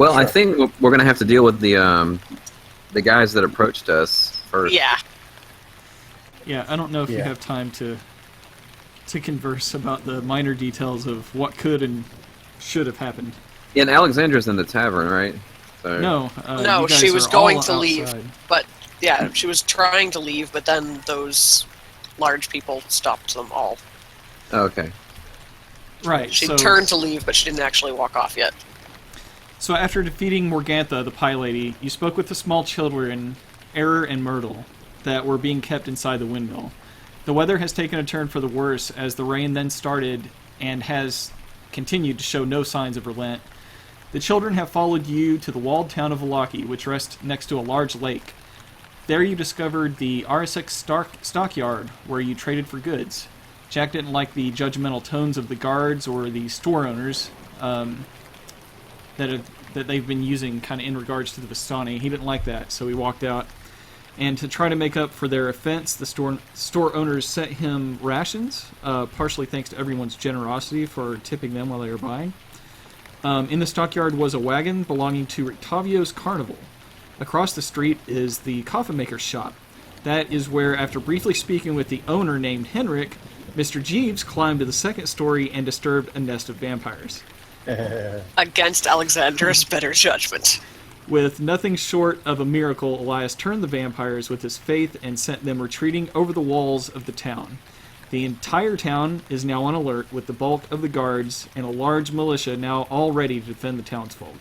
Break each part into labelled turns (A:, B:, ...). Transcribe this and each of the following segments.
A: Well, sure. I think we're going to have to deal with the guys that approached us first.
B: Yeah.
C: Yeah, I don't know if you have time to converse about the minor details of what could and should have happened.
A: Yeah, and Alexandra's in the tavern, right?
C: So, no,
B: no, she was going to leave, but yeah, she was trying to leave, but then those large people stopped them all.
A: Okay.
C: Right.
B: She turned to leave, but she didn't actually walk off yet.
C: So after defeating Morgantha, the Pie Lady, you spoke with the small children, Error and Myrtle, that were being kept inside the windmill. The weather has taken a turn for the worse as the rain then started and has continued to show no signs of relent. The children have followed you to the walled town of Vallaki, which rests next to a large lake. There you discovered the RSX stockyard, where you traded for goods. Jack didn't like the judgmental tones of the guards or the store owners that they've been using kind of in regards to the Vistani. He didn't like that, so he walked out. And to try to make up for their offense, the store owners sent him rations, partially thanks to everyone's generosity for tipping them while they were buying. In the stockyard was a wagon belonging to Rictavio's Carnival. Across the street is the coffin maker's shop. That is where, after briefly speaking with the owner named Henrik, Mr. Jeeves climbed to the second story and disturbed a nest of vampires.
B: Against Alexandra's better judgment.
C: With nothing short of a miracle, Elias turned the vampires with his faith and sent them retreating over the walls of the town. The entire town is now on alert, with the bulk of the guards and a large militia now all ready to defend the townsfolk.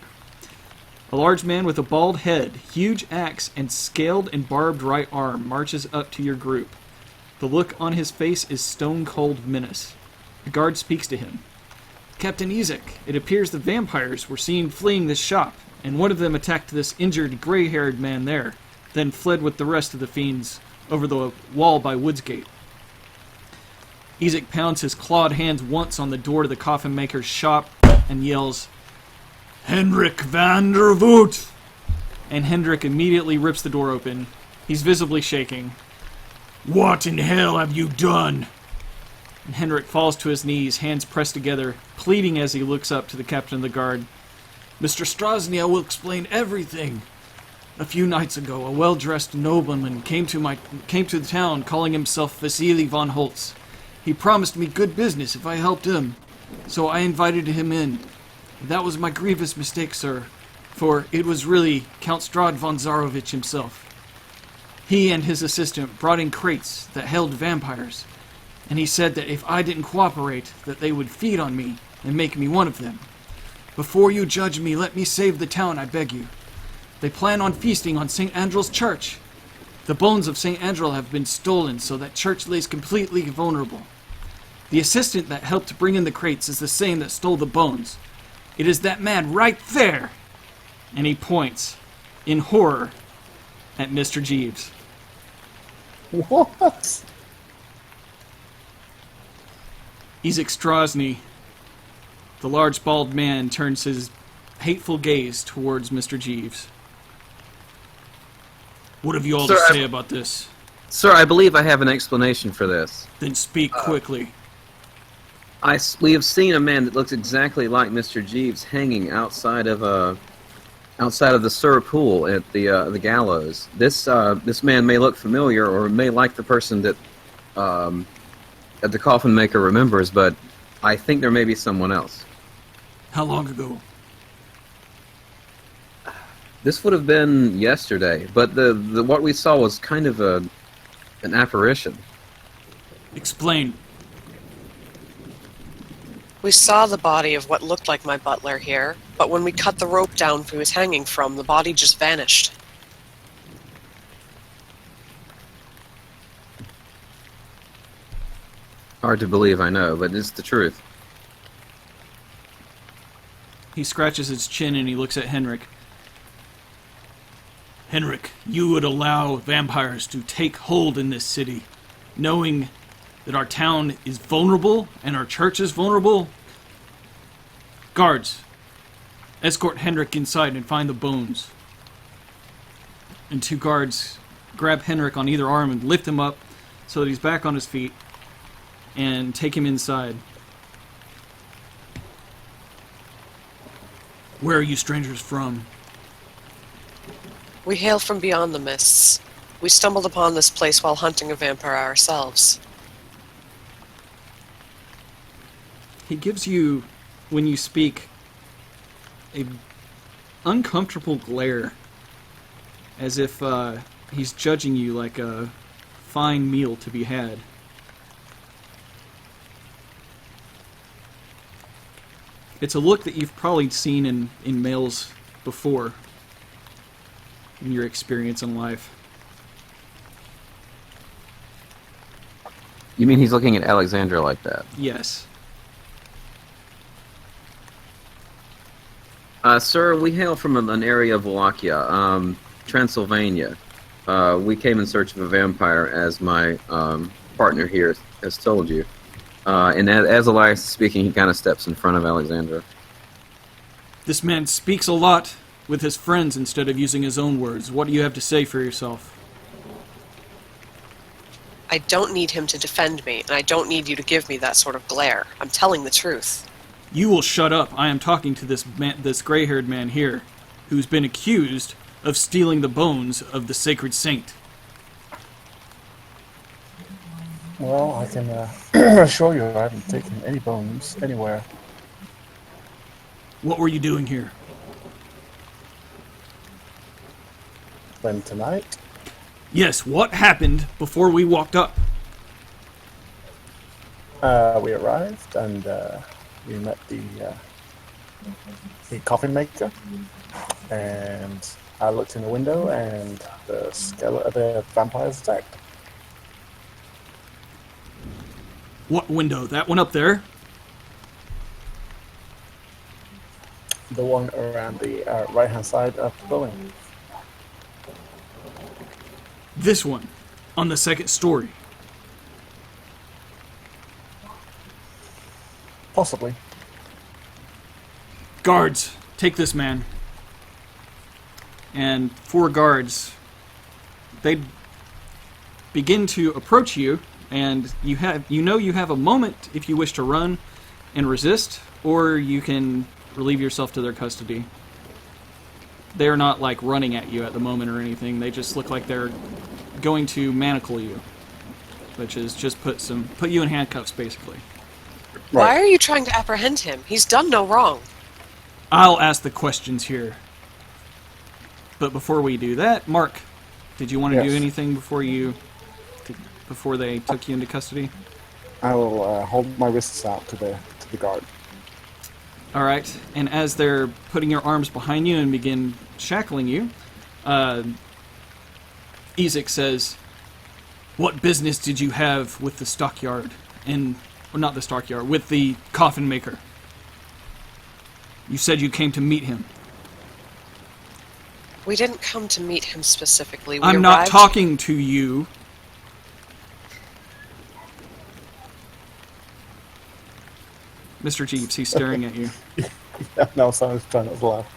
C: A large man with a bald head, huge axe, and scaled and barbed right arm marches up to your group. The look on his face is stone-cold menace. The guard speaks to him. Captain Izek, it appears the vampires were seen fleeing this shop, and one of them attacked this injured, gray-haired man there, then fled with the rest of the fiends over the wall by Woodsgate. Izek pounds his clawed hands once on the door to the coffin maker's shop and yells, "Hendrik van der Voet!" And Hendrik immediately rips the door open. He's visibly shaking. "What in hell have you done?" And Hendrik falls to his knees, hands pressed together, pleading as he looks up to the captain of the guard. "Mr. Strazni, I will explain everything. A few nights ago, a well-dressed nobleman came to the town calling himself Vasily von Holtz. He promised me good business if I helped him, so I invited him in. That was my grievous mistake, sir, for it was really Count Strahd von Zarovich himself. He and his assistant brought in crates that held vampires, and he said that if I didn't cooperate, that they would feed on me and make me one of them. Before you judge me, let me save the town, I beg you. They plan on feasting on St. Andrew's Church. The bones of St. Andrew have been stolen, so that church lays completely vulnerable. The assistant that helped bring in the crates is the same that stole the bones. It is that man right there!" And he points, in horror, at Mr. Jeeves.
D: What?
C: Izek Strazni, the large bald man, turns his hateful gaze towards Mr. Jeeves. "What have you all to say about this?"
A: Sir, I believe I have an explanation for this.
C: "Then speak quickly."
A: We have seen a man that looks exactly like Mr. Jeeves hanging outside of the Sur Pool at the gallows. This man may look familiar, or may like the person that the coffin maker remembers, but I think there may be someone else.
C: "How long ago?"
A: This would have been yesterday, but the what we saw was kind of an apparition.
C: "Explain."
B: We saw the body of what looked like my butler here, but when we cut the rope down he was hanging from, the body just vanished.
A: Hard to believe, I know, but it's the truth.
C: He scratches his chin and he looks at Henrik. "Henrik, you would allow vampires to take hold in this city, knowing that our town is vulnerable and our church is vulnerable? Guards, escort Henrik inside and find the bones." And two guards grab Henrik on either arm and lift him up so that he's back on his feet and take him inside. Where are you strangers from?
B: We hail from beyond the mists. We stumbled upon this place while hunting a vampire ourselves.
C: He gives you, when you speak, a uncomfortable glare, as if he's judging you like a fine meal to be had. It's a look that you've probably seen in males before in your experience in life.
A: You mean he's looking at Alexandra like that?
C: Yes.
A: Sir, we hail from an area of Wallachia, Transylvania. We came in search of a vampire, as my partner here has told you. And as Elias is speaking, he kind of steps in front of Alexandra.
C: This man speaks a lot with his friends instead of using his own words. What do you have to say for yourself?
B: I don't need him to defend me, and I don't need you to give me that sort of glare. I'm telling the truth.
C: You will shut up. I am talking to this gray-haired man here, who's been accused of stealing the bones of the sacred saint.
D: Well, I can assure you I haven't taken any bones anywhere.
C: What were you doing here?
D: When tonight,
C: Yes, what happened before we walked up?
D: we arrived and we met the coffin maker, and I looked in the window and the vampires attacked.
C: What window? That one up there?
D: The one around the right-hand side of the building.
C: This one, on the second story.
D: Possibly.
C: Guards, take this man. And 4 guards, they begin to approach you, and you have a moment if you wish to run and resist, or you can relieve yourself to their custody. They're not like running at you at the moment or anything. They just look like they're going to manacle you, which is just put you in handcuffs basically.
D: Right.
B: Why are you trying to apprehend him? He's done no wrong.
C: I'll ask the questions here. But before we do that, Mark, did you want to do anything before they took you into custody?
D: I will hold my wrists out to the guard.
C: All right. And as they're putting your arms behind you and begin shackling you, Izek says, "What business did you have with the stockyard? Not the stockyard, with the coffin maker? You said you came to meet him."
B: We didn't come to meet him specifically.
C: I'm not talking to you. Mr. Jeeves, he's staring at you.
D: No, so I was trying not to laugh.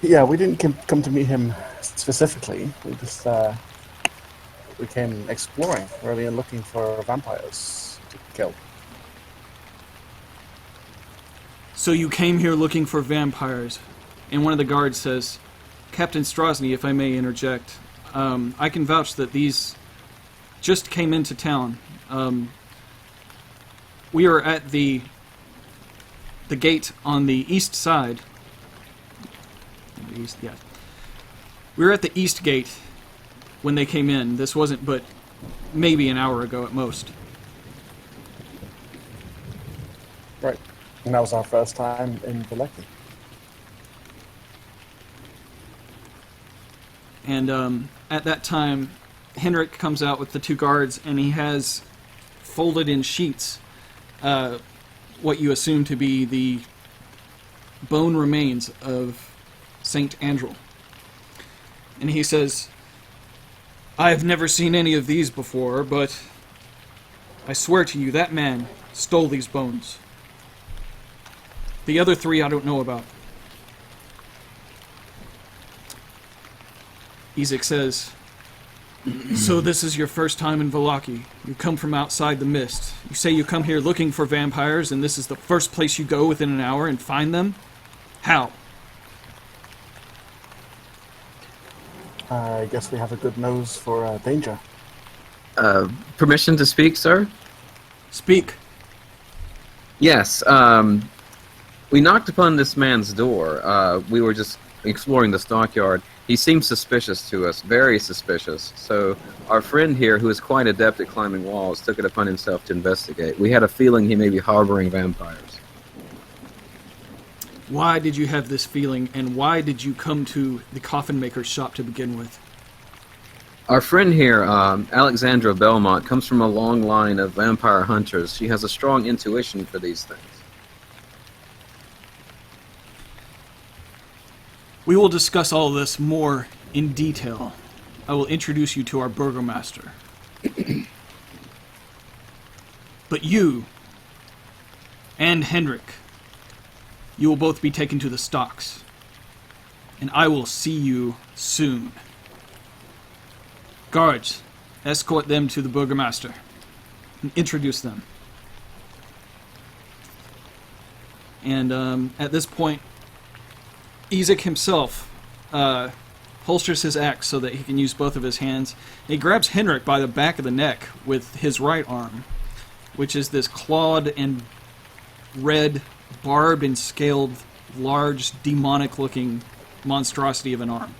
D: Yeah, we didn't come to meet him specifically. We just we came exploring, really, and looking for vampires to kill.
C: So you came here looking for vampires. And one of the guards says, "Captain Strazni, if I may interject, I can vouch that these just came into town. We are at the gate on the east side. East, yeah. We were at the east gate when they came in. This wasn't but maybe an hour ago at most."
D: Right. And that was our first time in Vallaki.
C: And at that time, Henrik comes out with the 2 guards, and he has folded in sheets what you assume to be the bone remains of Saint Andrel. And he says, "I've never seen any of these before, but I swear to you, that man stole these bones. The other 3 I don't know about." Izek says, So this is your first time in Vallaki. You come from outside the mist. You say you come here looking for vampires, and this is the first place you go within an hour and find them? How?
D: I guess we have a good nose for danger.
A: Permission to speak, sir?
C: Speak.
A: Yes, we knocked upon this man's door. We were just exploring the stockyard. He seemed suspicious to us, very suspicious. So our friend here, who is quite adept at climbing walls, took it upon himself to investigate. We had a feeling he may be harboring vampires.
C: Why did you have this feeling, and why did you come to the coffin maker's shop to begin with?
A: Our friend here, Alexandra Belmont, comes from a long line of vampire hunters. She has a strong intuition for these things.
C: We will discuss all this more in detail. I will introduce you to our burgomaster. But you and Hendrik, you will both be taken to the stocks, and I will see you soon. Guards, escort them to the burgomaster and introduce them. And at this point, Izek himself holsters his axe so that he can use both of his hands. He grabs Henrik by the back of the neck with his right arm, which is this clawed and red, barbed and scaled, large, demonic-looking monstrosity of an arm.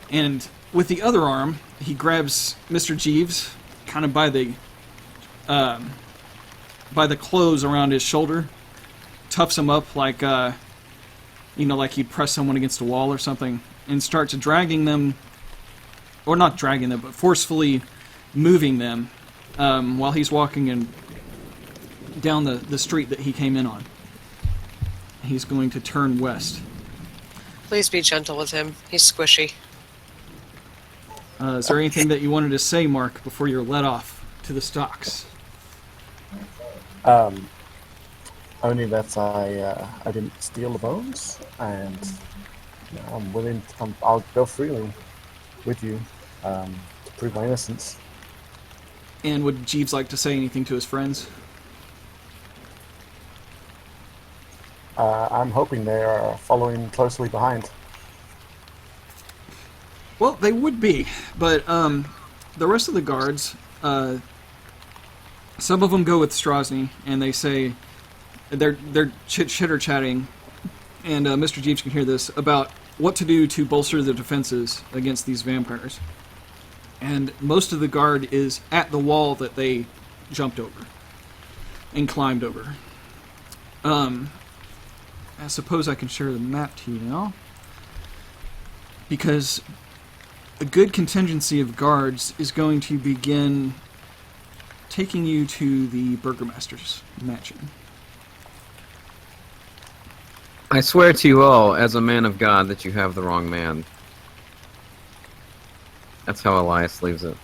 C: And with the other arm, he grabs Mr. Jeeves, kind of by the clothes around his shoulder, toughs him up like like you'd press someone against a wall or something, and starts dragging them, or not dragging them, but forcefully moving them while he's walking down the street that he came in on. He's going to turn west.
B: Please be gentle with him. He's squishy.
C: Is there anything that you wanted to say, Mark, before you're let off to the stocks?
D: Only that I didn't steal the bones, and I'm willing to come. I'll go freely with you to prove my innocence.
C: And would Jeeves like to say anything to his friends?
D: I'm hoping they are following closely behind.
C: Well, they would be, but the rest of the guards, some of them go with Strazni, and they say they're chitter-chatting, and Mr. Jeeves can hear this, about what to do to bolster the defenses against these vampires. And most of the guard is at the wall that they jumped over and climbed over. I suppose I can share the map to you now, because a good contingency of guards is going to begin taking you to the burgomaster's mansion.
A: I swear to you all, as a man of God, that you have the wrong man. That's how Elias leaves it.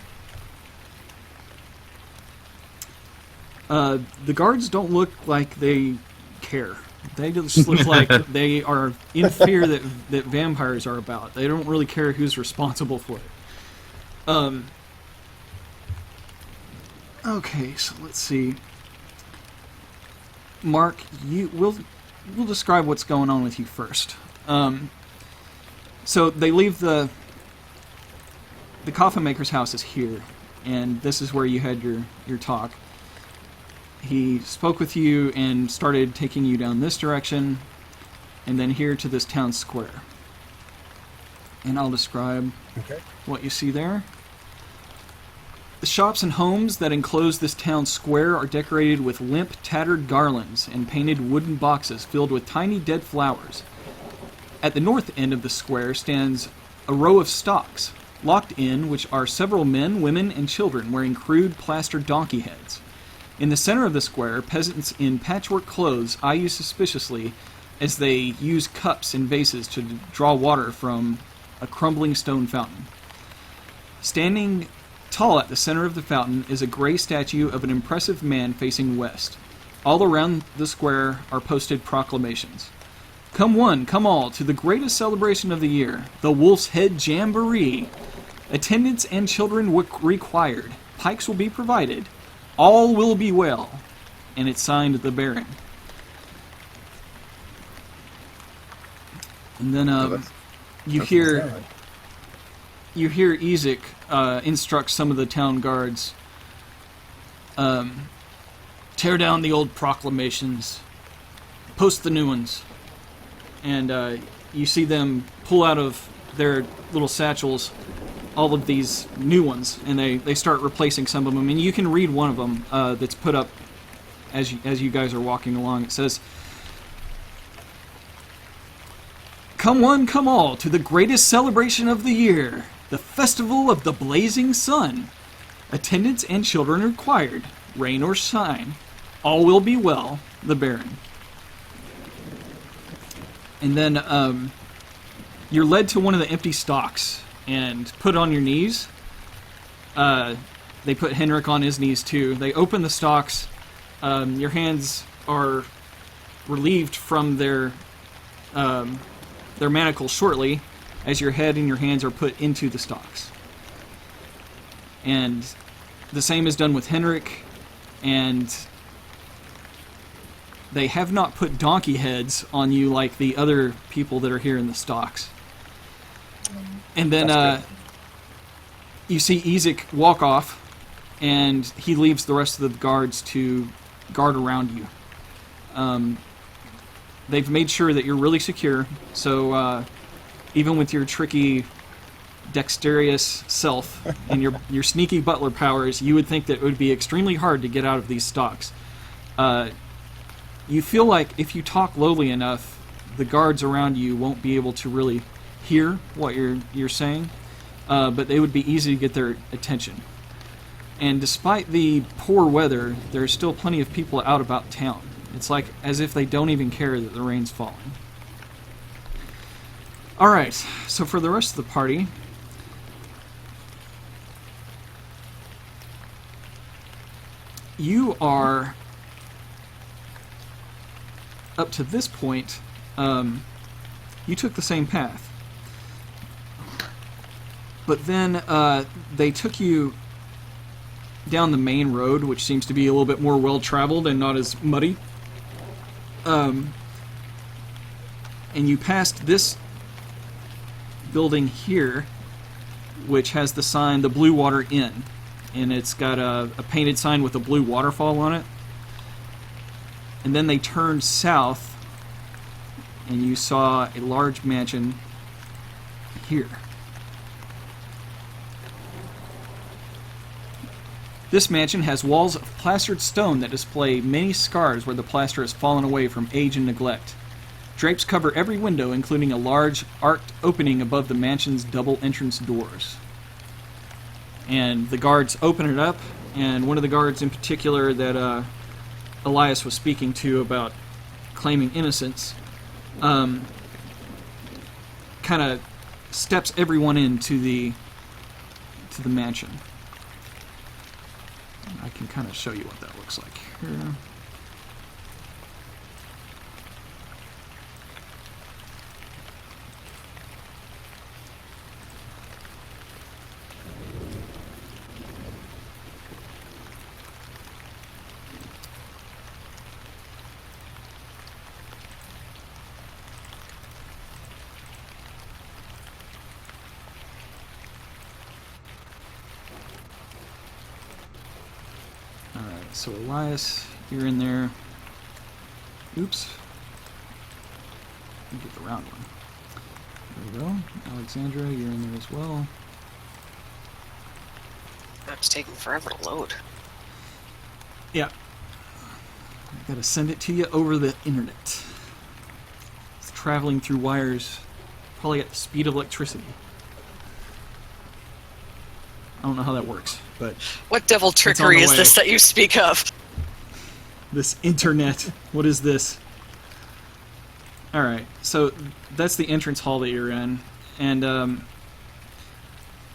C: The guards don't look like they care. They just look like they are in fear that vampires are about. They don't really care who's responsible for it. Okay, so let's see. Mark, we'll describe what's going on with you first. So they leave the coffin maker's house is here, and this is where you had your talk. He spoke with you and started taking you down this direction, and then here to this town square. And I'll describe what you see there. The shops and homes that enclose this town square are decorated with limp, tattered garlands and painted wooden boxes filled with tiny dead flowers. At the north end of the square stands a row of stocks, locked in which are several men, women, and children wearing crude plastered donkey heads. In the center of the square, peasants in patchwork clothes eye you suspiciously as they use cups and vases to draw water from a crumbling stone fountain. Standing tall at the center of the fountain is a gray statue of an impressive man facing west. All around the square are posted proclamations. Come one, come all, to the greatest celebration of the year, the Wolf's Head Jamboree. Attendants and children required. Pikes will be provided. All will be well. And it's signed the Baron. And then you hear Izek instruct some of the town guards, tear down the old proclamations, post the new ones. And you see them pull out of their little satchels all of these new ones, and they start replacing some of them. And you can read one of them that's put up as you guys are walking along. It says, "Come one, come all, to the greatest celebration of the year, the Festival of the Blazing Sun. Attendants and children required, rain or shine. All will be well, the Baron." And then you're led to one of the empty stocks and put on your knees. They put Henrik on his knees too. They open the stocks. Your hands are relieved from their manacles shortly, as your head and your hands are put into the stocks. And the same is done with Henrik, and they have not put donkey heads on you like the other people that are here in the stocks. And then you see Izek walk off, and he leaves the rest of the guards to guard around you. They've made sure that you're really secure, so even with your tricky, dexterous self and your sneaky butler powers, you would think that it would be extremely hard to get out of these stocks. You feel like if you talk lowly enough, the guards around you won't be able to really hear what you're saying, but they would be easy to get their attention. And despite the poor weather, there's still plenty of people out about town. It's like as if they don't even care that the rain's falling. Alright, so for the rest of the party, you are, up to this point, you took the same path. But then they took you down the main road, which seems to be a little bit more well-traveled and not as muddy. And you passed this building here, which has the sign, the Blue Water Inn. And it's got a painted sign with a blue waterfall on it. And then they turned south, and you saw a large mansion here. This mansion has walls of plastered stone that display many scars where the plaster has fallen away from age and neglect. Drapes cover every window, including a large arched opening above the mansion's double entrance doors. And the guards open it up, and one of the guards in particular that Elias was speaking to about claiming innocence kind of steps everyone into the mansion. I can kind of show you what that looks like here. So Elias, you're in there. Oops. Let me get the round one. There we go. Alexandra, you're in there as well.
B: That's taking forever to load.
C: Yeah. I gotta send it to you over the internet. It's traveling through wires, probably at the speed of electricity. I don't know how that works, but...
B: What devil trickery is this that you speak of?
C: This internet. What is this? Alright, so that's the entrance hall that you're in. And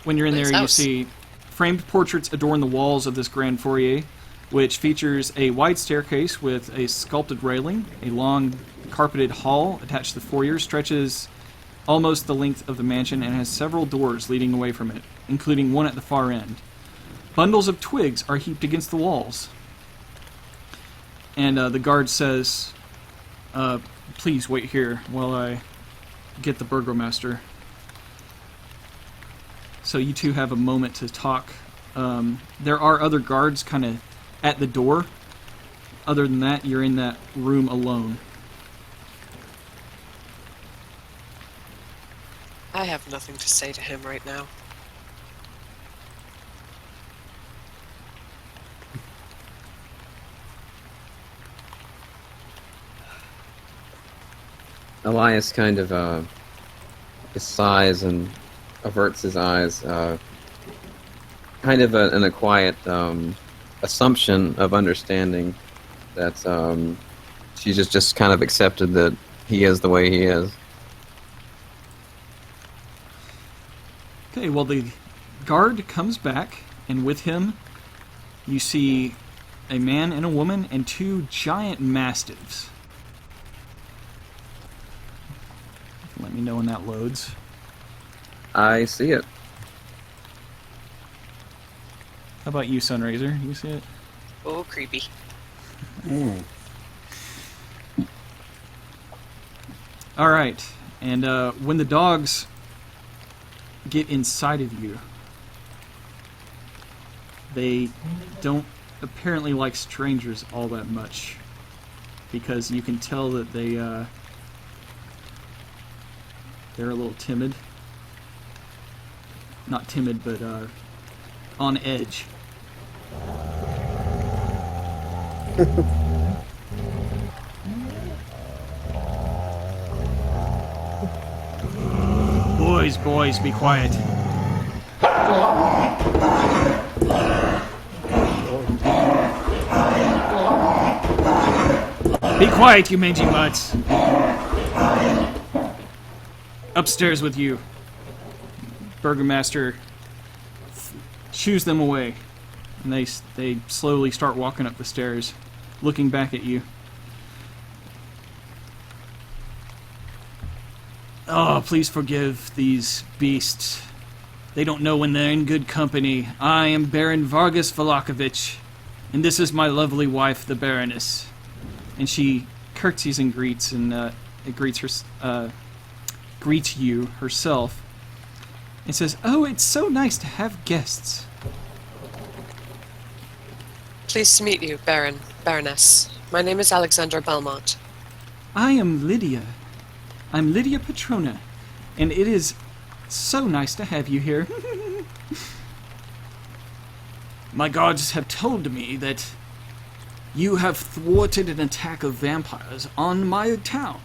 C: when you're in there, you see framed portraits adorn the walls of this grand foyer, which features a wide staircase with a sculpted railing. A long carpeted hall attached to the foyer stretches almost the length of the mansion and has several doors leading away from it, including one at the far end. Bundles of twigs are heaped against the walls. And the guard says, please wait here while I get the burgomaster. So you two have a moment to talk. There are other guards kind of at the door. Other than that, you're in that room alone.
B: I have nothing to say to him right now.
A: Elias kind of sighs and averts his eyes, kind of in a quiet assumption of understanding that she's just kind of accepted that he is the way he is.
C: Okay, well, the guard comes back, and with him you see a man and a woman and two giant mastiffs. Let me know when that loads.
A: I see it.
C: How about you, Sunraiser? You see it?
B: Oh, creepy.
C: All right, and when the dogs get inside of you, they don't apparently like strangers all that much, because you can tell that they're a little timid. Not timid, but on edge. Boys, be quiet. Be quiet, you mangy butts. Upstairs with you. Burgomaster shoos them away, and they slowly start walking up the stairs, looking back at you. Oh, please forgive these beasts. They don't know when they're in good company. I am Baron Vargas Vallaki, and this is my lovely wife, the Baroness. And she curtsies and greets you herself, and says, "Oh, it's so nice to have guests."
B: Pleased to meet you, Baroness. My name is Alexandra Belmont.
C: I am Lydia. I'm Lydia Petrona, and it is so nice to have you here. My guards have told me that you have thwarted an attack of vampires on my town.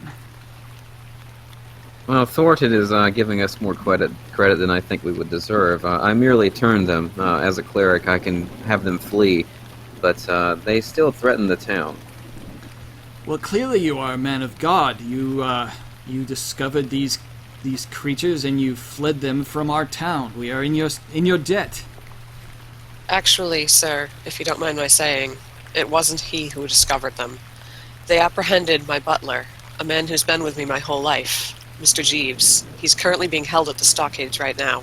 A: Well, thwarted is giving us more credit than I think we would deserve. I merely turned them. As a cleric, I can have them flee, but they still threaten the town.
C: Well, clearly you are a man of God. You discovered these creatures and you fled them from our town. We are in your debt.
B: Actually, sir, if you don't mind my saying, it wasn't he who discovered them. They apprehended my butler, a man who's been with me my whole life, Mr. Jeeves. He's currently being held at the stockades right now.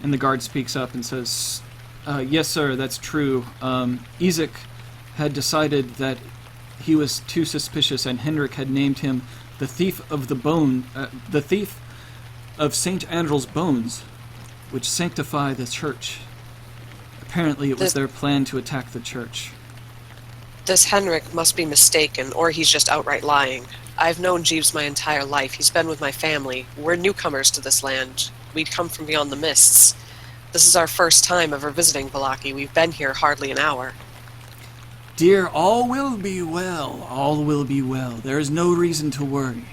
C: And the guard speaks up and says, yes, sir, that's true. Izek had decided that he was too suspicious, and Henrik had named him the thief of the thief of St. Andrew's bones, which sanctify the church. Apparently it was their plan to attack the church.
B: This Henrik must be mistaken, or he's just outright lying. I've known Jeeves my entire life. He's been with my family. We're newcomers to this land. We'd come from beyond the mists. This is our first time ever visiting Vallaki. We've been here hardly an hour.
C: Dear, all will be well. All will be well. There is no reason to worry.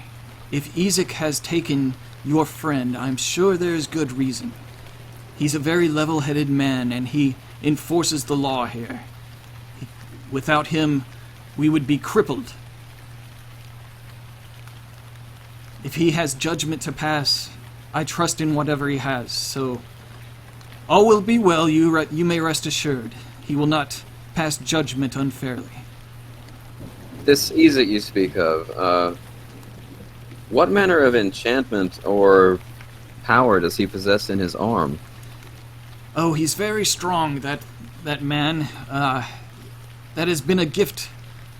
C: If Izek has taken your friend, I'm sure there is good reason. He's a very level-headed man, and he enforces the law here. Without him, we would be crippled. If he has judgment to pass, I trust in whatever he has, so all will be well, you may rest assured. He will not pass judgment unfairly.
A: This Izek you speak of, What manner of enchantment or power does he possess in his arm?
C: Oh, he's very strong, that man. That has been a gift.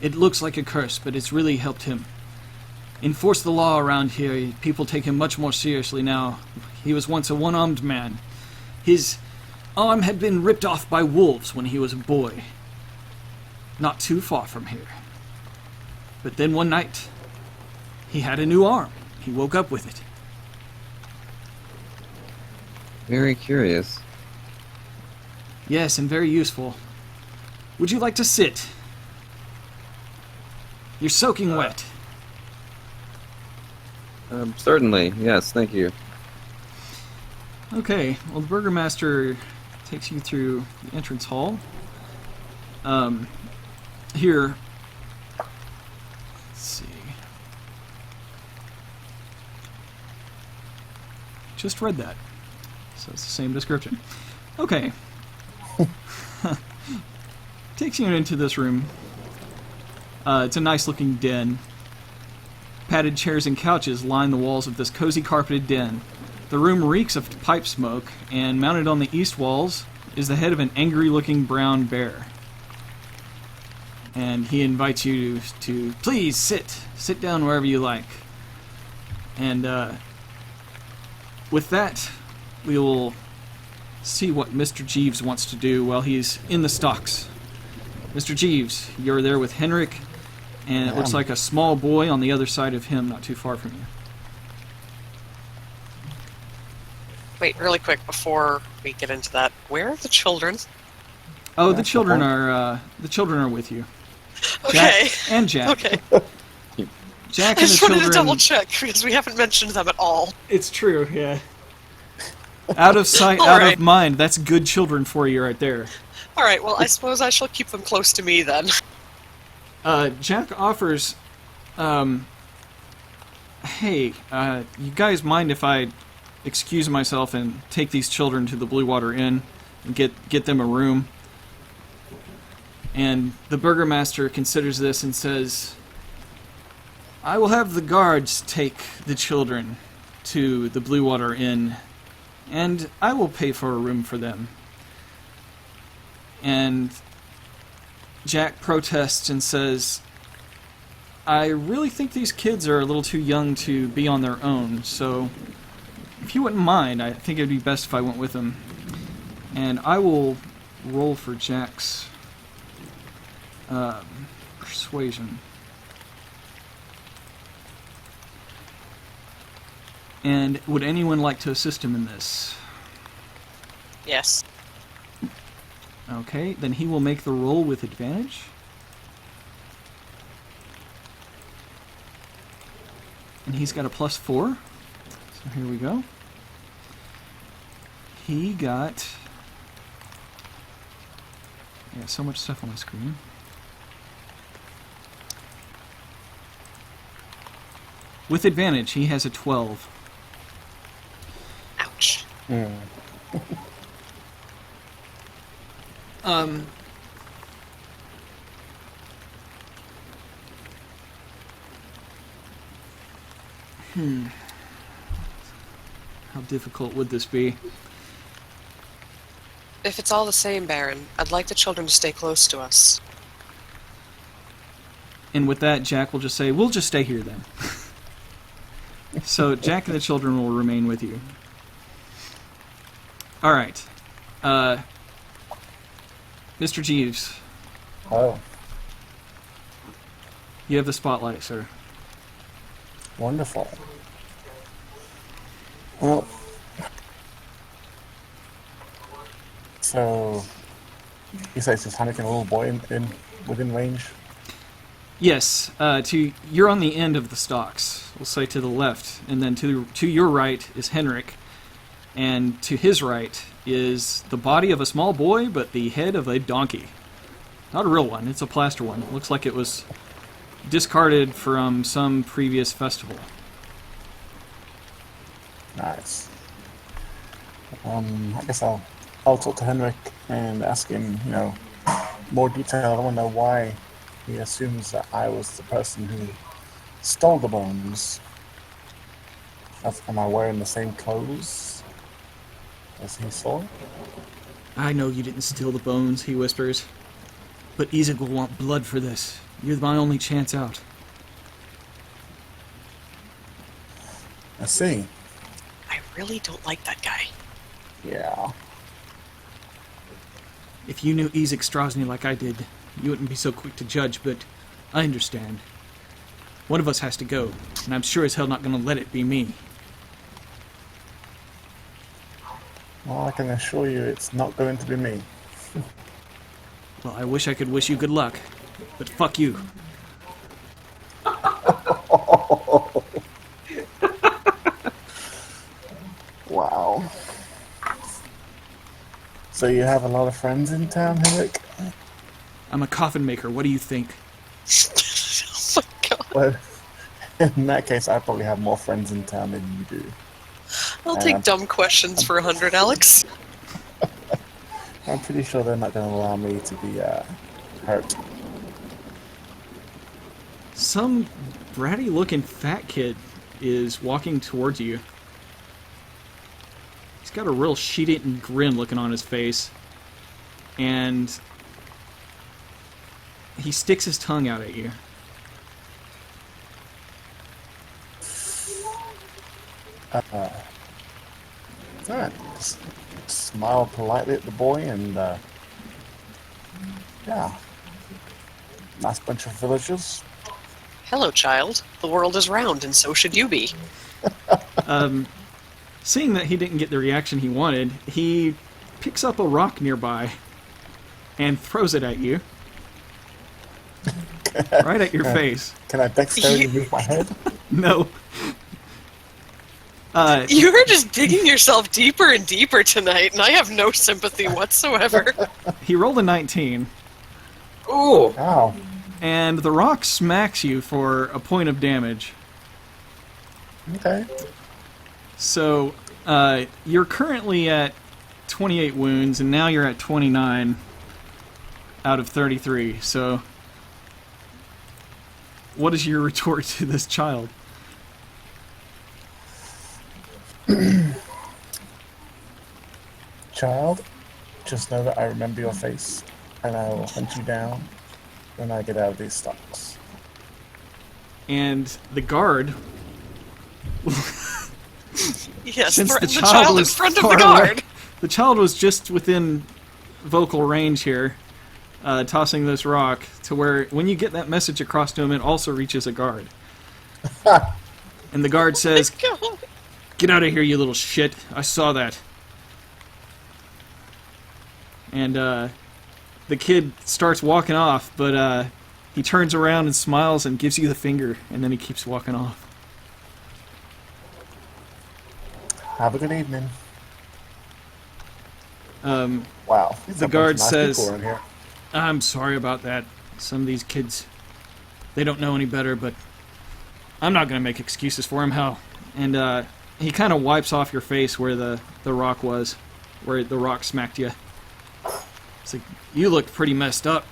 C: It looks like a curse, but it's really helped him enforce the law around here. People take him much more seriously now. He was once a one-armed man. His arm had been ripped off by wolves when he was a boy, not too far from here. But then one night, he had a new arm. He woke up with it.
A: Very curious.
C: Yes, and very useful. Would you like to sit? You're soaking wet.
A: Certainly, yes, thank you.
C: Okay, well, the Burgermaster takes you through the entrance hall. Here, let's see. Just read that, so it's the same description. Okay. Takes you into this room. It's a nice-looking den. Padded chairs and couches line the walls of this cozy carpeted den. The room reeks of pipe smoke, and mounted on the east walls is the head of an angry-looking brown bear. And he invites you to please sit down wherever you like. And with that, we will see what Mr. Jeeves wants to do while he's in the stocks. Mr. Jeeves, you're there with Henrik, and it looks like a small boy on the other side of him, not too far from you.
B: Wait, really quick before we get into that, where are the children?
C: Oh, the children are with you.
B: Okay.
C: Jack and Jack.
B: Okay.
C: Jack
B: I
C: and the
B: just wanted
C: children.
B: to double check because we haven't mentioned them at all.
C: It's true, yeah. Out of sight,
B: All
C: out
B: right.
C: of mind. That's good children for you right there.
B: All right, well, I suppose I shall keep them close to me then.
C: Jack offers, hey, you guys mind if I excuse myself and take these children to the Blue Water Inn and get them a room? And the Burgermaster considers this and says, I will have the guards take the children to the Blue Water Inn, and I will pay for a room for them. And Jack protests and says, I really think these kids are a little too young to be on their own, so if you wouldn't mind, I think it would be best if I went with them. And I will roll for Jack's persuasion. And would anyone like to assist him in this?
B: Yes.
C: Okay, then he will make the roll with advantage. And he's got a +4. So here we go. He got... Yeah, so much stuff on the screen. With advantage, he has a 12.
B: Ouch.
C: How difficult would this be?
B: If it's all the same, Baron, I'd like the children to stay close to us.
C: And with that, Jack will just say, we'll just stay here then. So Jack and the children will remain with you. Alright. Mr. Jeeves,
D: Oh,
C: you have the spotlight, sir.
D: wonderful. Well, so you say it's just Henrik and a little boy within range?
C: Yes, you're on the end of the stalks. We'll say to the left, and then to your right is Henrik, and to his right is the body of a small boy, but the head of a donkey. Not a real one, it's a plaster one. It looks like it was discarded from some previous festival.
D: Nice. I guess I'll talk to Henrik and ask him, more detail. I want to know why he assumes that I was the person who stole the bones. Am I wearing the same clothes as he saw?
C: I know you didn't steal the bones, he whispers. But Izek will want blood for this. You're my only chance out.
D: I see.
B: I really don't like that guy.
D: Yeah.
C: If you knew Izek Strazni like I did, you wouldn't be so quick to judge, but I understand. One of us has to go, and I'm sure as hell not gonna let it be me.
D: Well, I can assure you it's not going to be me.
C: Well, I wish I could wish you good luck, but fuck you.
D: Wow. So you have a lot of friends in town, Henrik?
C: I'm a coffin maker, what do you think?
B: Oh my god.
D: Well, in that case, I probably have more friends in town than you do.
B: I'll take dumb questions for 100, Alex.
D: I'm pretty sure they're not going to allow me to be hurt.
C: Some bratty-looking fat kid is walking towards you. He's got a real shit-eaten grin looking on his face. And he sticks his tongue out at you.
D: Alright, just smile politely at the boy and, yeah. Nice bunch of villagers.
B: Hello, child. The world is round, and so should you be.
C: Seeing that he didn't get the reaction he wanted, he picks up a rock nearby and throws it at you. Right at your face.
D: Can I dexterity move my head?
C: No.
B: You're just digging yourself deeper and deeper tonight, and I have no sympathy whatsoever.
C: He rolled a 19,
A: Ooh!
D: Ow.
C: and the rock smacks you for a point of damage.
D: Okay.
C: So, you're currently at 28 wounds, and now you're at 29 out of 33. So, what is your retort to this child?
D: Child, just know that I remember your face, and I will hunt you down when I get out of these stocks.
C: And the guard,
B: Yes,
C: since
B: the child in front of the guard.
C: The child was just within vocal range here, tossing this rock to where when you get that message across to him, it also reaches a guard. And the guard says,
B: God.
C: "Get out of here, you little shit! I saw that." And the kid starts walking off, but he turns around and smiles and gives you the finger, and then he keeps walking off.
D: Have a good evening.
C: Um,
D: Wow.
C: The guard says,
D: people in here.
C: I'm sorry about that. Some of these kids, they don't know any better, but I'm not going to make excuses for him, hell. And he kind of wipes off your face where the rock was, where the rock smacked you. It's like, you looked pretty messed up.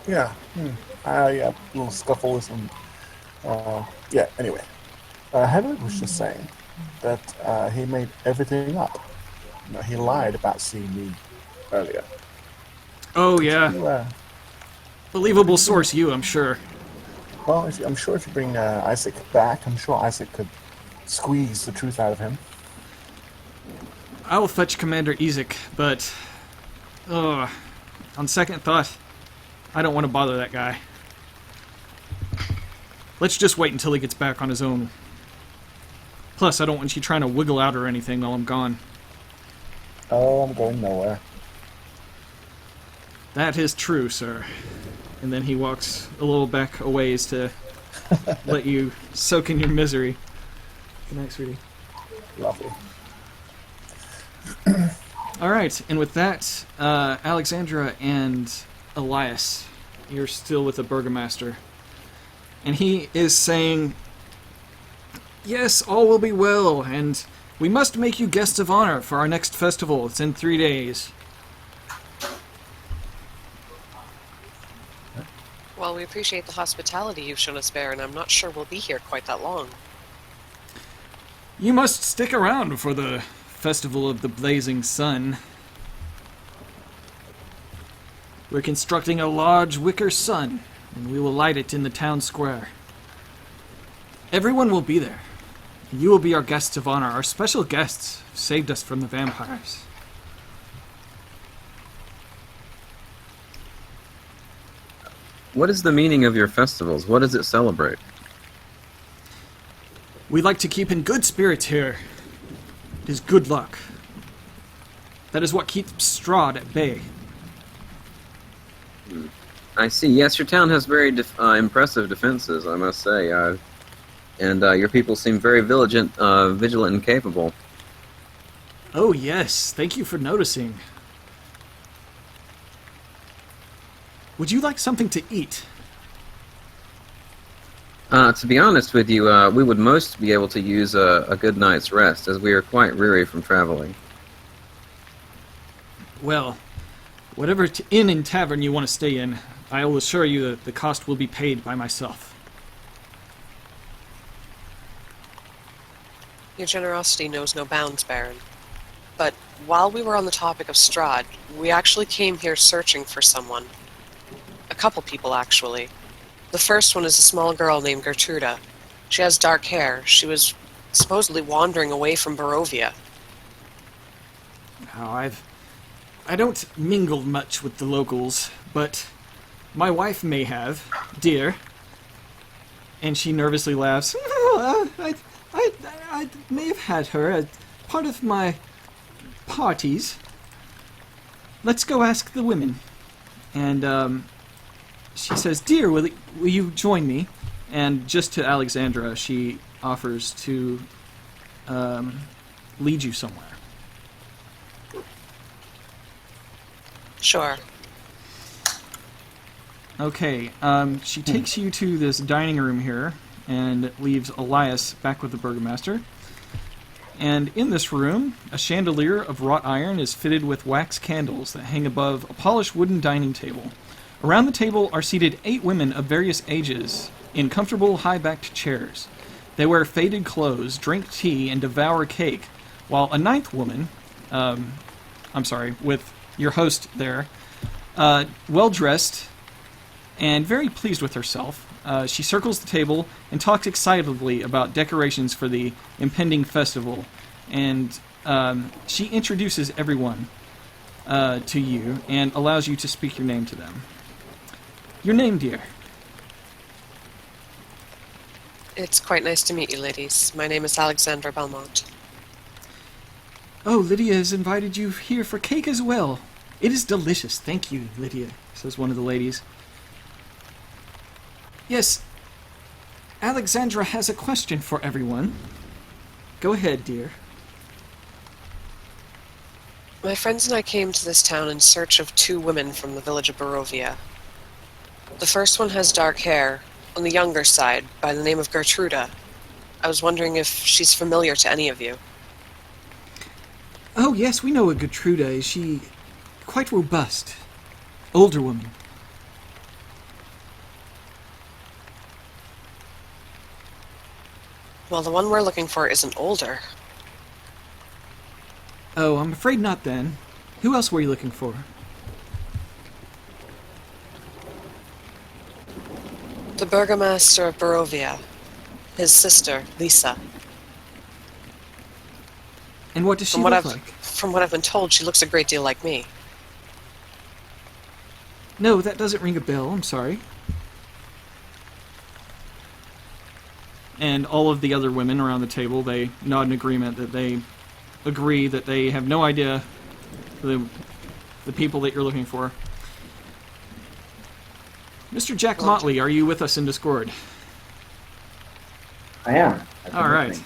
D: Yeah. Yeah, a little scuffles and... yeah, anyway. Henrik was just saying that he made everything up. You know, he lied about seeing me earlier.
C: Oh, yeah.
D: You,
C: Believable source, you, I'm sure.
D: well, I'm sure if you bring Isaac back, I'm sure Isaac could squeeze the truth out of him.
C: I will fetch Commander Izek, but... on second thought, I don't want to bother that guy. Let's just wait until he gets back on his own. Plus, I don't want you trying to wiggle out or anything while I'm gone.
D: Oh, I'm going nowhere.
C: That is true, sir. And then he walks a little back a ways to let you soak in your misery. Good night, sweetie.
D: Lovely.
C: Alright, and with that, Alexandra and Elias, you're still with the Burgomaster. And he is saying, "Yes, all will be well, and we must make you guests of honor for our next festival. It's in 3 days."
B: Well, we appreciate the hospitality you've shown us, Bear, and I'm not sure we'll be here quite that long.
C: You must stick around for the Festival of the Blazing Sun. We're constructing a large wicker sun, and we will light it in the town square. Everyone will be there. You will be our guests of honor, our special guests who saved us from the vampires.
A: What is the meaning of your festivals? What does it celebrate?
C: We like to keep in good spirits here. It is good luck. That is what keeps Strahd at bay.
A: I see. Yes, your town has very impressive defenses, I must say. And your people seem very vigilant and capable.
C: Oh yes, thank you for noticing. Would you like something to eat?
A: To be honest with you, we would most be able to use a good night's rest, as we are quite weary from traveling.
C: Well, whatever inn and tavern you want to stay in, I will assure you that the cost will be paid by myself.
B: Your generosity knows no bounds, Baron. But while we were on the topic of Strahd, we actually came here searching for someone. A couple people, actually. The first one is a small girl named Gertruda. She has dark hair. She was supposedly wandering away from Barovia.
C: Now, I don't mingle much with the locals, but my wife may have, dear. And she nervously laughs. I may have had her as part of my parties. Let's go ask the women. And she says, "Dear, will you join me?" And just to Alexandra, she offers to lead you somewhere.
B: Sure.
C: Okay, she takes you to this dining room here and leaves Elias back with the burgomaster. And in this room, a chandelier of wrought iron is fitted with wax candles that hang above a polished wooden dining table. Around the table are seated 8 women of various ages in comfortable, high-backed chairs. They wear faded clothes, drink tea, and devour cake, while a 9th woman, with your host there, well-dressed and very pleased with herself, she circles the table and talks excitedly about decorations for the impending festival, and she introduces everyone to you and allows you to speak your name to them. Your name, dear?
B: It's quite nice to meet you, ladies. My name is Alexandra Belmont.
C: Oh, Lydia has invited you here for cake as well. It is delicious, thank you, Lydia, says one of the ladies. Yes, Alexandra has a question for everyone. Go ahead, dear.
B: My friends and I came to this town in search of 2 women from the village of Barovia. The first one has dark hair, on the younger side, by the name of Gertruda. I was wondering if she's familiar to any of you.
C: Oh, yes, we know a Gertruda. Is she quite robust? Older woman.
B: Well, the one we're looking for isn't older.
C: Oh, I'm afraid not then. Who else were you looking for?
B: The burgomaster of Barovia. His sister, Lisa.
C: And what does she look like?
B: From what I've been told, she looks a great deal like me.
C: No, that doesn't ring a bell. I'm sorry. And all of the other women around the table, they nod in agreement that they agree that they have no idea the people that you're looking for. Mr. Jack Motley, are you with us in Discord?
E: I am.
C: All right.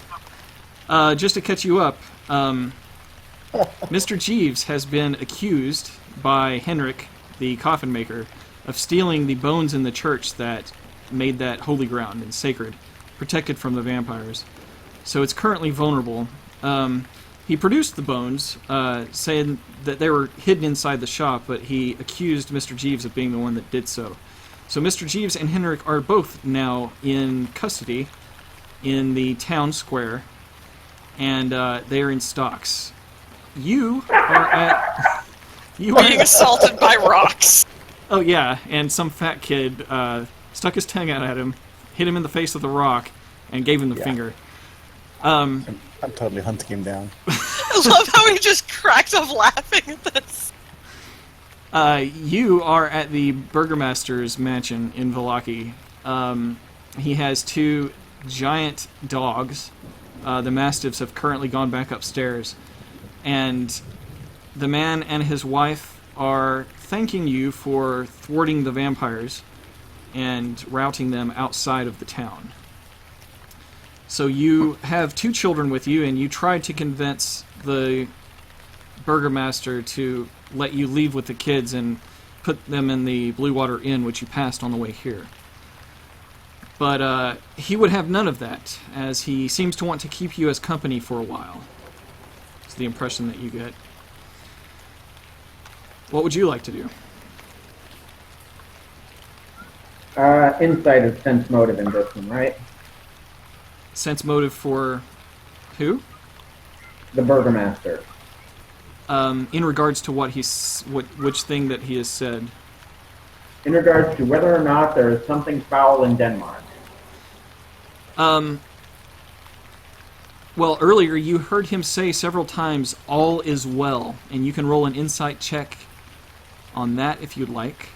C: Just to catch you up, Mr. Jeeves has been accused by Henrik, the coffin maker, of stealing the bones in the church that made that holy ground and sacred, protected from the vampires. So it's currently vulnerable. He produced the bones, saying that they were hidden inside the shop, but he accused Mr. Jeeves of being the one that did so. So Mr. Jeeves and Henrik are both now in custody in the town square, and they are in stocks. You are at... You are
B: Being assaulted by rocks.
C: Oh, yeah, and some fat kid stuck his tongue out at him, hit him in the face with a rock, and gave him the finger.
D: I'm totally hunting him down.
B: I love how he just cracked up laughing at this.
C: You are at the Burgomaster's mansion in Vallaki. He has 2 giant dogs. The Mastiffs have currently gone back upstairs. And the man and his wife are thanking you for thwarting the vampires and routing them outside of the town. So you have 2 children with you, and you tried to convince the Burgomaster to let you leave with the kids and put them in the Blue Water Inn, which you passed on the way here. But he would have none of that, as he seems to want to keep you as company for a while. It's the impression that you get. What would you like to do?
E: Insight is sense motive in this one, right?
C: Sense motive for who?
E: The Burgomaster.
C: In regards to which thing that he has said.
E: In regards to whether or not there is something foul in Denmark.
C: Well, earlier you heard him say several times, all is well, and you can roll an insight check on that if you'd like.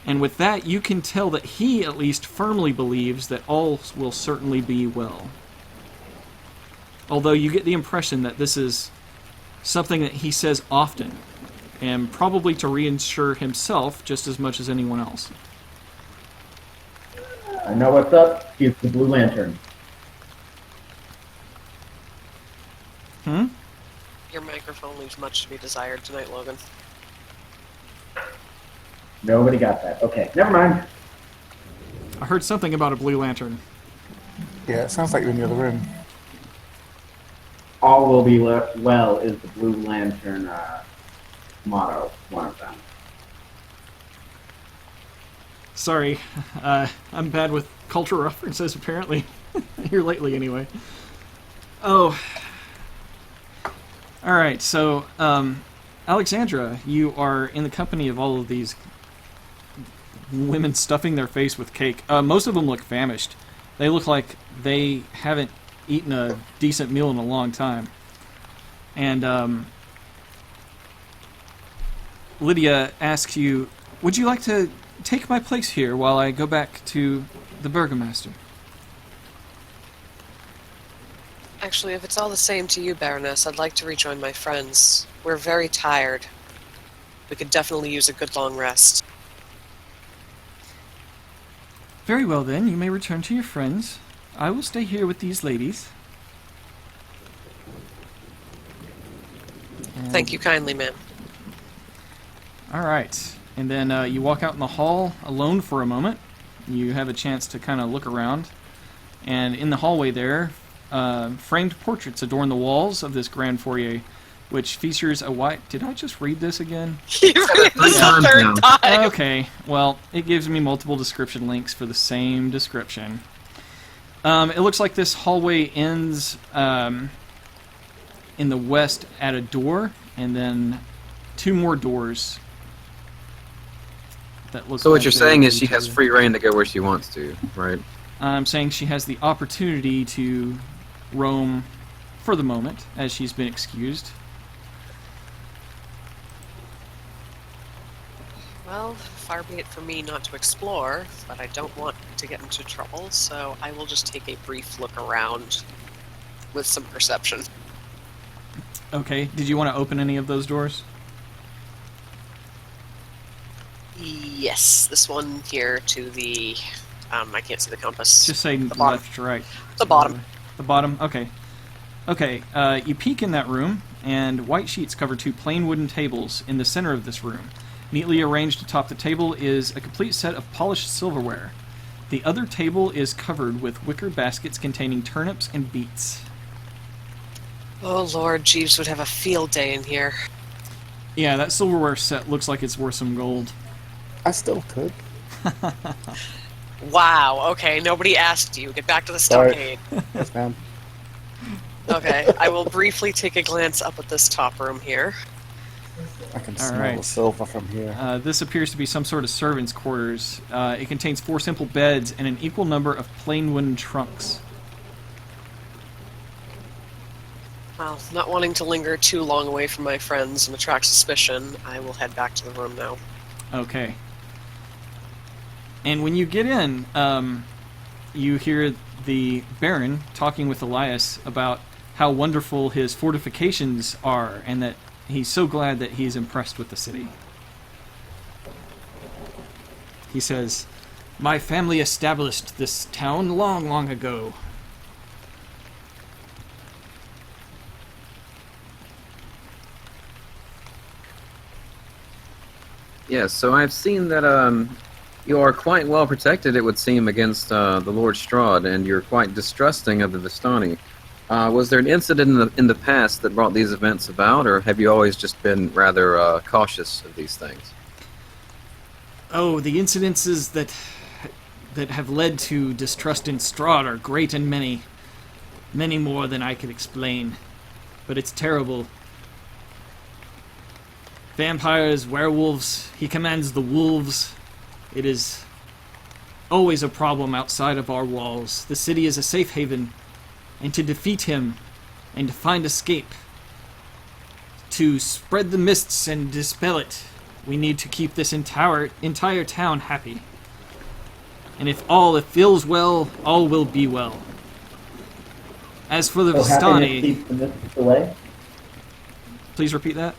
C: And with that, you can tell that he at least firmly believes that all will certainly be well. Although you get the impression that this is something that he says often, and probably to reassure himself just as much as anyone else.
E: I know what's up. He's the Blue Lantern.
B: Your microphone leaves much to be desired tonight, Logan.
E: Nobody got that. Okay, never mind.
C: I heard something about a Blue Lantern.
D: Yeah, it sounds like you're in the other room.
E: All will be well is the Blue Lantern motto, one of them.
C: Sorry, I'm bad with cultural references, apparently. Here lately, anyway. Oh. Alright, so, Alexandra, you are in the company of all of these women stuffing their face with cake. Most of them look famished. They look like they haven't eaten a decent meal in a long time. And, Lydia asks you, would you like to take my place here while I go back to the Burgomaster?
B: Actually, if it's all the same to you, Baroness, I'd like to rejoin my friends. We're very tired. We could definitely use a good long rest.
C: Very well then, you may return to your friends. I will stay here with these ladies.
B: Thank you kindly, ma'am.
C: Alright, and then you walk out in the hall alone for a moment. You have a chance to kind of look around. And in the hallway there, framed portraits adorn the walls of this grand foyer, which features a white... Did I just read this again?
B: You read this a third time!
C: Okay, well, it gives me multiple description links for the same description. It looks like this hallway ends in the west at a door, and then 2 more doors. That look.
A: So what you're saying is she has free reign to go where she wants to, right?
C: I'm saying she has the opportunity to roam for the moment, as she's been excused.
B: Well, far be it from me not to explore, but I don't want to get into trouble, so I will just take a brief look around with some perception.
C: Okay, did you want to open any of those doors?
B: Yes, this one here to the... I can't see the compass.
C: Just say
B: the bottom.
C: left, right.
B: The bottom.
C: The bottom? Okay. Okay, you peek in that room, and white sheets cover 2 plain wooden tables in the center of this room. Neatly arranged atop the table is a complete set of polished silverware. The other table is covered with wicker baskets containing turnips and beets.
B: Oh Lord, Jeeves would have a field day in here.
C: Yeah, that silverware set looks like it's worth some gold.
D: I still could.
B: Wow, okay, nobody asked you. Get back to the
D: Sorry.
B: stockade.
D: Yes, ma'am.
B: Okay, I will briefly take a glance up at this top room here.
D: I can
C: All
D: smell
C: right.
D: the silver from here.
C: This appears to be some sort of servant's quarters. It contains 4 simple beds and an equal number of plain wooden trunks.
B: Well, not wanting to linger too long away from my friends and attract suspicion, I will head back to the room now.
C: Okay. And when you get in, you hear the Baron talking with Elias about how wonderful his fortifications are and that he's so glad that he's impressed with the city. He says, "My family established this town long, long ago.
A: Yes, so I've seen that you are quite well protected, it would seem, against the Lord Strahd, and you're quite distrusting of the Vistani. Was there an incident in the past that brought these events about, or have you always just been rather cautious of these things?
C: Oh, the incidences that have led to distrust in Strahd are great and many. Many more than I could explain. But it's terrible. Vampires, werewolves, he commands the wolves. It is always a problem outside of our walls. The city is a safe haven, and to defeat him, and to find escape, to spread the mists and dispel it, we need to keep this entire town happy. And if it feels well, all will be well. As for the
E: So happiness
C: Vistani,
E: keeps the mists away?
C: please repeat that.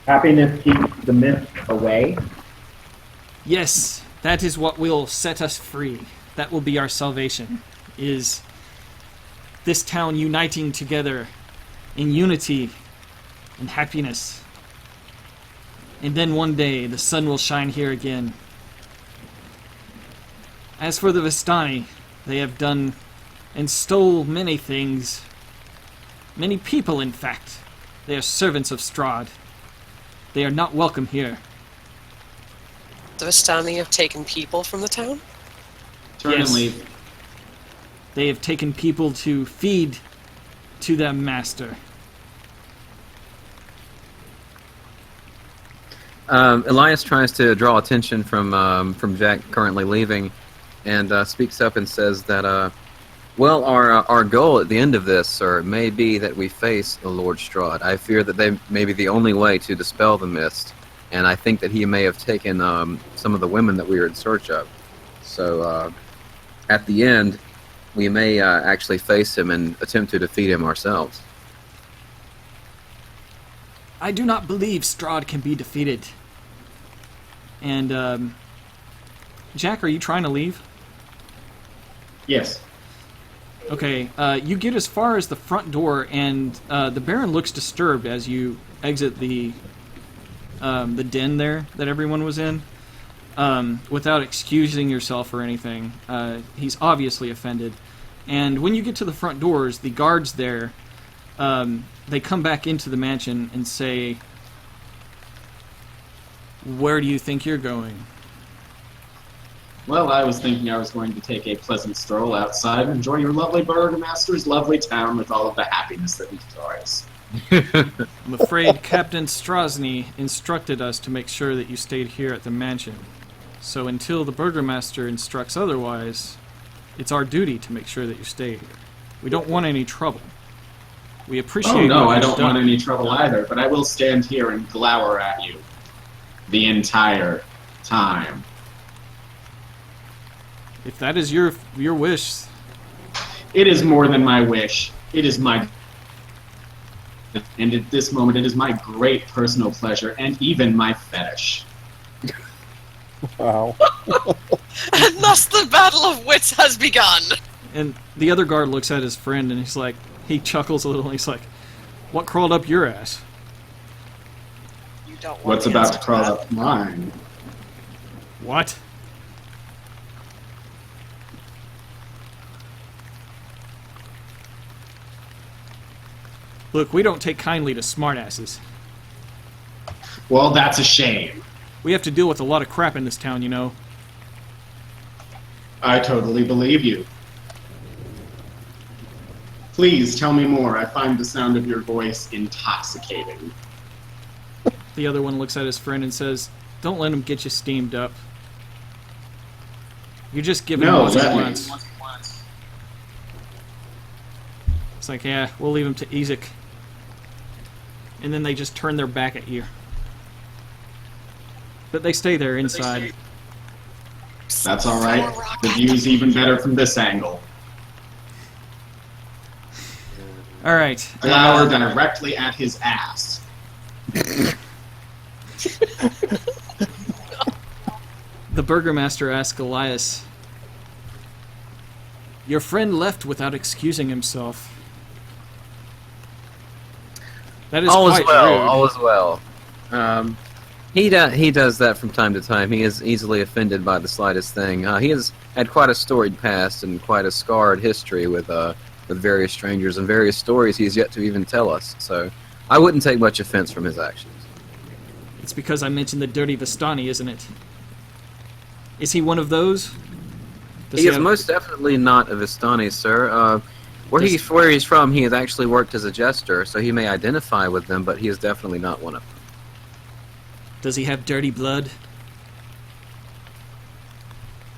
E: Happiness keeps the mist away?
C: Yes, that is what will set us free. That will be our salvation, is this town uniting together in unity and happiness. And then one day the sun will shine here again. As for the Vistani, they have done and stole many things. Many people, in fact. They are servants of Strahd. They are not welcome here.
B: The Vistani have taken people from the town?
F: Turn and
C: Yes.
F: leave.
C: They have taken people to feed to their master.
A: Elias tries to draw attention from Jack currently leaving, and speaks up and says that, well, our goal at the end of this, sir, may be that we face the Lord Strahd. I fear that they may be the only way to dispel the mist, and I think that he may have taken some of the women that we were in search of. So, at the end, we may actually face him and attempt to defeat him ourselves.
C: I do not believe Strahd can be defeated. And, Jack, are you trying to leave?
F: Yes.
C: Okay, you get as far as the front door, and the Baron looks disturbed as you exit the den there that everyone was in, without excusing yourself or anything. He's obviously offended. And when you get to the front doors, the guards there, they come back into the mansion and say, "Where do you think you're going?"
F: Well, I was thinking I was going to take a pleasant stroll outside and enjoy your lovely burgomaster's lovely town with all of the happiness that he enjoys.
C: I'm afraid Captain Strazni instructed us to make sure that you stayed here at the mansion. So until the burgomaster instructs otherwise, it's our duty to make sure that you stay here. We don't want any trouble. We appreciate
F: Oh no,
C: what
F: I
C: you've
F: don't
C: done.
F: want any trouble either, but I will stand here and glower at you the entire time.
C: If that is your wish,
F: It is more than my wish. It is my... And at this moment, it is my great personal pleasure and even my fetish.
D: Wow.
B: And thus the battle of wits has begun!
C: and the other guard looks at his friend and he's like, he chuckles a little and he's like, "What crawled up your ass?"
B: You don't want
F: What's
B: the
F: about
B: answer
F: to crawl
B: that.
F: up mine?
C: What? Look, we don't take kindly to smartasses.
F: Well, that's a shame.
C: We have to deal with a lot of crap in this town, you know.
F: I totally believe you. Please tell me more. I find the sound of your voice intoxicating.
C: The other one looks at his friend and says, "Don't let him get you steamed up. You're just giving him
F: No,
C: what he
F: let me.
C: wants." It's like, yeah, we'll leave him to Izek. And then they just turn their back at you. But they stay there inside.
F: That's alright. The view's even better from this angle.
C: Alright.
F: Flower directly at his ass.
C: The burgomaster asks Elias, "Your friend left without excusing himself." That is
A: All
C: quite
A: is well.
C: rude.
A: All is well. He does that from time to time. He is easily offended by the slightest thing. He has had quite a storied past and quite a scarred history with various strangers and various stories he's yet to even tell us. So I wouldn't take much offense from his actions.
C: It's because I mentioned the dirty Vistani, isn't it? Is he one of those? Does
A: He is
C: have-
A: most definitely not a Vistani, sir. Where he's from, he has actually worked as a jester, so he may identify with them, but he is definitely not one of them.
C: Does he have dirty blood?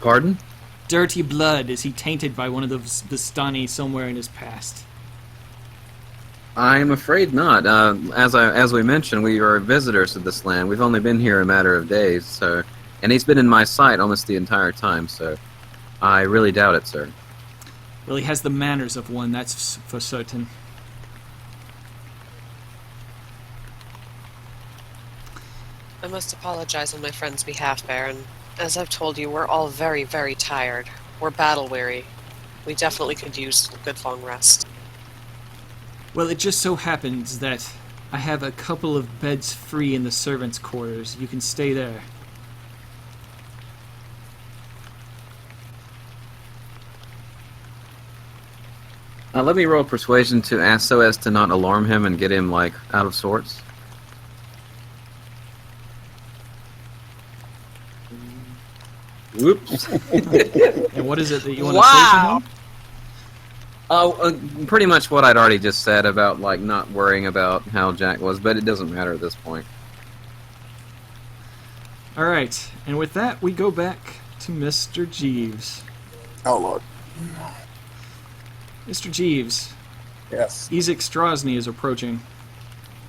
A: Pardon?
C: Dirty blood. Is he tainted by one of the Vistani somewhere in his past?
A: I'm afraid not. As we mentioned, we are visitors to this land. We've only been here a matter of days, so, and he's been in my sight almost the entire time. So, I really doubt it, sir.
C: Well, he has the manners of one, that's for certain.
B: I must apologize on my friend's behalf, Baron. As I've told you, we're all very, very tired. We're battle-weary. We definitely could use a good long rest.
C: Well, it just so happens that I have a couple of beds free in the servants' quarters. You can stay there.
A: Let me roll persuasion to ask so as to not alarm him and get him like out of sorts. Whoops.
C: And what is it that you want to say to him?
A: Pretty much what I'd already just said about like not worrying about how Jack was, but it doesn't matter at this point.
C: Alright, and with that, we go back to Mr. Jeeves.
D: Oh, Lord.
C: Mr. Jeeves,
D: Yes.
C: Izek Strazni is approaching.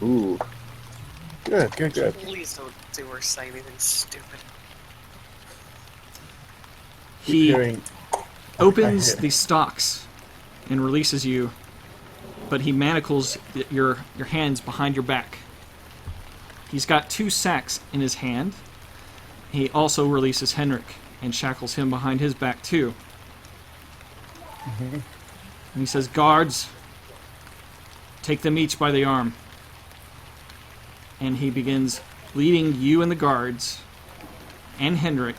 A: Ooh.
D: Good, good, good.
B: Please don't do or say anything stupid.
C: He
D: Hearing,
C: opens
D: I hear.
C: the stocks and releases you, but he manacles your hands behind your back. He's got 2 sacks in his hand. He also releases Henrik and shackles him behind his back too. And he says, "Guards, take them each by the arm." And he begins leading you and the guards and Henrik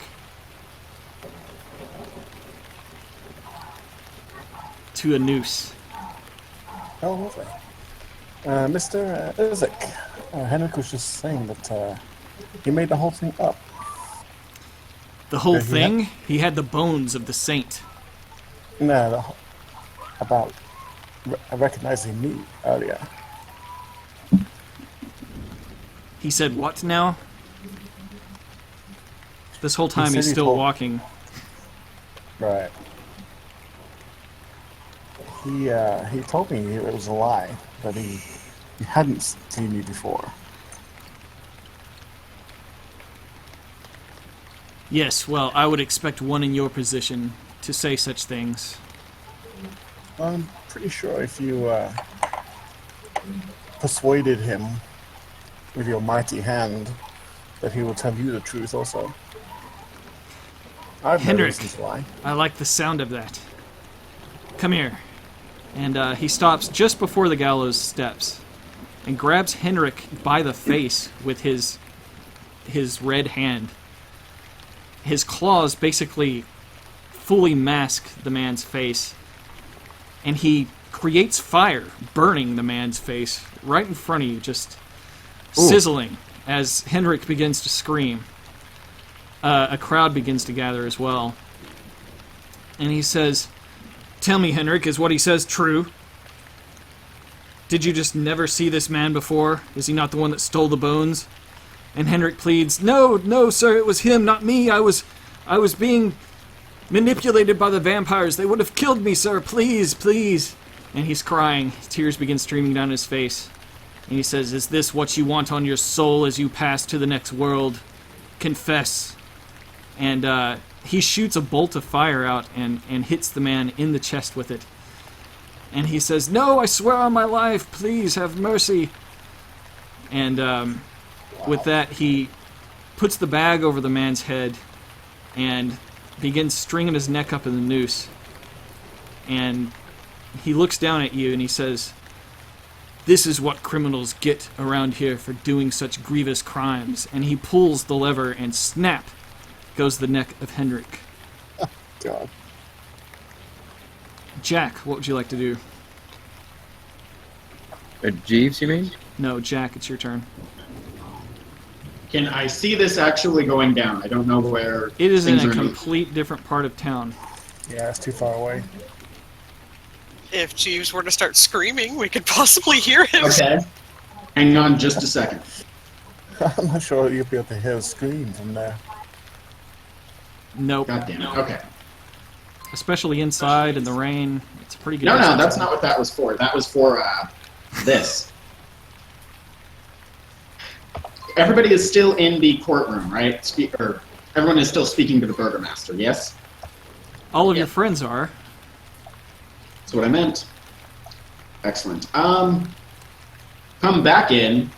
C: to a noose.
D: Oh, lovely. Mr. Izek, Henrik was just saying that he made the whole thing up.
C: The whole
D: he
C: thing, he had the bones of the saint.
D: No, about recognizing me earlier.
C: He said, "What now?" This whole time
D: said
C: he's
D: he
C: still
D: told-
C: walking.
D: Right. He told me it was a lie, that he hadn't seen me before.
C: Yes, well, I would expect one in your position to say such things.
D: I'm pretty sure if you persuaded him with your mighty hand, that he will tell you the truth also. I've no
C: Henrik.
D: reason to lie.
C: I like the sound of that. Come here. And he stops just before the gallows steps and grabs Henrik by the face with his red hand. His claws basically fully mask the man's face, and he creates fire, burning the man's face right in front of you, just sizzling as Henrik begins to scream. A crowd begins to gather as well. And he says, "Tell me, Henrik, is what he says true?" Did you just never see this man before? Is he not the one that stole the bones? And Henrik pleads, No, sir, it was him, not me. I was being manipulated by the vampires. They would have killed me, sir. Please, please. And he's crying. Tears begin streaming down his face. And he says, Is this what you want on your soul as you pass to the next world? Confess. And he shoots a bolt of fire out and hits the man in the chest with it. And he says, No, I swear on my life, please have mercy. And with that, he puts the bag over the man's head and begins stringing his neck up in the noose. And he looks down at you and he says, This is what criminals get around here for doing such grievous crimes. And he pulls the lever and snap goes the neck of Henrik.
D: God.
C: Jack, what would you like to do?
A: Jeeves, you mean?
C: No, Jack, it's your turn.
F: Can I see this actually going down? I don't know where.
C: It is in
F: things
C: a
F: are
C: complete different part of town.
D: Yeah, it's too far away.
B: If Jeeves were to start screaming, we could possibly hear him.
F: Okay. Hang on just a second.
D: I'm not sure you'll be able to hear a scream from there.
C: Nope.
F: God damn it. Okay.
C: Especially inside in the rain. It's a pretty good.
F: No,
C: distance.
F: that's not what that was for. That was for this. Everybody is still in the courtroom, right? Everyone is still speaking to the burgomaster, yes?
C: All of your friends are.
F: That's what I meant. Excellent. Come back in,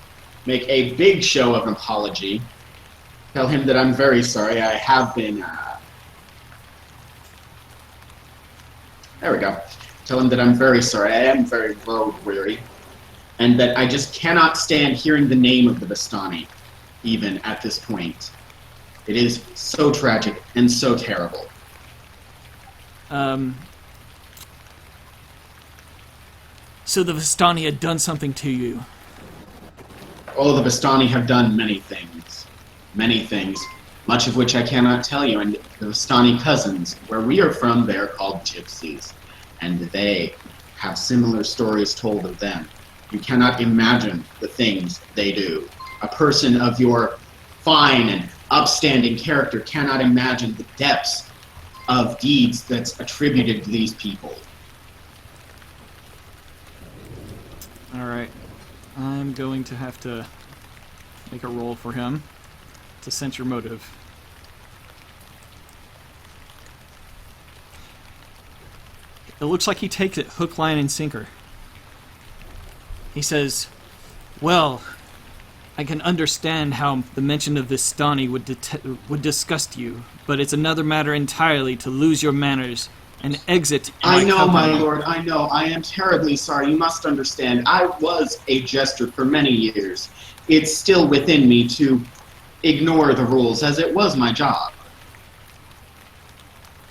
F: make a big show of an apology. Tell him that I'm very sorry. I have been... There we go. Tell him that I'm very sorry. I am very road weary. And that I just cannot stand hearing the name of the Vistani, even at this point. It is so tragic and so terrible.
C: So the Vistani had done something to you.
F: Oh, the Vistani have done many things. Many things. Much of which I cannot tell you. And the Vistani cousins, where we are from, they are called gypsies. And they have similar stories told of them. You cannot imagine the things they do. A person of your fine and upstanding character cannot imagine the depths of deeds that's attributed to these people.
C: Alright. I'm going to have to make a roll for him to sense your motive. It looks like he takes it hook, line, and sinker. He says, Well, I can understand how the mention of Vistani would disgust you, but it's another matter entirely to lose your manners and exit my
F: I know,
C: company.
F: my lord, I know. I am terribly sorry. You must understand. I was a jester for many years. It's still within me to ignore the rules, as it was my job.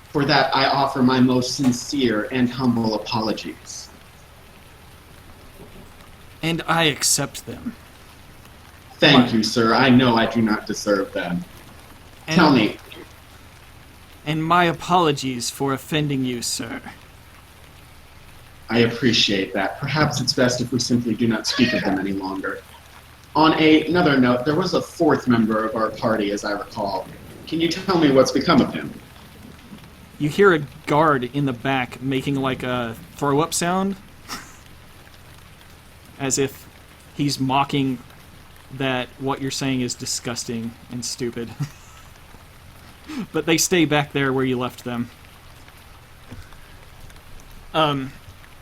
F: For that, I offer my most sincere and humble apologies.
C: And I accept them.
F: Thank you, sir. I know I do not deserve them.
C: And,
F: Tell me,
C: And my apologies for offending you, sir.
F: I appreciate that. Perhaps it's best if we simply do not speak of them any longer. On another note, there was a fourth member of our party, as I recall. Can you tell me what's become of him?
C: You hear a guard in the back making like a throw-up sound. As if he's mocking that what you're saying is disgusting and stupid. But they stay back there where you left them.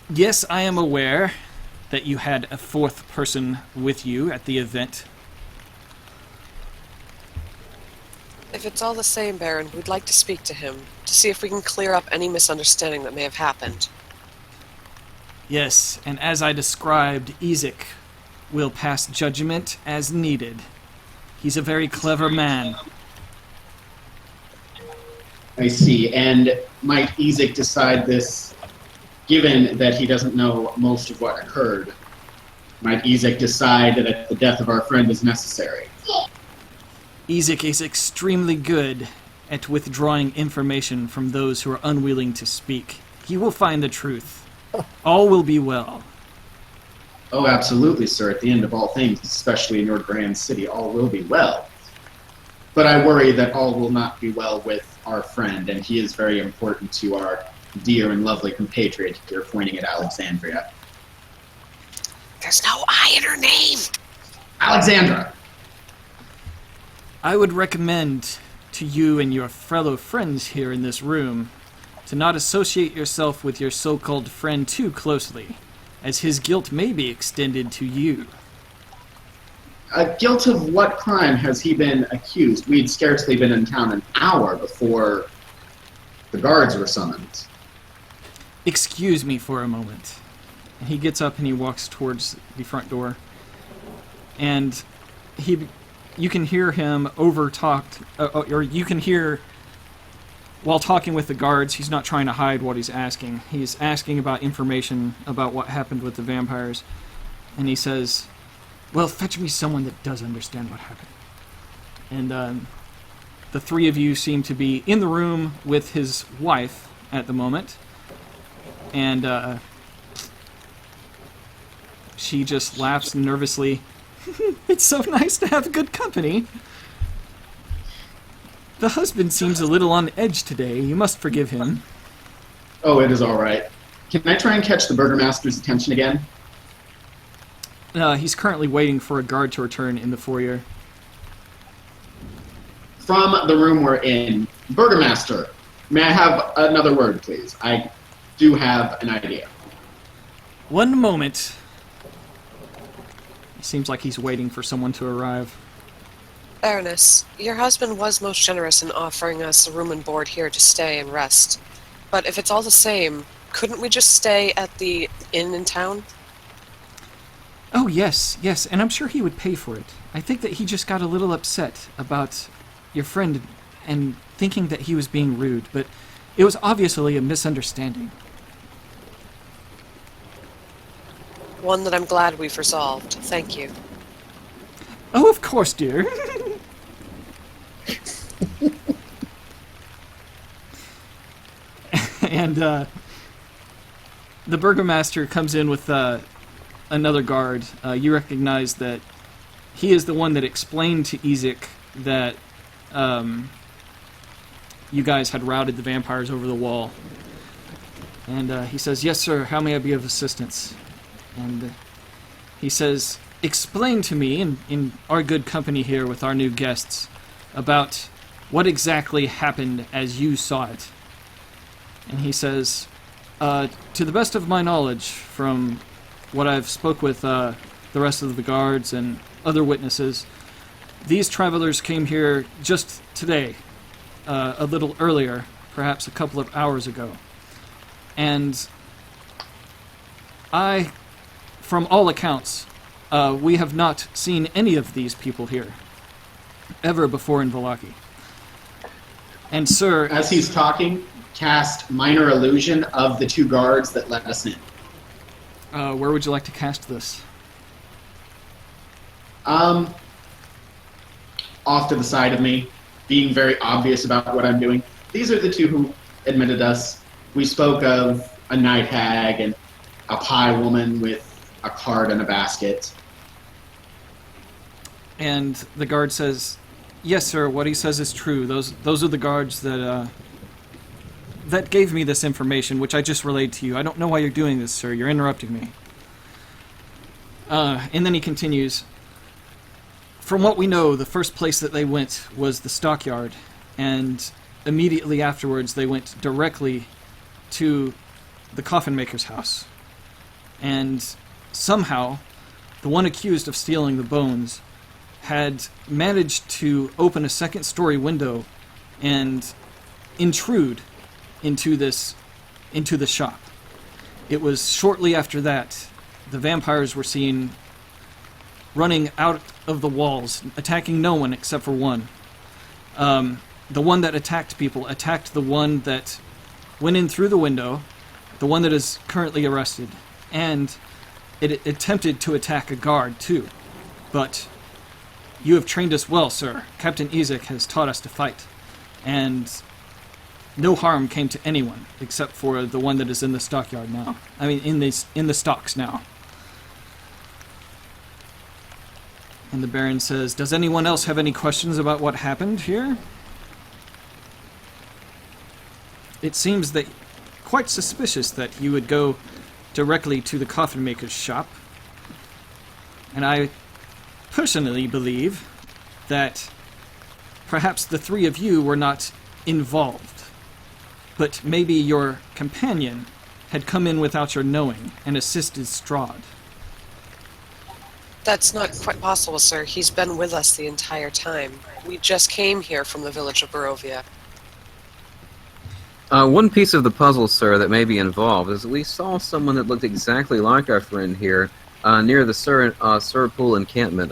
C: Yes, I am aware that you had a fourth person with you at the event.
B: If it's all the same, Baron, we'd like to speak to him, to see if we can clear up any misunderstanding that may have happened.
C: Yes, and as I described, Izek will pass judgment as needed. He's a very clever man.
F: I see. And might Izek decide this, given that he doesn't know most of what occurred? Might Izek decide that the death of our friend is necessary?
C: Izek is extremely good at withdrawing information from those who are unwilling to speak. He will find the truth. All will be well.
F: Oh, absolutely, sir. At the end of all things, especially in your grand city, all will be well. But I worry that all will not be well with our friend, and he is very important to our dear and lovely compatriot here, pointing at Alexandria.
B: There's no I in her name.
F: Alexandra!
C: I would recommend to you and your fellow friends here in this room to not associate yourself with your so-called friend too closely, as his guilt may be extended to you.
F: Guilt of what crime has he been accused? We'd scarcely been in town an hour before the guards were summoned.
C: Excuse me for a moment. And he gets up and he walks towards the front door. And you can hear him or you can hear, while talking with the guards, he's not trying to hide what he's asking. He's asking about information about what happened with the vampires. And he says, well, fetch me someone that does understand what happened. And the three of you seem to be in the room with his wife at the moment. And she just laughs nervously. It's so nice to have good company. The husband seems a little on edge today. You must forgive him.
F: Oh, it is all right. Can I try and catch the burgomaster's attention again?
C: He's currently waiting for a guard to return in the foyer.
F: From the room we're in, Burgomaster, may I have another word, please? I do have an idea.
C: One moment. It seems like he's waiting for someone to arrive.
B: Baroness, your husband was most generous in offering us a room and board here to stay and rest. But if it's all the same, couldn't we just stay at the inn in town?
C: Oh, yes, and I'm sure he would pay for it. I think that he just got a little upset about your friend and thinking that he was being rude, but it was obviously a misunderstanding.
B: One that I'm glad we've resolved. Thank you.
C: Oh, of course, dear. And the burgomaster comes in with another guard. You recognize that he is the one that explained to Izek that you guys had routed the vampires over the wall. And he says, yes, sir, how may I be of assistance? And he says, explain to me, in our good company here with our new guests, about what exactly happened as you saw it. And he says, to the best of my knowledge, from what I've spoke with the rest of the guards and other witnesses, these travelers came here just today, a little earlier, perhaps a couple of hours ago. And from all accounts, we have not seen any of these people here ever before in Vallaki. And sir,
F: As he's talking, cast minor illusion of the two guards that let us in.
C: where would you like to cast this?
F: Off to the side of me, being very obvious about what I'm doing. These are the two who admitted us. We spoke of a night hag and a pie woman with a card and a basket.
C: And the guard says, yes, sir, what he says is true. Those are the guards that gave me this information, which I just relayed to you. I don't know why you're doing this, sir. You're interrupting me. And then he continues, from what we know, the first place that they went was the stockyard, and immediately afterwards they went directly to the coffin maker's house. And somehow, the one accused of stealing the bones had managed to open a second-story window and intrude into the shop. It was shortly after that the vampires were seen running out of the walls, attacking no one except for one. The one that attacked people attacked the one that went in through the window, the one that is currently arrested, and it attempted to attack a guard too. But you have trained us well, sir. Captain Izek has taught us to fight, and no harm came to anyone except for the one that is in the stockyard now. I mean, in the stocks now. And the Baron says, "Does anyone else have any questions about what happened here? It seems that quite suspicious that you would go directly to the coffin maker's shop. And I personally believe that perhaps the three of you were not involved, but maybe your companion had come in without your knowing and assisted Strahd."
B: That's not quite possible, sir. He's been with us the entire time. We just came here from the village of Barovia.
A: One piece of the puzzle, sir, that may be involved is that we saw someone that looked exactly like our friend here near the Surpool encampment,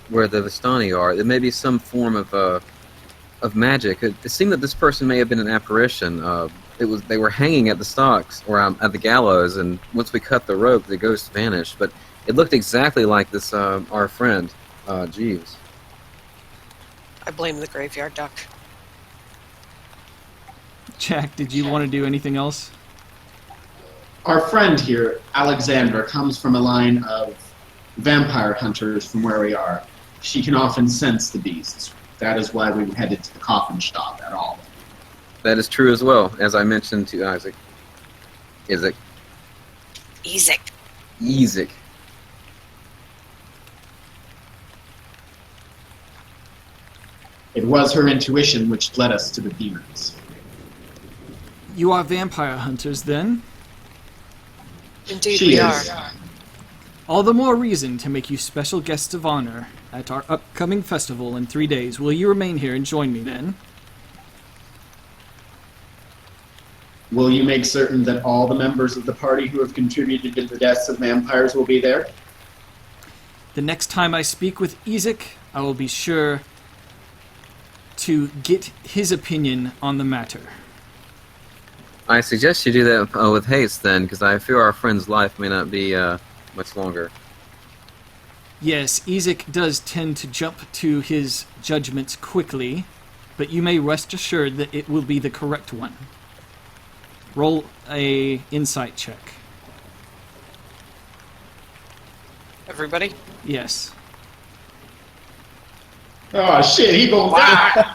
A: where the Vistani are. There may be some form of magic. It seemed that this person may have been an apparition. They were hanging at the stocks or at the gallows, and once we cut the rope, the ghost vanished. But it looked exactly like this our friend Jeeves.
B: I blame the graveyard duck.
C: Jack, did you want to do anything else?
F: Our friend here, Alexandra, comes from a line of vampire hunters from where we are. She can often sense the beasts. That is why we headed to the coffin shop at all.
A: That is true as well, as I mentioned to Isaac.
B: Izek.
A: Izek.
F: It was her intuition which led us to the demons.
C: You are vampire hunters, then?
B: Indeed
F: She
B: we
F: is.
B: are.
C: All the more reason to make you special guests of honor at our upcoming festival in 3 days. Will you remain here and join me, then?
F: Will you make certain that all the members of the party who have contributed to the deaths of vampires will be there?
C: The next time I speak with Izek, I will be sure to get his opinion on the matter.
A: I suggest you do that with haste, then, because I fear our friend's life may not be much longer.
C: Yes, Izek does tend to jump to his judgments quickly, but you may rest assured that it will be the correct one. Roll a insight check.
B: Everybody?
C: Yes.
F: Oh shit, he gonna die!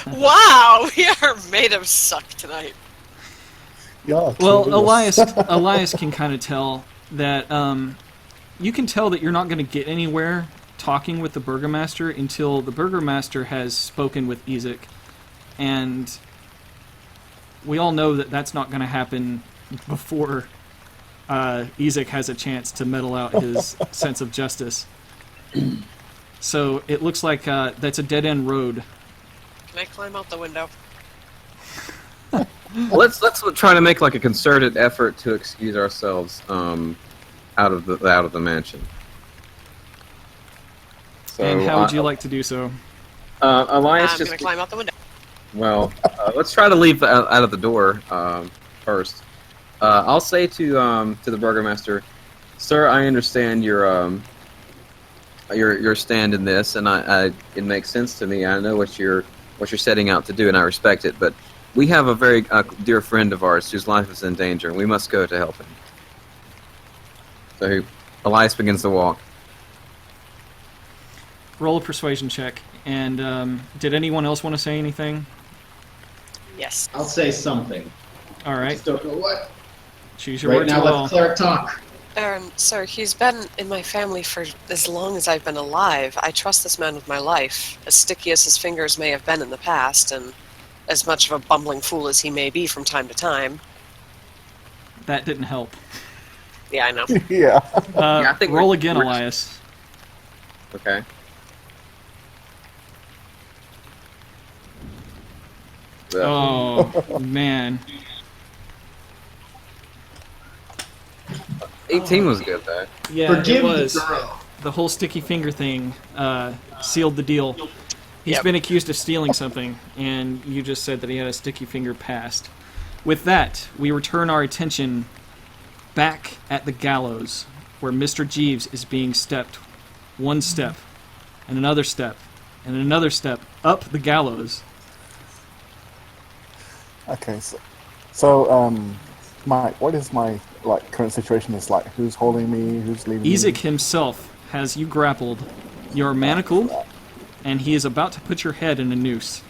B: Wow! We are made of suck tonight.
D: Yeah.
C: Well,
D: curious.
C: Elias can kind of tell that you can tell that you're not going to get anywhere talking with the burgomaster until the burgomaster has spoken with Izek, and we all know that that's not going to happen before Izek has a chance to meddle out his sense of justice. So it looks like that's a dead-end road.
B: Can I climb out the window?
A: Let's try to make like a concerted effort to excuse ourselves out of the mansion. So,
C: And how would you like to do so?
A: Elias
B: I'm
A: just
B: gonna climb out the window.
A: well, let's try to leave out of the door first. I'll say to the burgomaster, "Sir, I understand your stand in this, and it makes sense to me. I know what you're setting out to do, and I respect it. But we have a very dear friend of ours whose life is in danger, and we must go to help him." So Elias begins to walk.
C: Roll a persuasion check. And did anyone else want to say anything?
B: Yes.
F: I'll say something.
C: All right.
F: Just don't know what.
C: Choose your
F: Right
C: words
F: now,
C: well.
F: let the cleric talk.
B: Sir, he's been in my family for as long as I've been alive. I trust this man with my life, as sticky as his fingers may have been in the past, and as much of a bumbling fool as he may be from time to time.
C: That didn't help.
B: Yeah, I know.
D: Yeah.
A: I think
C: Roll
A: we're-
C: again,
A: we're-
C: Elias.
A: Okay.
C: Oh, man.
A: 18 was good though.
C: Yeah,
F: Forgive
C: it was.
F: the girl.
C: The whole sticky finger thing sealed the deal. He's
B: Yep.
C: been accused of stealing something, and you just said that he had a sticky finger past. With that, we return our attention back at the gallows, where Mr. Jeeves is being stepped one step, and another step, and another step up the gallows.
D: Okay. So, Mike, what is my current situation? Is like who's holding me? Who's leaving me?
C: Izek himself has you grappled. You're manacled, and he is about to put your head in a noose.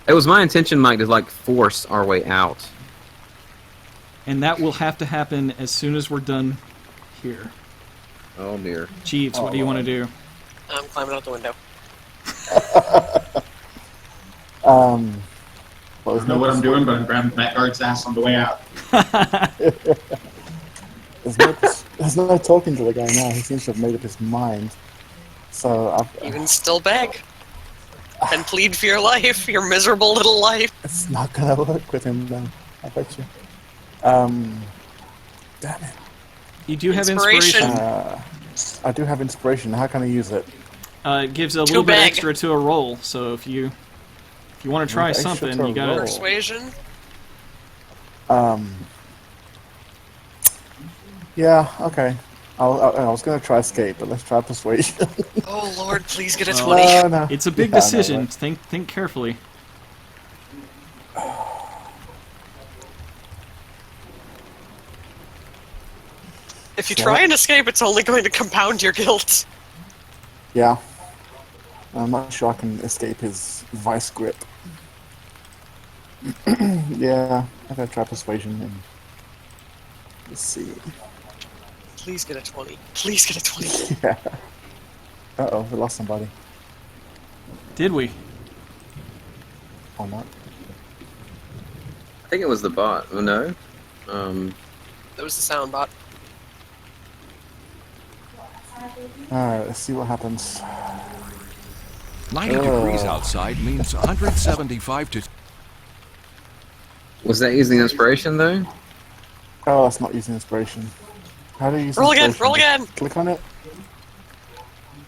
A: It was my intention, Mike, to like force our way out.
C: And that will have to happen as soon as we're done here.
A: Oh dear.
C: Jeeves, what do you want to do?
B: I'm climbing out the window.
D: Well,
F: I don't know what I'm doing, but I'm grabbing that guard's ass on the way out.
D: there's no talking to the guy now. He seems to have made up his mind. So
B: You can still beg. And plead for your life, your miserable little life.
D: it's not gonna work with him then. I bet you. Damn it.
C: You do have
B: Inspiration.
C: inspiration.
D: I do have inspiration. How can I use it?
C: It gives a little bit
B: beg.
C: extra to a roll, so if you want to try
D: Extra
C: something,
D: to a
C: you gotta...
D: roll.
B: Persuasion.
D: Yeah. Okay. I was gonna try escape, but let's try persuasion.
B: Oh Lord, please get a
C: Well,
B: 20.
D: No.
C: It's a big
D: Yeah, I know,
C: decision.
D: right?
C: Think carefully.
B: If you try and escape, it's only going to compound your guilt.
D: Yeah. I'm not sure I can escape his vice grip. Yeah, I'm gonna try persuasion and let's see.
B: Please get a 20. Please get a 20.
D: Yeah. Uh-oh, we lost somebody.
C: Did we?
D: Or not.
A: I think it was the bot. Oh no.
B: That was the sound bot.
D: Alright, let's see what happens.
G: 90 degrees outside means 175 to...
A: Was that using inspiration though?
D: Oh, that's not using inspiration. How do you use
B: Roll again,
D: inspiration?
B: roll again!
D: Just click on it?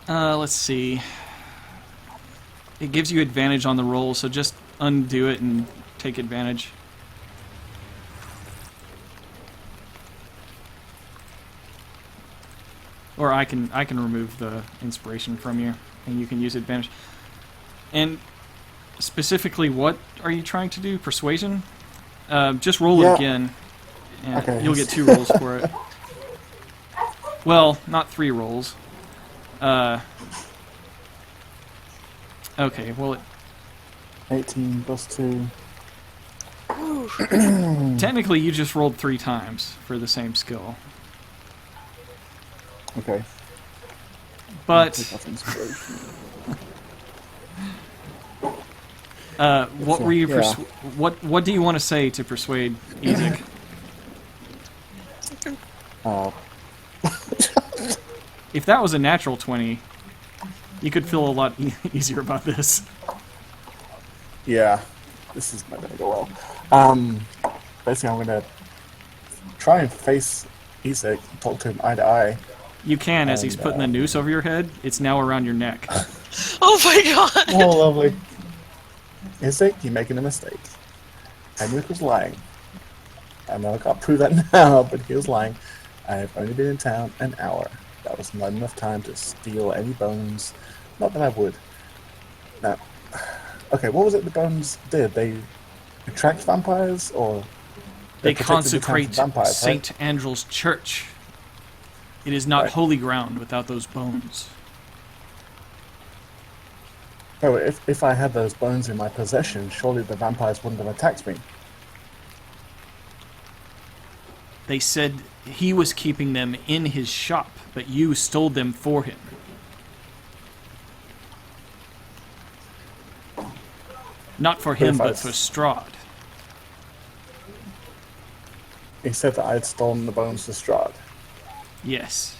C: Let's see. It gives you advantage on the roll, so just undo it and take advantage. Or I can remove the inspiration from you, and you can use advantage. And specifically, what are you trying to do? Persuasion? Just roll it
D: Yeah.
C: again, and
D: Okay.
C: you'll get 2 rolls for it. Well, not 3 rolls. Okay, well,
D: 18 plus 2.
C: technically you just rolled 3 times for the same skill.
D: Okay.
C: But,
D: Take off inspiration.
C: what were you...
D: Yeah.
C: What do you want to say to persuade Izek? If that was a natural 20, you could feel a lot easier about this.
D: Yeah. This is not gonna go well. Basically I'm gonna try and face Izek and talk to him eye to eye.
C: You can, as he's putting the noose over your head. It's now around your neck.
B: Oh my god!
D: Oh, lovely. Izek, you're making a mistake. Henrik was lying. I know I can't prove that now, but he was lying. I've only been in town an hour. That was not enough time to steal any bones. Not that I would. Now, okay, what was it the bones did? They attract vampires, or
C: They
D: protected the town
C: consecrate
D: from vampires, right?
C: St. Andrew's Church. It is not
D: Right.
C: holy ground without those bones.
D: No, if I had those bones in my possession, surely the vampires wouldn't have attacked me.
C: They said he was keeping them in his shop, but you stole them for him. Not for him,
D: if I-
C: but for Strahd.
D: He said that I had stolen the bones to Strahd.
C: Yes.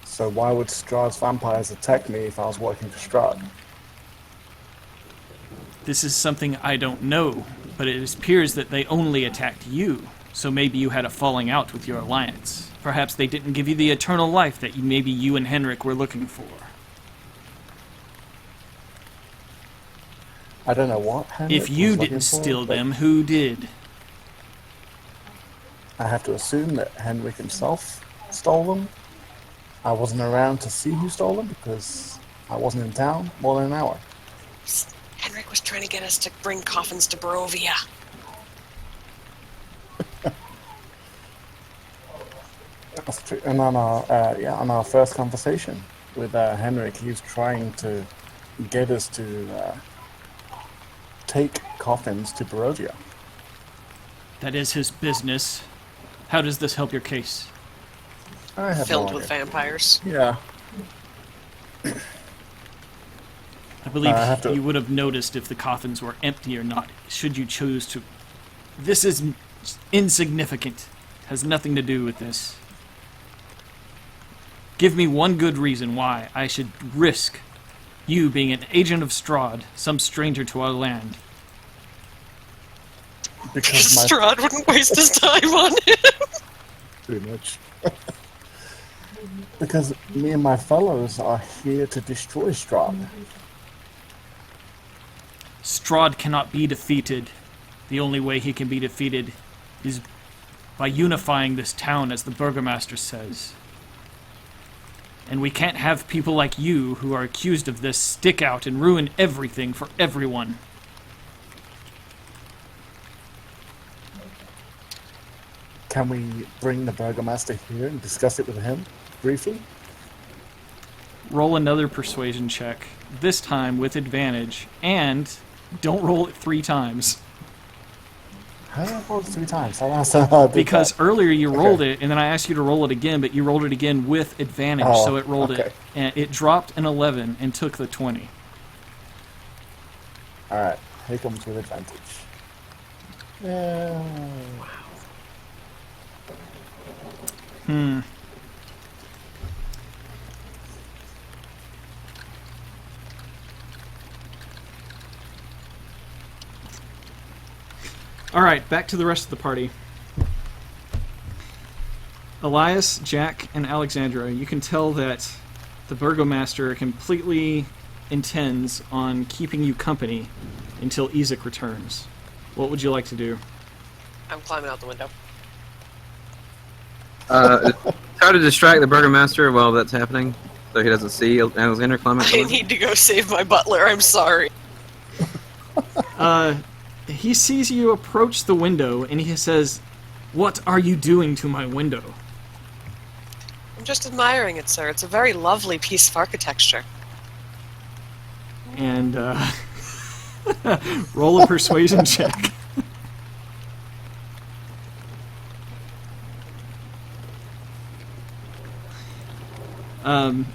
D: So why would Strahd's vampires attack me if I was working for Strahd?
C: This is something I don't know, but it appears that they only attacked you, so maybe you had a falling out with your alliance. Perhaps they didn't give you the eternal life that maybe you and Henrik were looking for.
D: I don't know what Henrik
C: If you
D: was looking
C: didn't
D: for,
C: steal
D: but
C: them, who did?
D: I have to assume that Henrik himself stole them. I wasn't around to see who stole them because I wasn't in town more than an hour.
B: Henrik was trying to get us to bring coffins to Barovia.
D: And on our first conversation with Henrik, he was trying to get us to take coffins to Barovia.
C: That is his business. How does this help your case?
D: I have
B: Filled
D: no
B: with
D: idea.
B: vampires.
D: Yeah.
C: I believe
D: I have to-
C: you would have noticed if the coffins were empty or not, should you choose to. This is insignificant. Has nothing to do with this. Give me one good reason why I should risk you being an agent of Strahd, some stranger to our land.
D: Because
B: Strahd wouldn't waste his time on it.
D: Pretty much. Because me and my fellows are here to destroy Strahd.
C: Strahd cannot be defeated. The only way he can be defeated is by unifying this town, as the Burgomaster says. And we can't have people like you, who are accused of this, stick out and ruin everything for everyone.
D: Can we bring the Burgomaster here and discuss it with him briefly?
C: Roll another persuasion check, this time with advantage, and don't roll it 3 times.
D: How did I roll it 3 times? I don't know how I did
C: Because
D: that.
C: earlier you rolled it, and then I asked you to roll it again, but you rolled it again with advantage,
D: Oh,
C: so it rolled it.
D: okay.
C: And it dropped an 11 and took the 20.
D: Alright, here comes with advantage. Yeah.
C: Alright, back to the rest of the party. Elias, Jack, and Alexandra, you can tell that the Burgomaster completely intends on keeping you company until Izek returns. What would you like to do?
B: I'm climbing out the window.
A: Try to distract the Burgomaster while that's happening, so he doesn't see Alexander climbing.
B: I need to go save my butler. I'm sorry.
C: He sees you approach the window, and he says, "What are you doing to my window?"
B: I'm just admiring it, sir. It's a very lovely piece of architecture.
C: And, roll a persuasion check.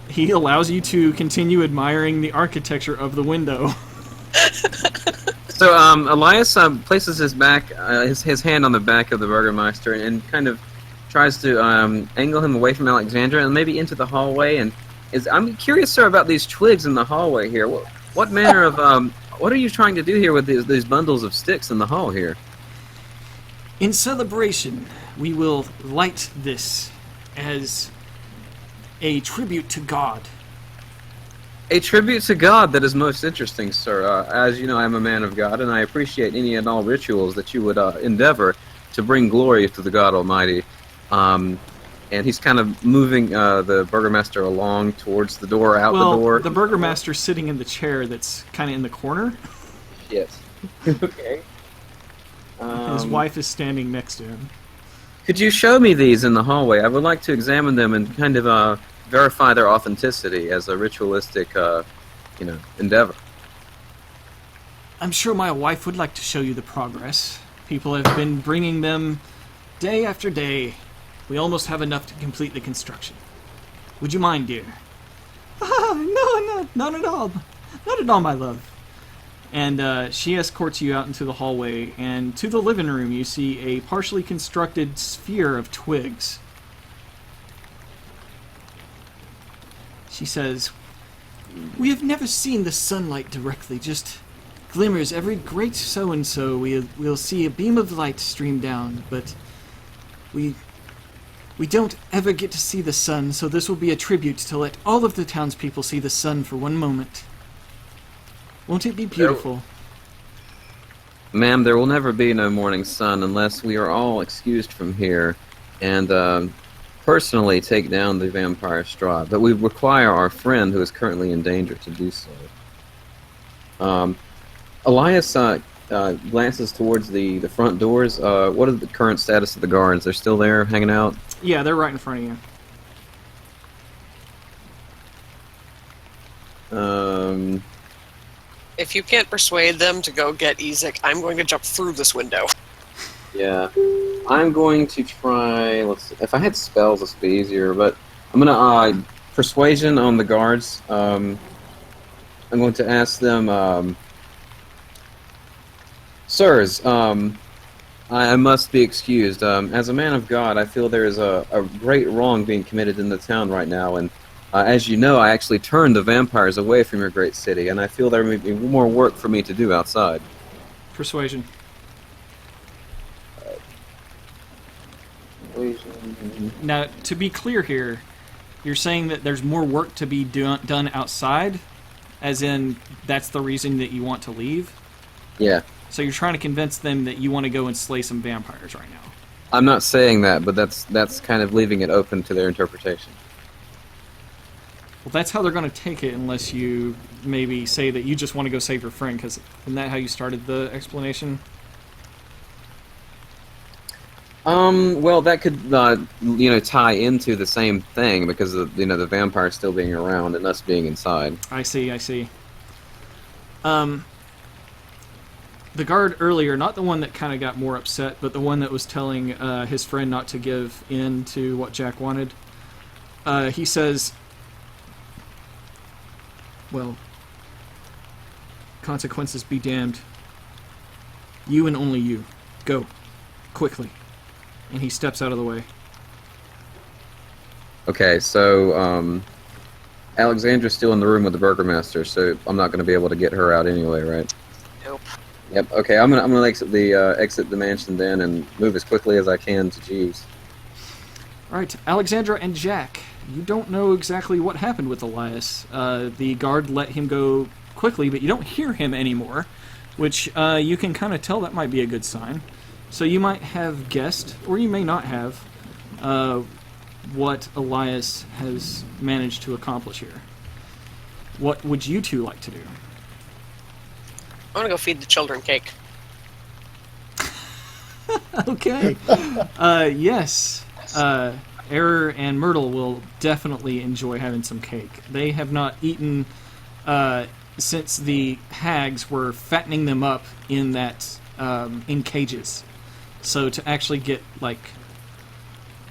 C: He allows you to continue admiring the architecture of the window.
A: So Elias places his back, his hand on the back of the Burgomaster, and kind of tries to angle him away from Alexandra and maybe into the hallway. And I'm curious, sir, about these twigs in the hallway here. What manner of what are you trying to do here with these bundles of sticks in the hall here?
C: In celebration, we will light this as a tribute to God.
A: A tribute to God. That is most interesting, sir. As you know, I'm a man of God, and I appreciate any and all rituals that you would endeavor to bring glory to the God Almighty. And he's kind of moving the Burgomaster along towards the door, the door.
C: The Burgomaster's sitting in the chair that's kind of in the corner.
A: Yes. Okay.
C: His wife is standing next to him.
A: Could you show me these in the hallway? I would like to examine them and kind of verify their authenticity as a ritualistic, endeavor.
C: I'm sure my wife would like to show you the progress. People have been bringing them day after day. We almost have enough to complete the construction. Would you mind, dear? No, not at all. Not at all, my love. And she escorts you out into the hallway, and to the living room you see a partially constructed sphere of twigs. She says, "We have never seen the sunlight directly, just glimmers. Every great so-and-so we'll see a beam of light stream down, but we don't ever get to see the sun, so this will be a tribute to let all of the townspeople see the sun for one moment. Won't it be beautiful?"
A: Ma'am, there will never be no morning sun unless we are all excused from here and personally take down the vampire Strahd. But we require our friend, who is currently in danger, to do so. Elias glances towards the front doors. What is the current status of the guards? They're still there, hanging out?
C: Yeah, they're right in front of you.
B: If you can't persuade them to go get Izek, I'm going to jump through this window.
A: Yeah. I'm going to try... Let's see. If I had spells, this would be easier, but I'm going to... Persuasion on the guards. I'm going to ask them... Sirs, I must be excused. As a man of God, I feel there is a great wrong being committed in the town right now, and as you know, I actually turned the vampires away from your great city, and I feel there may be more work for me to do outside.
C: Persuasion. Now, to be clear here, you're saying that there's more work to be done outside, as in that's the reason that you want to leave?
A: Yeah.
C: So you're trying to convince them that you want to go and slay some vampires right now.
A: I'm not saying that, but that's kind of leaving it open to their interpretation.
C: Well, that's how they're going to take it, unless you maybe say that you just want to go save your friend, because isn't that how you started the explanation?
A: Well, that could, tie into the same thing, because of, the vampire still being around and us being inside.
C: I see. The guard earlier, not the one that kind of got more upset, but the one that was telling his friend not to give in to what Jack wanted, he says, well, consequences be damned. You and only you. Go. Quickly. And he steps out of the way.
A: Okay, so, Alexandra's still in the room with the burgomaster, so I'm not going to be able to get her out anyway, right?
B: Nope.
A: Yep. Okay, I'm gonna exit the mansion then and move as quickly as I can to Jeeves.
C: All right, Alexandra and Jack. You don't know exactly what happened with Elias. The guard let him go quickly, but you don't hear him anymore, which you can kind of tell that might be a good sign. So you might have guessed, or you may not have, what Elias has managed to accomplish here. What would you two like to do?
B: I want to go feed the children cake.
C: Okay. Yes. Error and Myrtle will definitely enjoy having some cake. They have not eaten since the hags were fattening them up in that in cages. So to actually get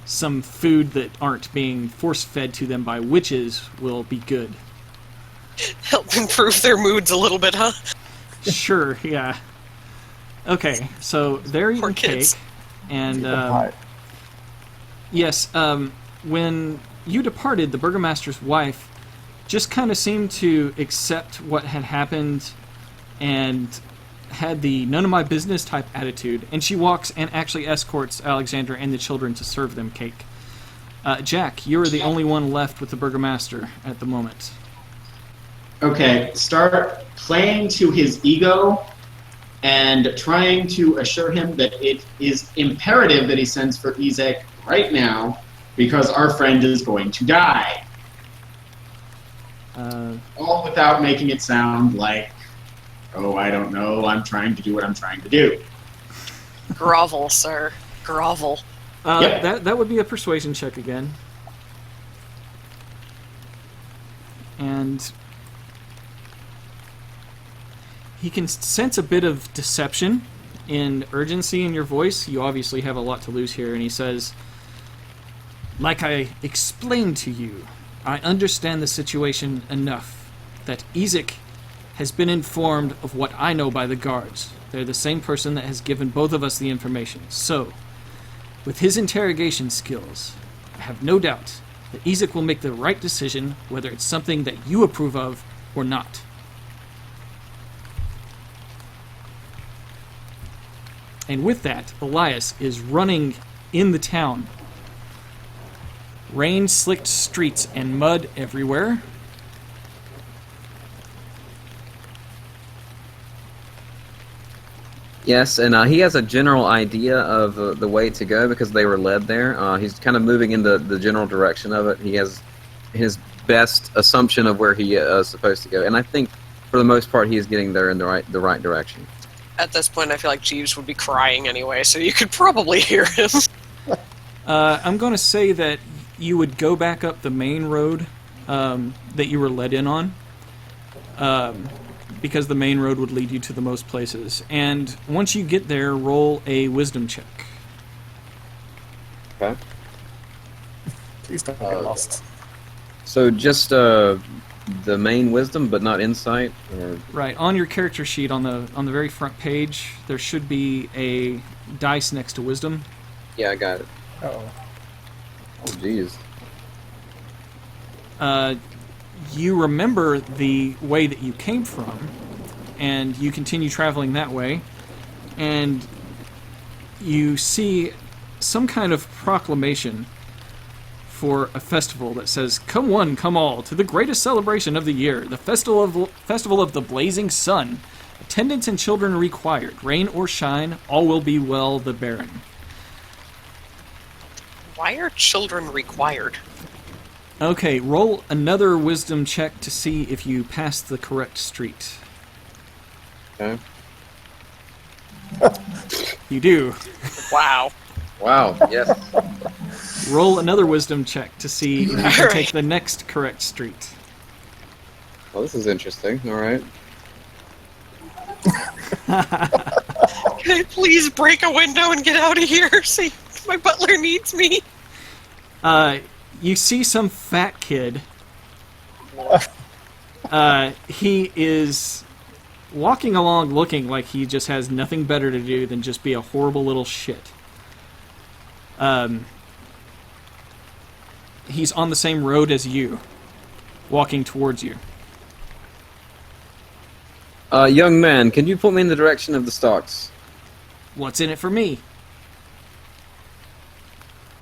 C: some food that aren't being force-fed to them by witches will be good.
B: Help improve their moods a little bit, huh?
C: Sure, yeah. Okay, so they're
B: Poor
C: eating cake,
B: kids.
C: and
D: Hi.
C: yes, when you departed, the burgomaster's wife just kind of seemed to accept what had happened and had the none of my business type attitude, and she walks and actually escorts Alexander and the children to serve them cake. Jack, you're the only one left with the burgomaster at the moment.
F: Okay, start playing to his ego and trying to assure him that it is imperative that he sends for Izek right now because our friend is going to die. All without making it sound like, oh, I don't know, I'm trying to do what I'm trying to do.
B: Grovel, sir. Grovel.
F: Yep.
C: That would be a persuasion check again. And he can sense a bit of deception in urgency in your voice. You obviously have a lot to lose here. And he says, like I explained to you, I understand the situation enough that Izek has been informed of what I know by the guards. They're the same person that has given both of us the information. So, with his interrogation skills, I have no doubt that Izek will make the right decision, whether it's something that you approve of or not. And with that, Elias is running in the town. Rain-slicked streets and mud everywhere.
A: Yes, and he has a general idea of the way to go because they were led there. He's kind of moving in the general direction of it. He has his best assumption of where he is supposed to go, and I think for the most part he is getting there in the right direction.
B: At this point, I feel like Jeeves would be crying anyway, so you could probably hear him.
C: I'm going to say that you would go back up the main road that you were led in on. because the main road would lead you to the most places. And once you get there, roll a wisdom check.
A: Okay.
D: Please don't get lost.
A: So just the main wisdom, but not insight? Or...
C: Right, on your character sheet on the very front page, there should be a dice next to wisdom.
A: Yeah, I got it.
D: Uh-oh.
A: Oh, jeez.
C: You remember the way that you came from, and you continue traveling that way, and you see some kind of proclamation for a festival that says, "Come one, come all, to the greatest celebration of the year, the festival of the blazing sun. Attendants and children required. Rain or shine, all will be well the Baron."
B: Why are children required?
C: Okay, roll another wisdom check to see if you pass the correct street.
A: Okay.
C: You do.
B: Wow.
A: Wow, yes.
C: Roll another wisdom check to see if you can
B: Alright.
C: take the next correct street.
A: Well, this is interesting. All right.
B: Can I please break a window and get out of here? See, my butler needs me.
C: You see some fat kid. He is walking along looking like he just has nothing better to do than just be a horrible little shit. He's on the same road as you, walking towards you.
A: Young man, can you put me in the direction of the stocks?
C: What's in it for me?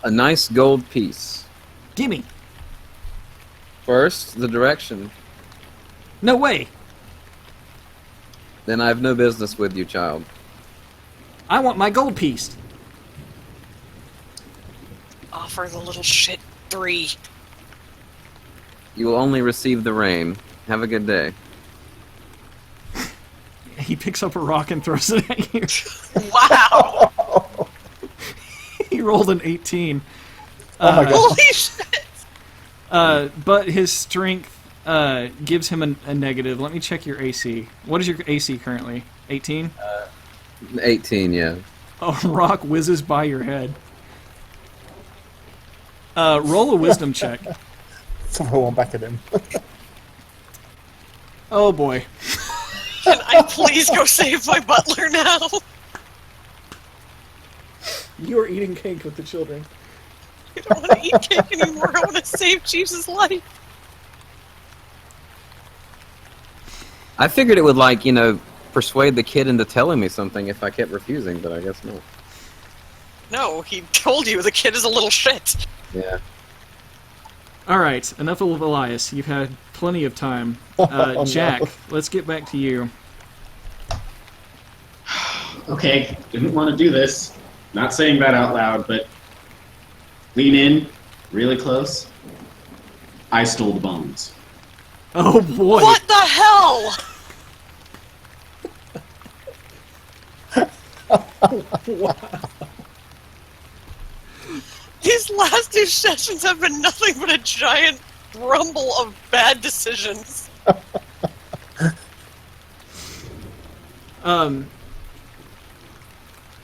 A: A nice gold piece.
C: Gimme.
A: First, the direction.
C: No way.
A: Then I have no business with you, child.
C: I want my gold piece.
B: Offer the little shit 3.
A: You will only receive the rain. Have a good day.
C: He picks up a rock and throws it at you.
B: Wow!
C: He rolled an 18.
D: Oh my god.
B: Holy shit!
C: But his strength gives him a negative. Let me check your AC. What is your AC currently? 18?
A: 18, yeah.
C: A rock whizzes by your head. Roll a wisdom check.
D: Throw one back at him.
C: Oh boy.
B: Can I please go save my butler now?
C: You are eating cake with the children.
B: I don't want to eat cake anymore. I want to save Jesus' life.
A: I figured it would, like, you know, persuade the kid into telling me something if I kept refusing, but I guess not.
B: No, he told you the kid is a little shit.
A: Yeah.
C: Alright, enough of Elias. You've had plenty of time.
D: Oh,
C: Jack,
D: no.
C: let's get back to you.
F: Okay, didn't want to do this. Not saying that out loud, but lean in, really close. I stole the bones.
C: Oh boy!
B: What the hell? These last 2 sessions have been nothing but a giant rumble of bad decisions.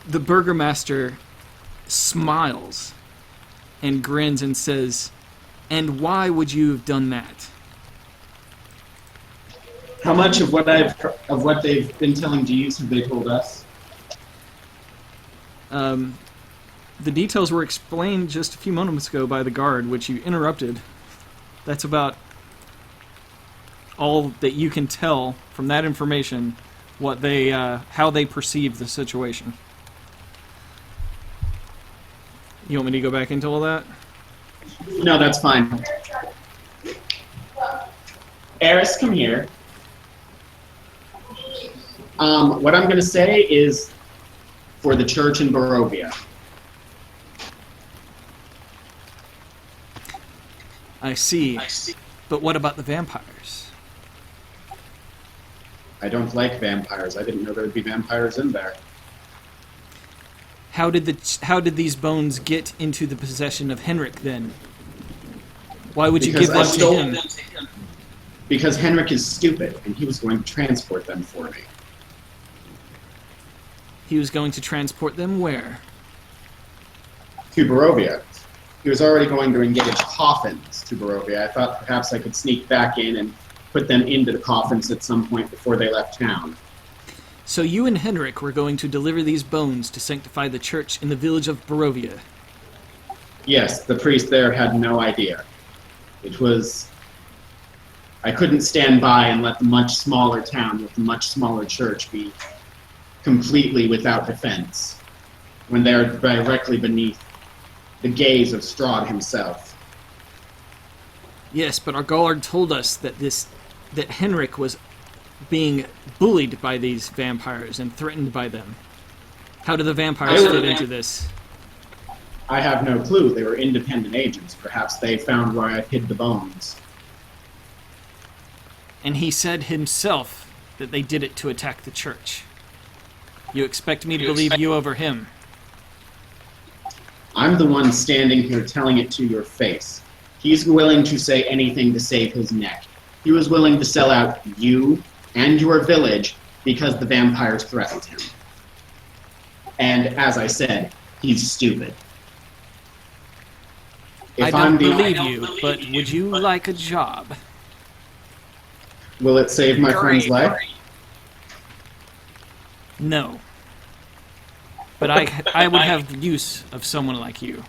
C: The burgomaster smiles and grins and says, "And why would you have done that?"
F: How much of what they've been telling Jeeves have they told us?
C: The details were explained just a few moments ago by the guard, which you interrupted. That's about all that you can tell from that information, what they, how they perceive the situation. You want me to go back into all that?
F: No, that's fine. Eris, come here. What I'm going to say is for the church in Barovia.
C: I see. But what about the vampires?
F: I don't like vampires. I didn't know there would be vampires in there.
C: How did these bones get into the possession of Henrik then? Why would you
F: Because
C: give
F: I
C: them to
F: stole
C: him?
F: them. Because Henrik is stupid, and he was going to transport them for me.
C: He was going to transport them where?
F: To Barovia. He was already going to engage coffins to Barovia. I thought perhaps I could sneak back in and put them into the coffins at some point before they left town.
C: So you and Henrik were going to deliver these bones to sanctify the church in the village of Barovia.
F: Yes, the priest there had no idea. It was... I couldn't stand by and let the much smaller town with the much smaller church be completely without defense, when they are directly beneath the gaze of Strahd himself.
C: Yes, but our guard told us that Henrik was being bullied by these vampires and threatened by them. How do the vampires fit into this?
F: I have no clue. They were independent agents. Perhaps they found where I hid the bones.
C: And he said himself that they did it to attack the church. You expect me to believe you over him?
F: I'm the one standing here telling it to your face. He's willing to say anything to save his neck. He was willing to sell out you and your village because the vampires threatened him. And as I said, he's stupid.
C: I don't believe you, but would you like a job?
F: Will it save my friend's life?
C: No. But I would have use of someone like you.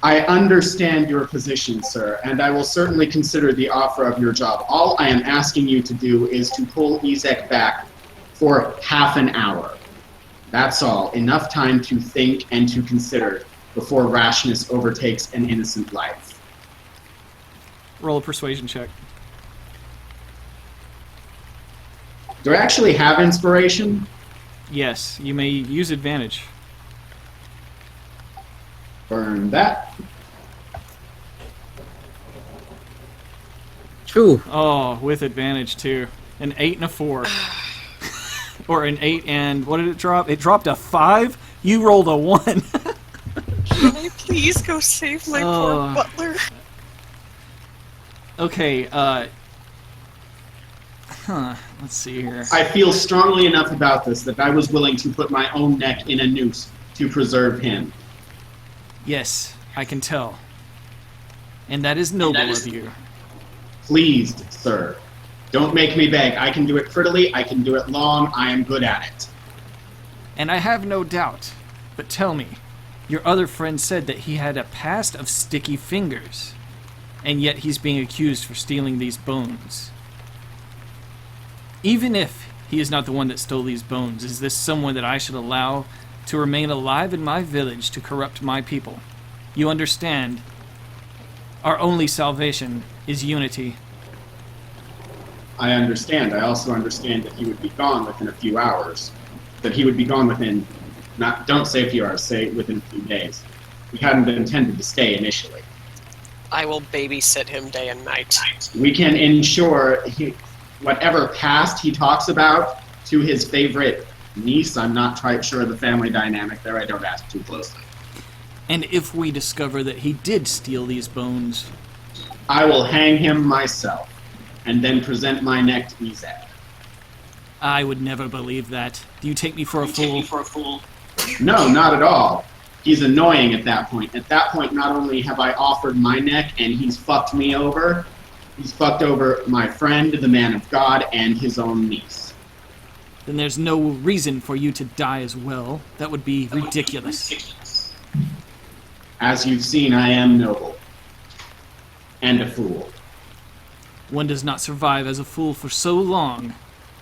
F: I understand your position, sir, and I will certainly consider the offer of your job. All I am asking you to do is to pull Izek back for half an hour. That's all. Enough time to think and to consider before rashness overtakes an innocent life.
C: Roll a persuasion check.
F: Do I actually have inspiration?
C: Yes, you may use advantage.
F: Burn that.
A: True.
C: Oh, with advantage too. An 8 and a 4. Or an 8 and... what did it drop? It dropped a 5? You rolled a 1.
B: Can I please go save my poor butler?
C: Okay, let's see here.
F: I feel strongly enough about this that I was willing to put my own neck in a noose to preserve him.
C: Yes, I can tell. And that is noble of you.
F: Please, sir. Don't make me beg. I can do it prettily. I can do it long. I am good at it.
C: And I have no doubt. But tell me, your other friend said that he had a past of sticky fingers. And yet he's being accused for stealing these bones. Even if he is not the one that stole these bones, is this someone that I should allow to remain alive in my village to corrupt my people? You understand, our only salvation is unity.
F: I understand. I also understand that he would be gone within a few hours. That he would be gone within, don't say a few hours, say within a few days. He hadn't intended to stay initially.
B: I will babysit him day and night.
F: We can ensure whatever past he talks about to his favorite niece. I'm not quite sure of the family dynamic there. I don't ask too closely.
C: And if we discover that he did steal these bones,
F: I will hang him myself and then present my neck to Izek.
C: I would never believe that. Do you take me for a fool?
F: No, not at all. He's annoying at that point. At that point, not only have I offered my neck and he's fucked me over, he's fucked over my friend, the man of God, and his own niece.
C: Then there's no reason for you to die as well. That would be ridiculous.
F: As you've seen, I am noble. And a fool.
C: One does not survive as a fool for so long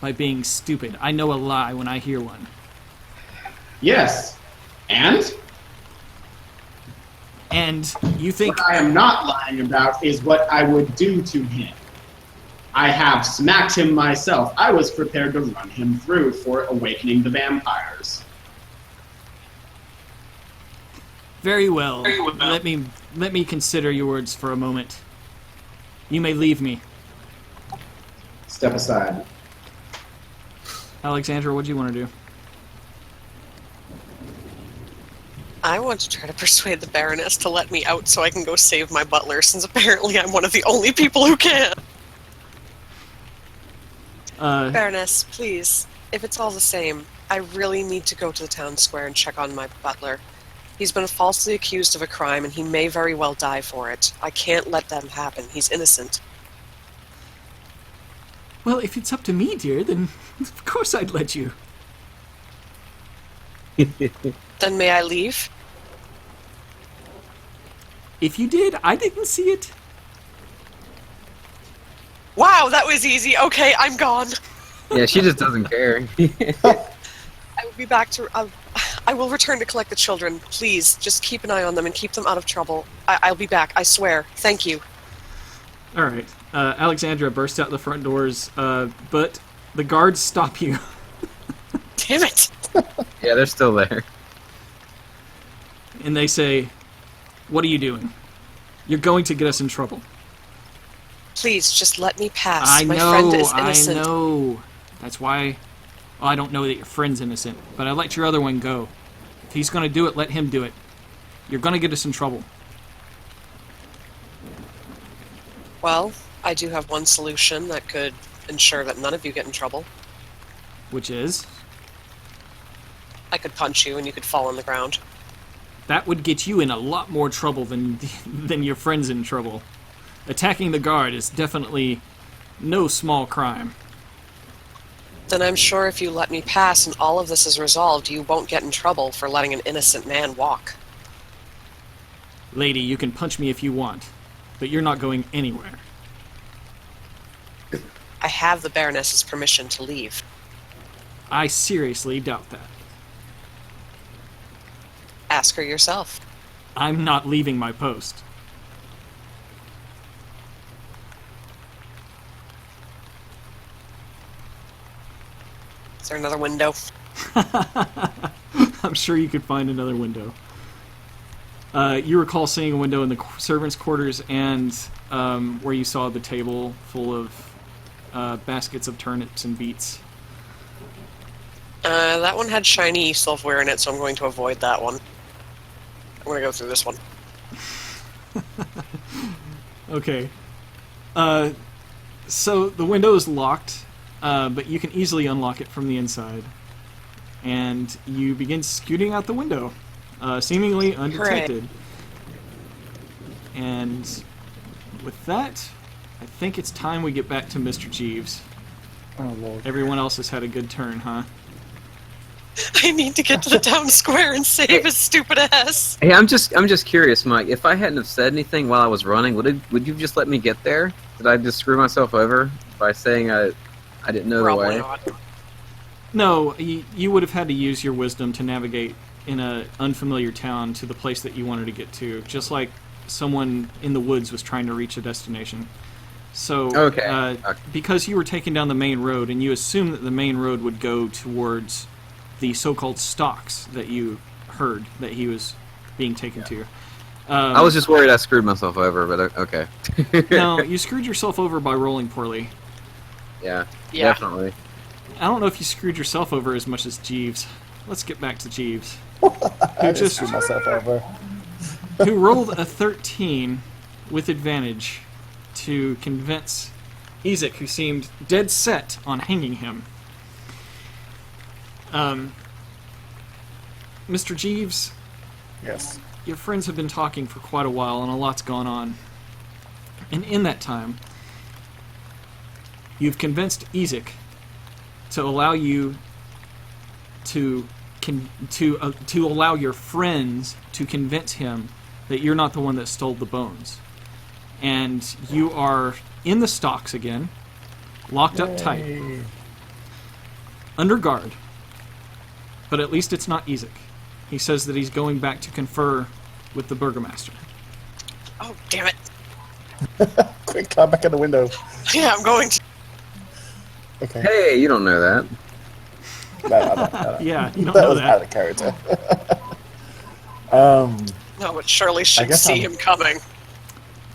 C: by being stupid. I know a lie when I hear one.
F: Yes. And?
C: And you think...
F: What I am not lying about is what I would do to him. I have smacked him myself. I was prepared to run him through for awakening the vampires.
C: Very well. Let me consider your words for a moment. You may leave me.
F: Step aside.
C: Alexandra, what do you want to do?
B: I want to try to persuade the Baroness to let me out so I can go save my butler, since apparently I'm one of the only people who can. Baroness, please, if it's all the same, I really need to go to the town square and check on my butler. He's been falsely accused of a crime, and he may very well die for it. I can't let that happen. He's innocent.
C: Well, if it's up to me, dear, then of course I'd let you.
B: Then may I leave?
C: If you did, I didn't see it.
B: Wow, that was easy. Okay, I'm gone.
A: Yeah, she just doesn't care.
B: I will be back to... I will return to collect the children. Please, just keep an eye on them and keep them out of trouble. I'll be back, I swear. Thank you.
C: All right. Alexandra bursts out the front doors, but the guards stop you.
B: Damn it.
A: Yeah, they're still there.
C: And they say, "What are you doing? You're going to get us in trouble."
B: Please, just let me pass.
C: I
B: My friend is
C: know,
B: innocent.
C: I know. That's why... Well, I don't know that your friend's innocent, but I let your other one go. If he's going to do it, let him do it. You're going to get us in trouble.
B: Well, I do have one solution that could ensure that none of you get in trouble.
C: Which is?
B: I could punch you and you could fall on the ground.
C: That would get you in a lot more trouble than your friend's in trouble. Attacking the guard is definitely no small crime.
B: Then I'm sure if you let me pass and all of this is resolved, you won't get in trouble for letting an innocent man walk.
C: Lady, you can punch me if you want, but you're not going anywhere.
B: I have the Baroness's permission to leave.
C: I seriously doubt that.
B: Ask her yourself.
C: I'm not leaving my post.
B: Is there another window?
C: I'm sure you could find another window. You recall seeing a window in the servants' quarters and where you saw the table full of baskets of turnips and beets.
B: That one had shiny silverware in it, so I'm going to avoid that one. I'm going to go through this one.
C: Okay. So the window is locked, but you can easily unlock it from the inside. And you begin scooting out the window, seemingly undetected.
B: Hooray.
C: And with that, I think it's time we get back to Mr. Jeeves.
D: Oh, Lord.
C: Everyone else has had a good turn, huh?
B: I need to get to the town square and save his stupid ass.
A: Hey, I'm just curious, Mike. If I hadn't have said anything while I was running, would you just let me get there? Did I just screw myself over by saying I didn't know the way?
B: Probably not.
C: No, you would have had to use your wisdom to navigate in an unfamiliar town to the place that you wanted to get to, just like someone in the woods was trying to reach a destination. So,
A: Okay.
C: because you were taking down the main road, and you assumed that the main road would go towards the so-called stocks that you heard that he was being taken to.
A: I was just worried I screwed myself over, but okay.
C: No, you screwed yourself over by rolling poorly.
A: Yeah,
B: Yeah.
A: definitely.
C: I don't know if you screwed yourself over as much as Jeeves. Let's get back to Jeeves.
D: I just screwed myself over.
C: Who rolled a 13 with advantage to convince Izek, who seemed dead set on hanging him. Mr. Jeeves,
D: Yes.
C: your friends have been talking for quite a while, and a lot's gone on. And in that time, you've convinced Izek to allow you to allow your friends to convince him that you're not the one that stole the bones. And you are in the stocks again, locked up tight,
D: Yay.
C: under guard. But at least it's not Izek. He says that he's going back to confer with the burgomaster.
B: Oh, damn it.
D: Quick, climb back in the window.
B: Yeah, I'm going to.
D: Okay.
A: Hey, you don't know that.
D: No.
C: Yeah, you don't
D: That
C: know
D: was out
C: that.
D: of character.
B: No, but surely should
D: guess
B: see
D: I'm-
B: him coming.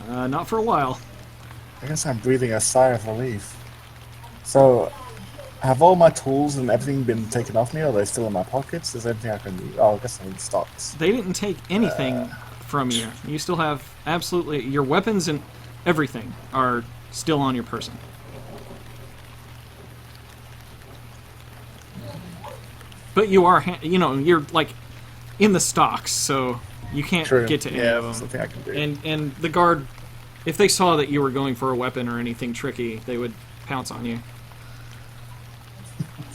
C: Not for a while.
D: I guess I'm breathing a sigh of relief. So, have all my tools and everything been taken off me, or are they still in my pockets? Is there anything I can use? Oh, I guess I need stocks.
C: They didn't take anything from you. You still have absolutely your weapons and everything are still on your person. But you are, you're like in the stocks, so you can't
D: True.
C: get to any
D: Yeah,
C: of
D: that's
C: them.
D: something I can do.
C: And the guard, if they saw that you were going for a weapon or anything tricky, they would pounce on you.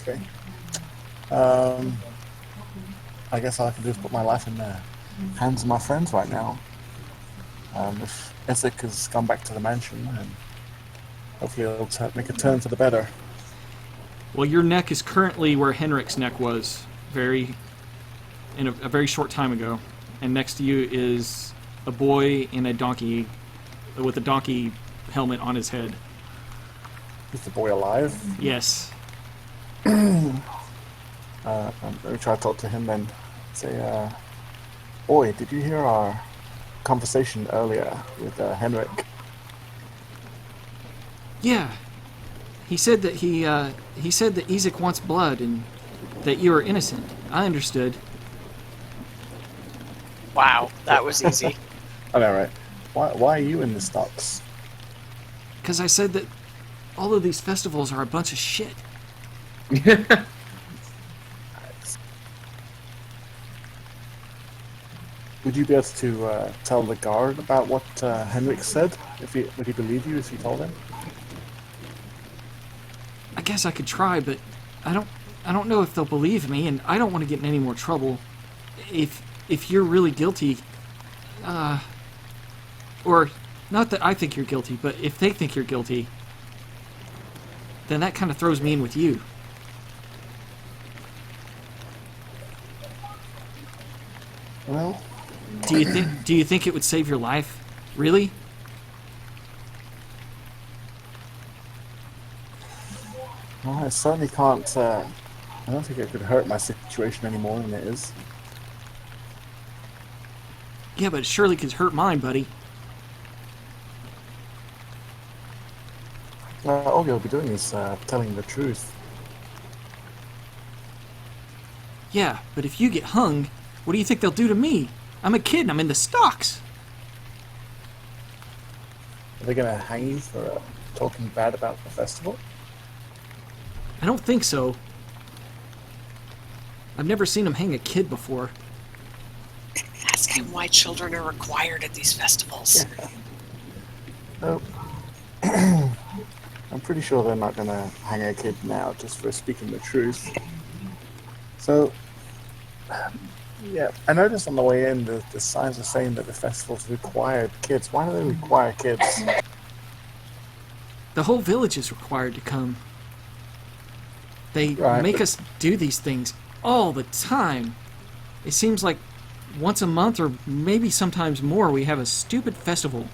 D: Okay. I guess all I can do is put my life in the hands of my friends right now. If Izek has gone back to the mansion, and hopefully it'll make a turn for the better.
C: Well, your neck is currently where Henrik's neck was, in a very short time ago, and next to you is a boy in a donkey, with a donkey helmet on his head.
D: Is the boy alive?
C: Yes.
D: Let me try to talk to him then. Say, boy, did you hear our conversation earlier with Henrik?
C: Yeah. He said that he said that Izek wants blood and that you are innocent. I understood.
B: Wow, that was easy.
D: I know, right? Why are you in the stocks?
C: Because I said that all of these festivals are a bunch of shit.
D: Would you be able to tell the guard about what Henrik said? Would he believe you if you told him?
C: I guess I could try, but I don't know if they'll believe me, and I don't want to get in any more trouble. If you're really guilty, or not that I think you're guilty, but if they think you're guilty, then that kind of throws me in with you.
D: Well,
C: Do you think it would save your life? Really?
D: I certainly can't. I don't think it could hurt my situation any more than it is.
C: Yeah, but it surely could hurt mine, buddy.
D: All you'll be doing is telling the truth.
C: Yeah, but if you get hung, what do you think they'll do to me? I'm a kid and I'm in the stocks.
D: Are they going to hang you for talking bad about the festival?
C: I don't think so. I've never seen them hang a kid before.
B: Ask him why children are required at these festivals.
D: No. I'm pretty sure they're not going to hang a kid now just for speaking the truth. So, yeah, I noticed on the way in the signs are saying that the festivals required kids. Why do they require kids?
C: The whole village is required to come. They
D: Right,
C: make
D: but-
C: us do these things all the time. It seems like once a month or maybe sometimes more we have a stupid festival.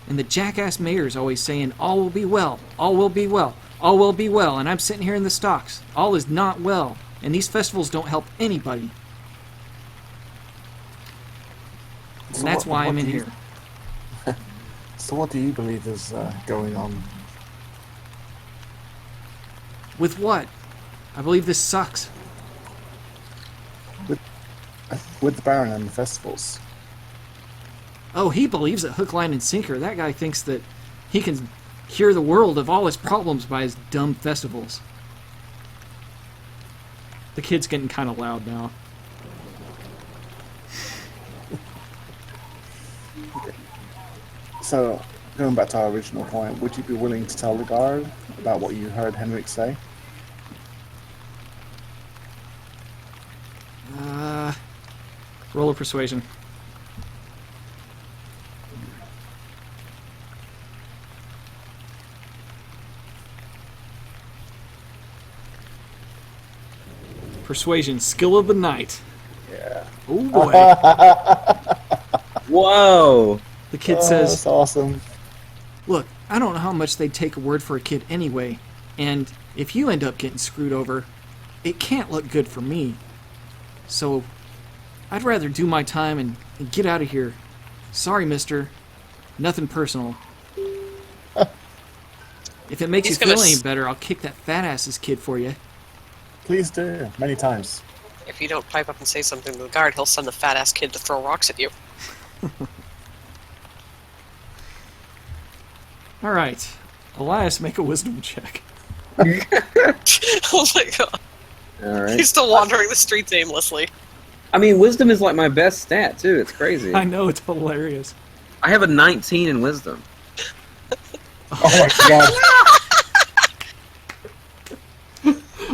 C: And the jackass mayor's always saying, all will be well, all will be well, all will be well. And I'm sitting here in the stocks. All is not well. And these festivals don't help anybody. And
D: So
C: that's why
D: what
C: I'm in
D: do you-
C: here.
D: So what do you believe is going on?
C: With what? I believe this sucks.
D: With the Baron and the festivals?
C: Oh, he believes it hook, line, and sinker. That guy thinks that he can cure the world of all its problems by his dumb festivals. The kid's getting kind of loud now.
D: So, going back to our original point, would you be willing to tell the guard about what you heard Henrik say?
C: Roll of persuasion. Persuasion, skill of the night.
D: Yeah.
C: Oh boy.
A: Whoa!
C: The kid says,
D: That's awesome.
C: look, I don't know how much they'd take a word for a kid anyway, and if you end up getting screwed over, it can't look good for me. So, I'd rather do my time and get out of here. Sorry, mister. Nothing personal. If it makes
B: He's
C: you feel
B: gonna
C: any
B: s-
C: better, I'll kick that fat-ass's kid for you.
D: Please do, many times.
B: If you don't pipe up and say something to the guard, he'll send the fat-ass kid to throw rocks at you.
C: All right. Elias, make a wisdom check.
B: Oh my god.
A: All right.
B: He's still wandering the streets aimlessly.
A: I mean, wisdom is like my best stat too. It's crazy.
C: I know, it's hilarious.
A: I have a 19 in wisdom.
D: Oh my god.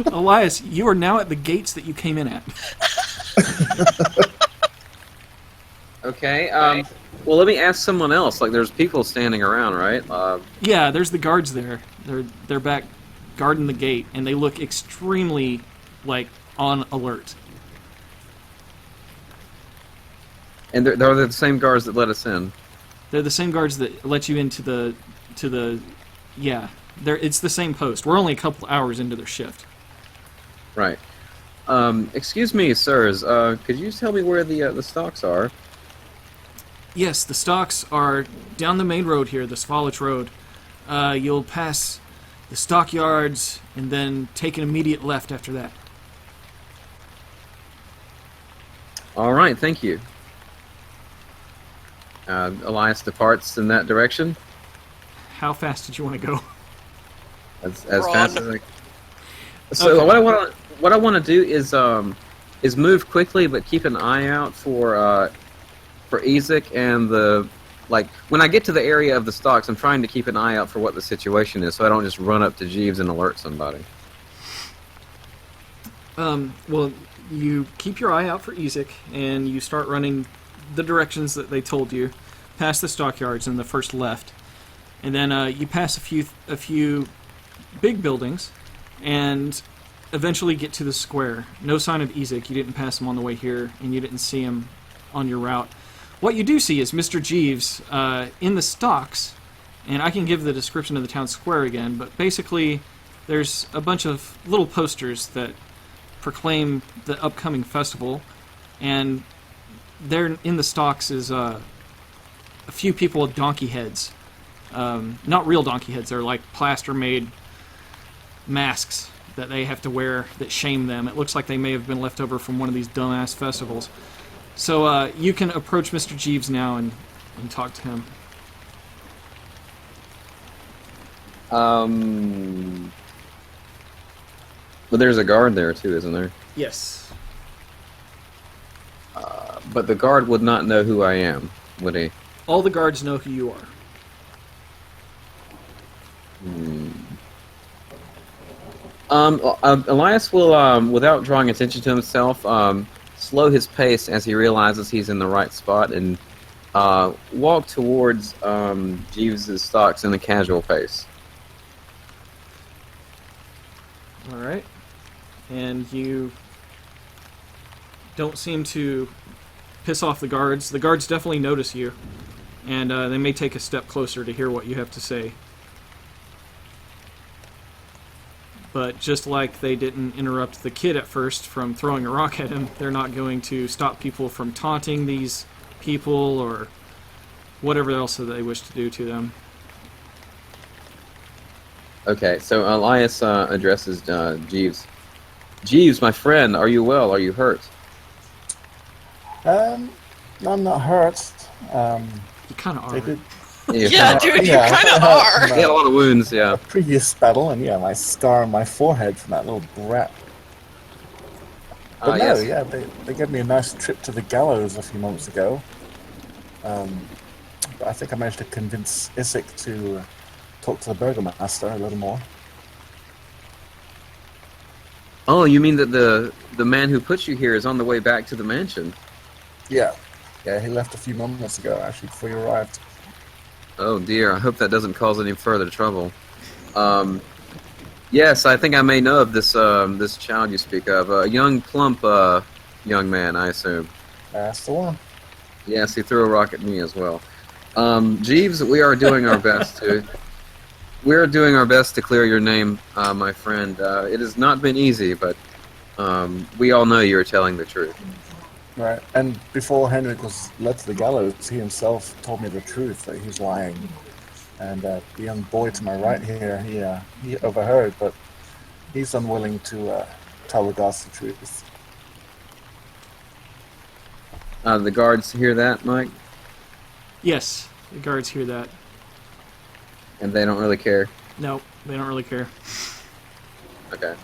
C: Elias, you are now at the gates that you came in at.
A: Okay. Well, let me ask someone else. Like, there's people standing around, right?
C: Yeah, there's the guards there. They're back guarding the gate, and they look extremely, like, on alert.
A: And they're the same guards that let us in.
C: They're the same guards that let you into the yeah. It's the same post. We're only a couple hours into their shift.
A: Right. Excuse me, sirs. Could you tell me where the stocks are?
C: Yes, the stocks are down the main road here, the Svalich Road. You'll pass the stockyards and then take an immediate left after that.
A: All right. Thank you. Elias departs in that direction
C: How fast did you want to go?
A: as
B: Run.
A: fast as I. So
C: Okay.
A: what I want to do is move quickly, but keep an eye out for Izek and when I get to the area of the stocks, I'm trying to keep an eye out for what the situation is, so I don't just run up to Jeeves and alert somebody.
C: Well, you keep your eye out for Izek, and you start running the directions that they told you, past the stockyards and the first left, and then you pass a few big buildings, and eventually get to the square. No sign of Izek. You didn't pass him on the way here, and you didn't see him on your route. What you do see is Mr. Jeeves in the stocks, and I can give the description of the town square again, but basically there's a bunch of little posters that proclaim the upcoming festival, and there in the stocks is a few people with donkey heads. Not real donkey heads, they're like plaster-made masks that they have to wear that shame them. It looks like they may have been left over from one of these dumbass festivals. So you can approach Mr. Jeeves now and talk to him.
A: But there's a guard there too, isn't there?
C: Yes.
A: But the guard would not know who I am, would he?
C: All the guards know who you are.
A: Elias will, without drawing attention to himself, slow his pace as he realizes he's in the right spot and walk towards Jeeves' stocks in a casual pace.
C: Alright. And you don't seem to piss off the guards. The guards definitely notice you, and they may take a step closer to hear what you have to say. But just like they didn't interrupt the kid at first from throwing a rock at him, they're not going to stop people from taunting these people or whatever else that they wish to do to them.
A: Okay, so Elias addresses Jeeves. Jeeves, my friend, are you well? Are you hurt?
D: I'm not hurt.
C: You kind of
D: They
C: are.
D: did
B: Yeah, dude,
D: yeah,
B: you kind of are.
A: He had a lot of wounds, yeah.
D: a previous battle, and yeah, my scar on my forehead from that little brat. But no,
A: Yes.
D: yeah, they gave me a nice trip to the gallows a few months ago. But I think I managed to convince Izek to talk to the burgomaster a little more.
A: Oh, you mean that the man who put you here is on the way back to the mansion?
D: Yeah, he left a few moments ago, actually, before you arrived.
A: Oh dear, I hope that doesn't cause any further trouble. Yes, I think I may know of this this child you speak of. A young, plump young man, I assume.
D: That's the one.
A: Yes, he threw a rock at me as well. Jeeves, we are doing our best to clear your name, my friend. It has not been easy, but we all know you are telling the truth.
D: Right, and before Henrik was led to the gallows, he himself told me the truth, that he's lying. And the young boy to my right here, he overheard, but he's unwilling to tell the gods the truth.
A: The guards hear that, Mike,
C: Yes, the guards hear that.
A: and they don't really care.
C: No, they don't really care.
A: Okay.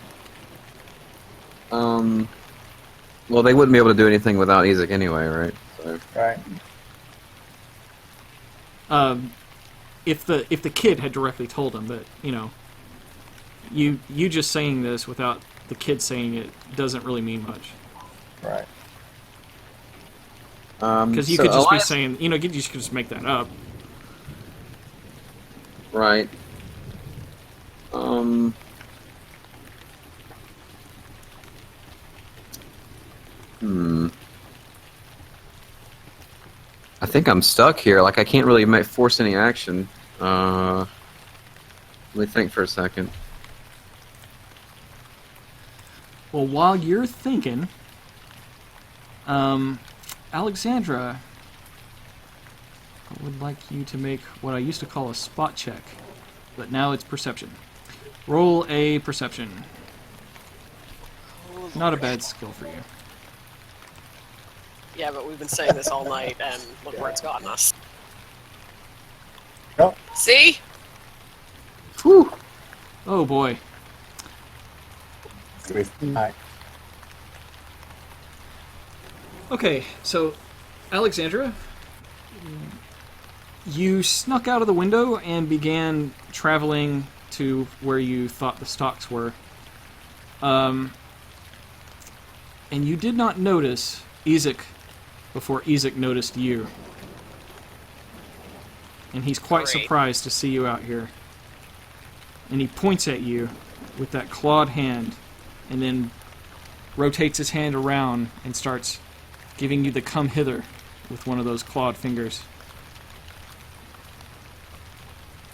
A: Well, they wouldn't be able to do anything without Izek anyway, right? So.
D: Right?
C: If the kid had directly told him, but you just saying this without the kid saying it doesn't really mean much.
D: Right.
C: Because you
A: so
C: could just be
A: Elias-
C: saying, you could just make that up.
A: Right. I think I'm stuck here. Like, I can't really force any action. Let me think for a second.
C: Well, while you're thinking, Alexandra, I would like you to make what I used to call a spot check, but now it's perception. Roll a perception. Not a bad skill for you.
B: Yeah, but we've been saying this all night, and look where it's gotten us.
D: Yep.
B: See?
C: Whew. Oh boy.
D: It's gonna be fine.
C: Okay, so Alexandra, you snuck out of the window and began traveling to where you thought the stocks were. And you did not notice Izek before Izek noticed you. And he's quite
B: Great.
C: surprised to see you out here. And he points at you with that clawed hand, and then rotates his hand around and starts giving you the come hither with one of those clawed fingers.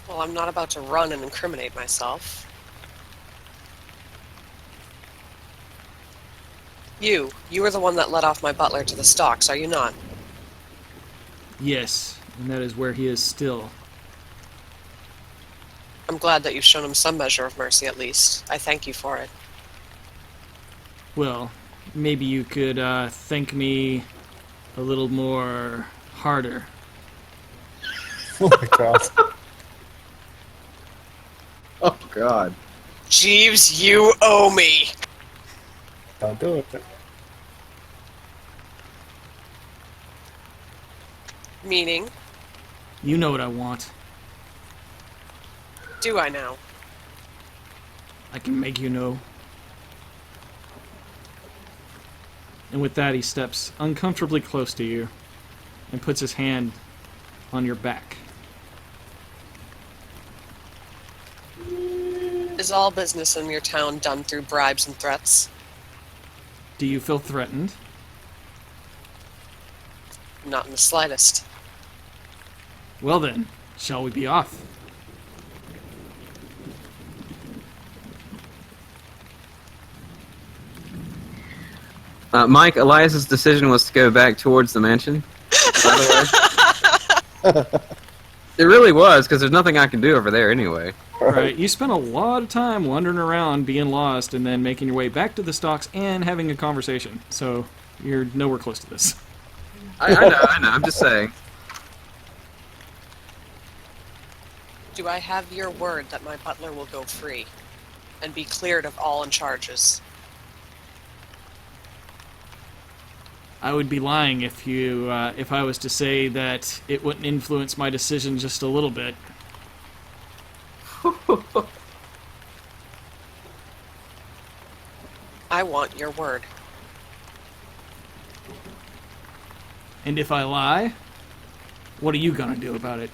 B: Well, I'm not about to run and incriminate myself. You were the one that let off my butler to the stocks, are you not?
C: Yes, and that is where he is still.
B: I'm glad that you've shown him some measure of mercy, at least. I thank you for it.
C: Well, maybe you could thank me a little more harder.
D: Oh my god.
A: Oh, God.
B: Jeeves, you owe me!
D: Don't do it.
B: Meaning,
C: You know what I want.
B: do I now?
C: I can make you know. And with that, he steps uncomfortably close to you and puts his hand on your back.
B: Is all business in your town done through bribes and threats?
C: Do you feel threatened?
B: Not in the slightest.
C: Well then, shall we be off?
A: Mike, Elias's decision was to go back towards the mansion, by the way. It really was, because there's nothing I can do over there anyway.
C: Right, you spent a lot of time wandering around, being lost, and then making your way back to the stocks and having a conversation. So, you're nowhere close to this.
A: I know, I'm just saying.
B: Do I have your word that my butler will go free and be cleared of all charges?
C: I would be lying if I was to say that it wouldn't influence my decision just a little bit.
B: I want your word.
C: And if I lie, what are you gonna do about it?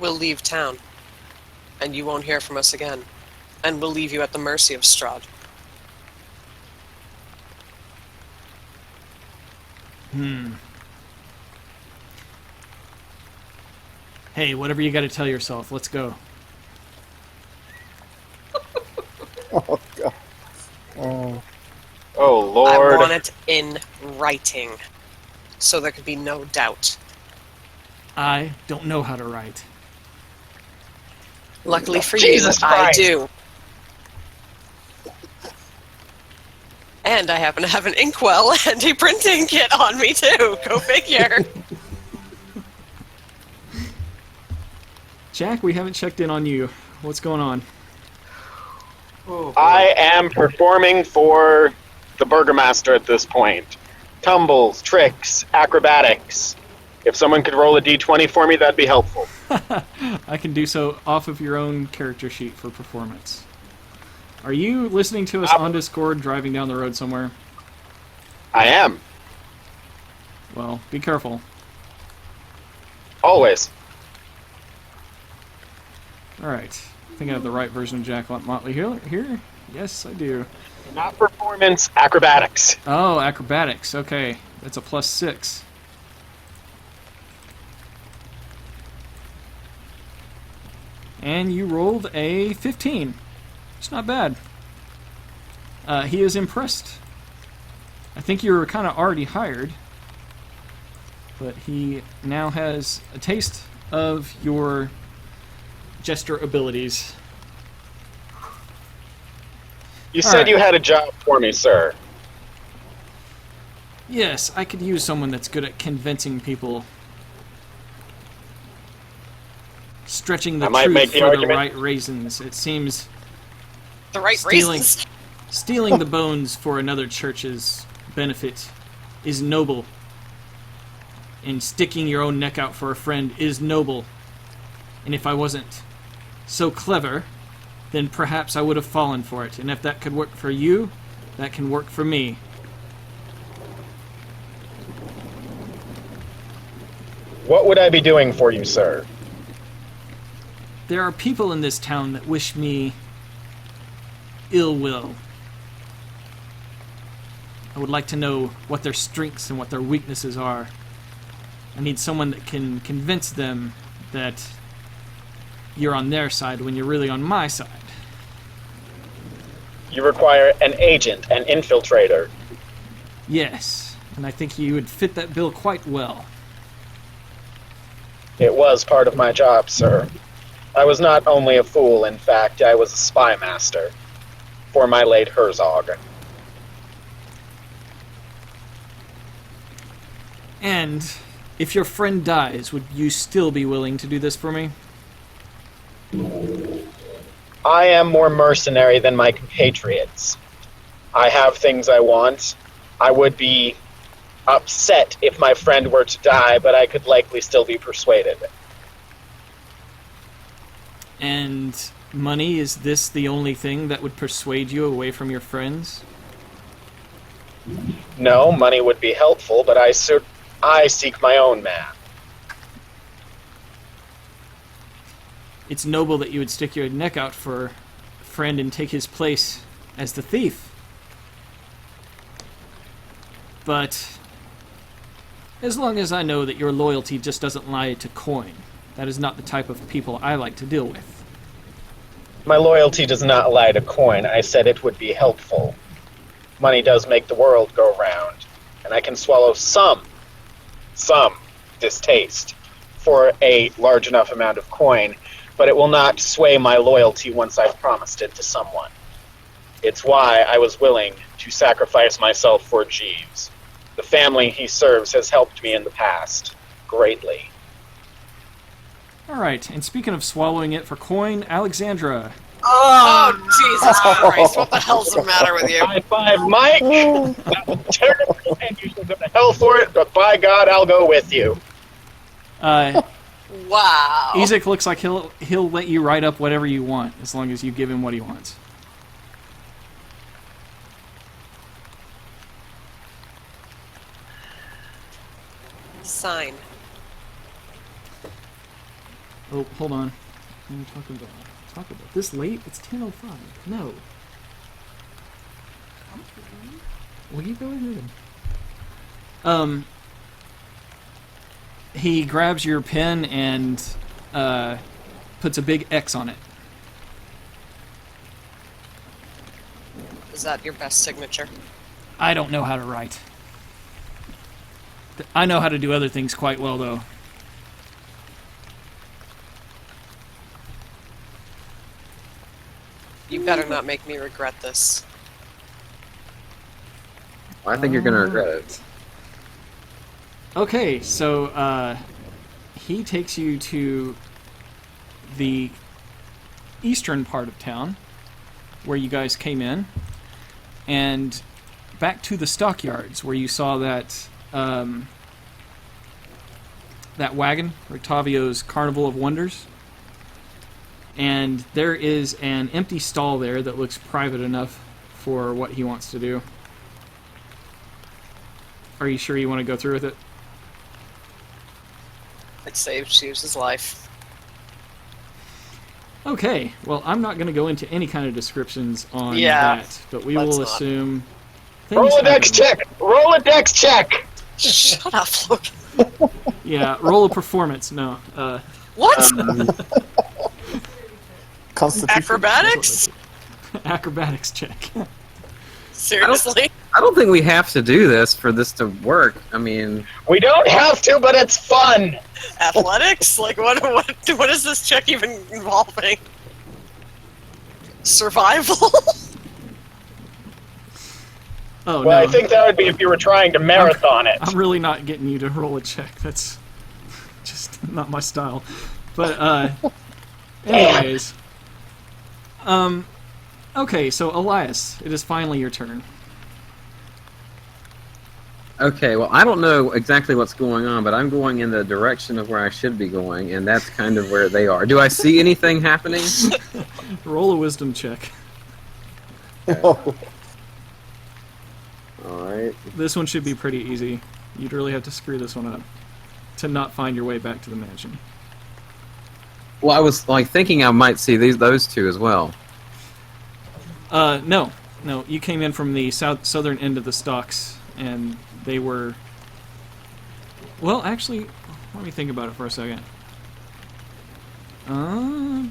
B: We'll leave town, and you won't hear from us again, and we'll leave you at the mercy of Strahd.
C: Hey, whatever you gotta tell yourself, let's go.
D: Oh god. Oh.
H: Oh, Lord.
B: I want it in writing, so there could be no doubt.
C: I don't know how to write.
B: Luckily for
I: Jesus
B: you, I
I: Christ.
B: do. And I happen to have an inkwell and a printing kit on me, too. Go figure.
C: Jack, we haven't checked in on you. What's going on?
I: I am performing for the Burgomaster at this point. Tumbles, tricks, acrobatics. If someone could roll a d20 for me, that'd be helpful.
C: I can do so off of your own character sheet for performance. Are you listening to us on Discord driving down the road somewhere?
I: I am.
C: Well, be careful.
I: Always.
C: Alright. I think I have the right version of Jack Motley here. Yes, I do.
I: Not performance, acrobatics.
C: Oh, acrobatics. Okay. That's a +6. And you rolled a 15. It's not bad. He is impressed. I think you were kind of already hired, but he now has a taste of your jester abilities.
I: You
C: All
I: said
C: right.
I: you had a job for me, sir.
C: Yes, I could use someone that's good at convincing people. Stretching the
I: I might
C: truth
I: make the
C: for the
I: argument.
C: right reasons. It seems
B: The right
C: Stealing.
B: reasons.
C: stealing the bones for another church's benefit is noble. And sticking your own neck out for a friend is noble. And if I wasn't so clever, then perhaps I would have fallen for it. And if that could work for you, that can work for me.
I: What would I be doing for you, sir?
C: There are people in this town that wish me ill will. I would like to know what their strengths and what their weaknesses are. I need someone that can convince them that you're on their side when you're really on my side.
I: You require an agent, an infiltrator.
C: Yes, and I think you would fit that bill quite well.
I: It was part of my job, sir. I was not only a fool, in fact, I was a spy master for my late Herzog.
C: And if your friend dies, would you still be willing to do this for me?
I: I am more mercenary than my compatriots. I have things I want. I would be upset if my friend were to die, but I could likely still be persuaded.
C: And money, is this the only thing that would persuade you away from your friends?
I: No, money would be helpful, but I seek my own man.
C: It's noble that you would stick your neck out for a friend and take his place as the thief. But as long as I know that your loyalty just doesn't lie to coin, that is not the type of people I like to deal with.
I: My loyalty does not lie to coin. I said it would be helpful. Money does make the world go round, and I can swallow some distaste for a large enough amount of coin, but it will not sway my loyalty once I've promised it to someone. It's why I was willing to sacrifice myself for Jeeves. The family he serves has helped me in the past greatly.
C: Alright, and speaking of swallowing it for coin, Alexandra.
B: Oh, Jesus Christ. What the hell's the matter with you?
I: High five, Mike! That was terrible, and you should go to hell for it, but by God, I'll go with you.
B: Wow.
C: Izek looks like he'll let you write up whatever you want, as long as you give him what he wants.
B: Sign.
C: Oh, hold on. What are you talking about? Talk about this late? It's 10:05. No. Will you go ahead? He grabs your pen and puts a big X on it.
B: Is that your best signature?
C: I don't know how to write. I know how to do other things quite well, though.
B: better not make me regret this.
A: I think you're going to regret it.
C: Okay, so he takes you to the eastern part of town, where you guys came in, and back to the stockyards, where you saw that that wagon, Rictavio's Carnival of Wonders. And there is an empty stall there that looks private enough for what he wants to do. Are you sure you want to go through with it?
B: It saved Jeeves' life.
C: Okay, well, I'm not going to go into any kind of descriptions on
B: Yeah,
C: that, but we
B: let's
C: will
B: not.
C: assume... things
I: Rolodex
C: happen.
I: check! Rolodex check!
B: Shut up, Logan.
C: Yeah, roll a performance. No.
B: What?
D: Constitution.
B: Acrobatics?
C: Acrobatics check.
B: Seriously?
A: I don't think we have to do this for this to work. I mean,
I: We don't have to, but it's fun!
B: Athletics? Like, what is this check even involving? Survival?
C: Oh,
I: Well,
C: no.
I: I think that would be if you were trying to marathon it.
C: I'm really not getting you to roll a check. That's just not my style. But, anyways. Okay, so Elias, it is finally your turn.
A: okay, well, I don't know exactly what's going on, but I'm going in the direction of where I should be going, and that's kind of where they are. Do I see anything happening?
C: Roll a wisdom check.
A: Alright.
C: This one should be pretty easy. You'd really have to screw this one up to not find your way back to the mansion.
A: Well, I was like thinking I might see those two as well.
C: No. You came in from the southern end of the stocks, and they were... Well, actually, let me think about it for a second.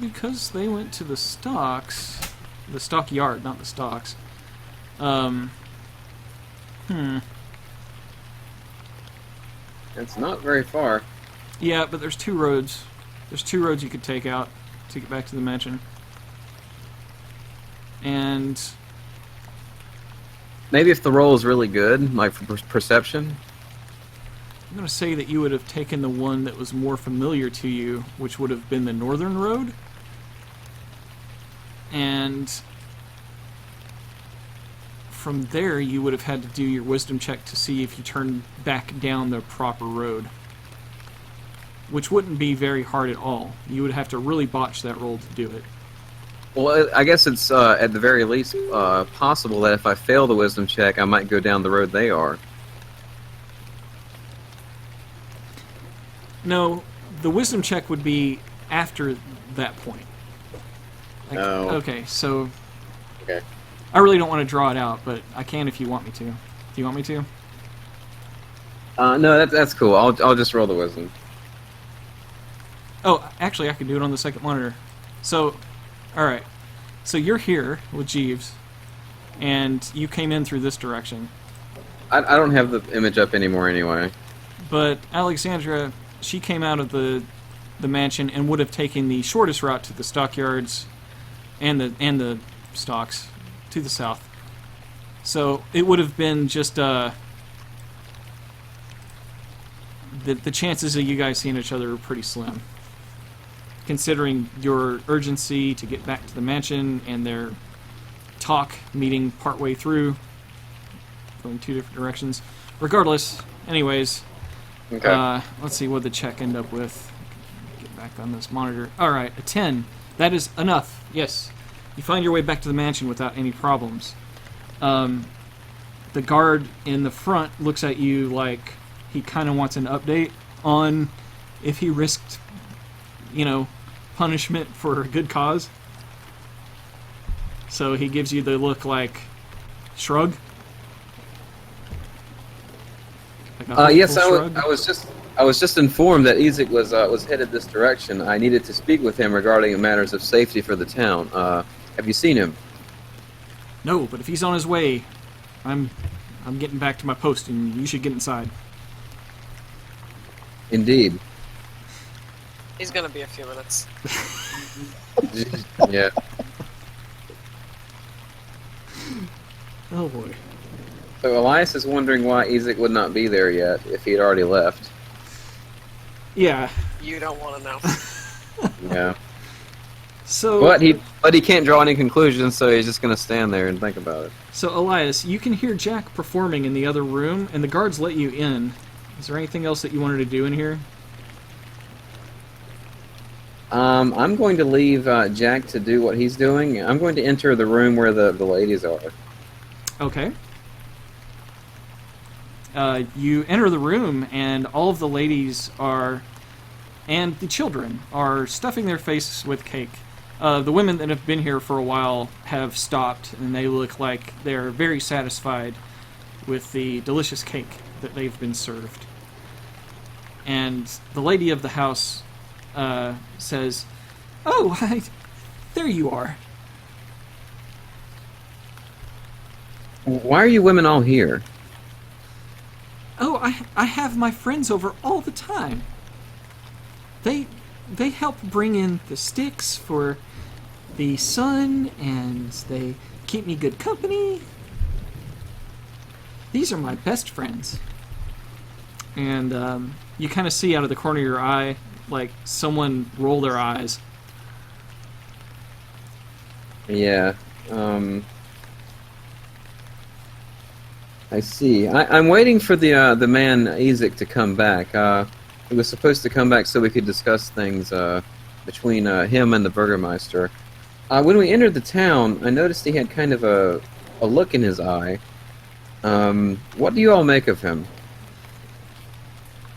C: Because they went to the stocks... The stockyard, not the stocks.
A: It's not very far.
C: Yeah, but there's two roads. There's two roads you could take out to get back to the mansion. And...
A: Maybe if the roll is really good, like for perception.
C: I'm going to say that you would have taken the one that was more familiar to you, which would have been the northern road. And from there, you would have had to do your wisdom check to see if you turned back down the proper road. Which wouldn't be very hard at all. You would have to really botch that roll to do it.
A: Well, I guess it's at the very least possible that if I fail the wisdom check, I might go down the road they are.
C: No, the wisdom check would be after that point. Like,
A: Oh.
C: Okay, so...
A: Okay.
C: I really don't want to draw it out, but I can if you want me to. Do you want me to?
A: No, that's cool. I'll just roll the wisdom.
C: Oh, actually, I can do it on the second monitor. So, alright. So you're here with Jeeves, and you came in through this direction.
A: I don't have the image up anymore anyway.
C: But Alexandra, she came out of the mansion and would have taken the shortest route to the stockyards and the stocks to the south. So it would have been just the chances of you guys seeing each other are pretty slim, considering your urgency to get back to the mansion and their talk meeting partway through, going two different directions. Regardless, anyways,
A: Okay.
C: let's see what the check end up with. Get back on this monitor. Alright, a 10. That is enough, yes. You find your way back to the mansion without any problems. The guard in the front looks at you like he kind of wants an update on if he risked, punishment for a good cause. So he gives you the look like shrug. Like a
A: Yes,
C: hopeful shrug.
A: I was just informed that Izek was headed this direction. I needed to speak with him regarding matters of safety for the town. Have you seen him?
C: No, but if he's on his way, I'm getting back to my post, and you should get inside.
A: Indeed.
B: He's gonna be a few minutes.
A: Yeah.
C: Oh boy.
A: So Elias is wondering why Izek would not be there yet if he had already left.
C: Yeah.
B: You don't want to know.
A: Yeah.
C: So,
A: But he can't draw any conclusions, so he's just going to stand there and think about it.
C: So Elias, you can hear Jack performing in the other room, and the guards let you in. Is there anything else that you wanted to do in here?
A: I'm going to leave Jack to do what he's doing. I'm going to enter the room where the ladies are.
C: Okay. You enter the room, and all of the ladies and the children are stuffing their faces with cake. The women that have been here for a while have stopped, and they look like they're very satisfied with the delicious cake that they've been served. And the lady of the house says, "Oh, there you are."
A: Why are you women all here?
C: "Oh, I have my friends over all the time. They help bring in the sticks for the sun, and they keep me good company. These are my best friends." And you kind of see out of the corner of your eye, like, someone roll their eyes.
A: Yeah. I see. I'm waiting for the man Izek to come back. He was supposed to come back so we could discuss things between him and the Burgermeister. When we entered the town, I noticed he had kind of a look in his eye. What do you all make of him?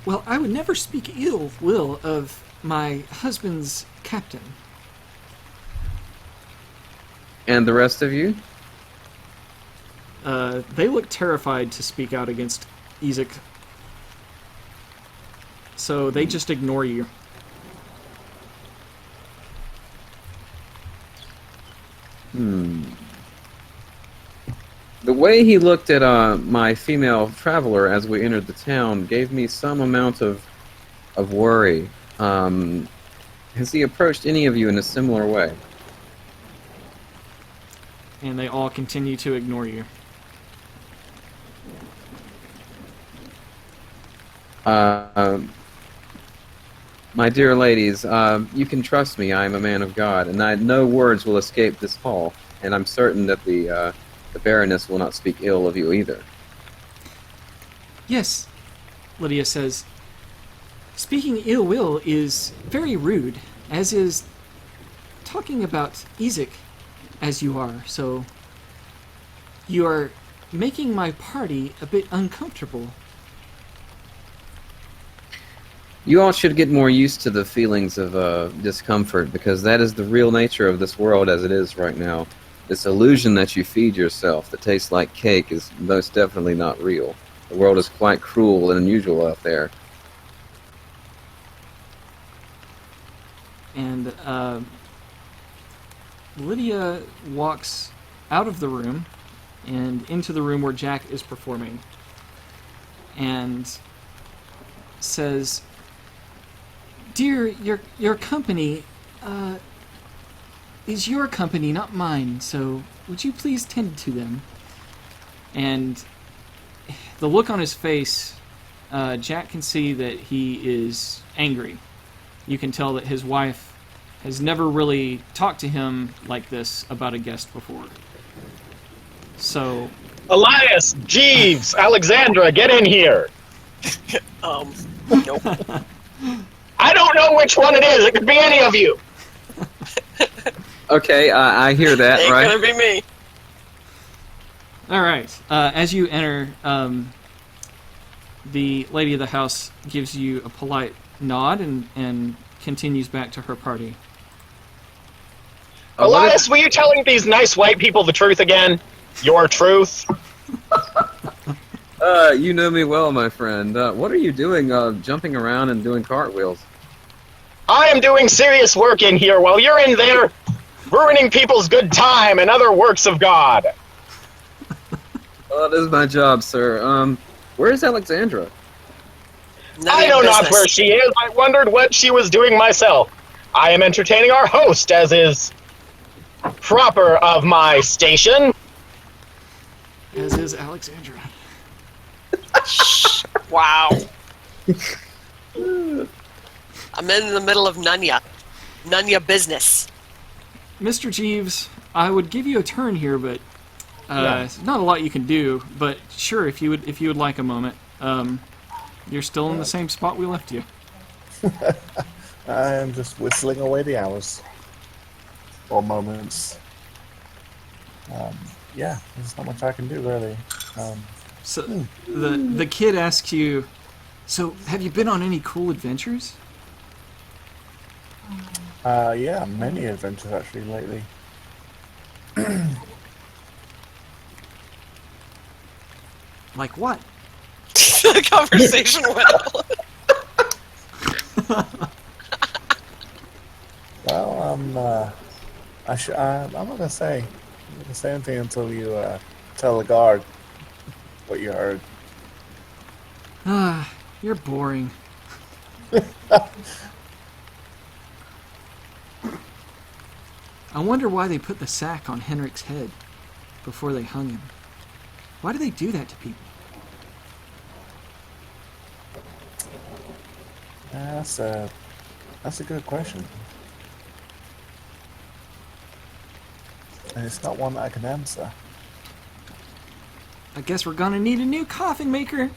C: Well, I would never speak ill will of my husband's captain.
A: And the rest of you?
C: They look terrified to speak out against Izek. So they just ignore you.
A: The way he looked at my female traveler as we entered the town gave me some amount of worry. Has he approached any of you in a similar way?
C: And they all continue to ignore you.
A: My dear ladies, you can trust me. I am a man of God, and no words will escape this hall. And I'm certain that the Baroness will not speak ill of you either.
C: Yes, Lydia says. Speaking ill will is very rude, as is talking about Izek as you are. So you are making my party a bit uncomfortable.
A: You all should get more used to the feelings of discomfort, because that is the real nature of this world as it is right now. This illusion that you feed yourself that tastes like cake is most definitely not real. The world is quite cruel and unusual out there.
C: And Lydia walks out of the room and into the room where Jack is performing and says, "Dear, your company is your company, not mine, so would you please tend to them?" And the look on his face, Jack can see that he is angry. You can tell that his wife has never really talked to him like this about a guest before. So...
I: Elias, Jeeves, Alexandra, get in here!
B: Nope.
I: I don't know which one it is. It could be any of you.
A: Okay, I hear that,
B: Ain't
A: right?
B: gonna be me.
C: All right. As you enter, the lady of the house gives you a polite nod and continues back to her party.
I: Elias, were you telling these nice white people the truth again? Your truth?
A: You know me well, my friend. What are you doing, jumping around and doing cartwheels?
I: I am doing serious work in here while you're in there ruining people's good time and other works of God.
A: This is my job, sir. Where is Alexandra?
I: I know not where she is. I wondered what she was doing myself. I am entertaining our host, as is proper of my station.
C: as is Alexandra.
B: Wow. I'm in the middle of Nunya. Nunya business.
C: Mr. Jeeves, I would give you a turn here, but not a lot you can do. But sure, if you would like a moment, you're still in the same spot we left you.
D: I am just whistling away the hours. Or moments. Yeah, there's not much I can do, really.
C: So the kid asks you, so have you been on any cool adventures?
D: Yeah, many adventures, actually, lately.
C: Like what?
B: The conversation went.
D: Well, I'm not gonna say. I'm not gonna say anything until you tell the guard what you heard.
C: You're boring. I wonder why they put the sack on Henrik's head before they hung him. Why do they do that to people?
D: That's a good question. And it's not one that I can answer.
C: I guess we're gonna need a new coffin maker.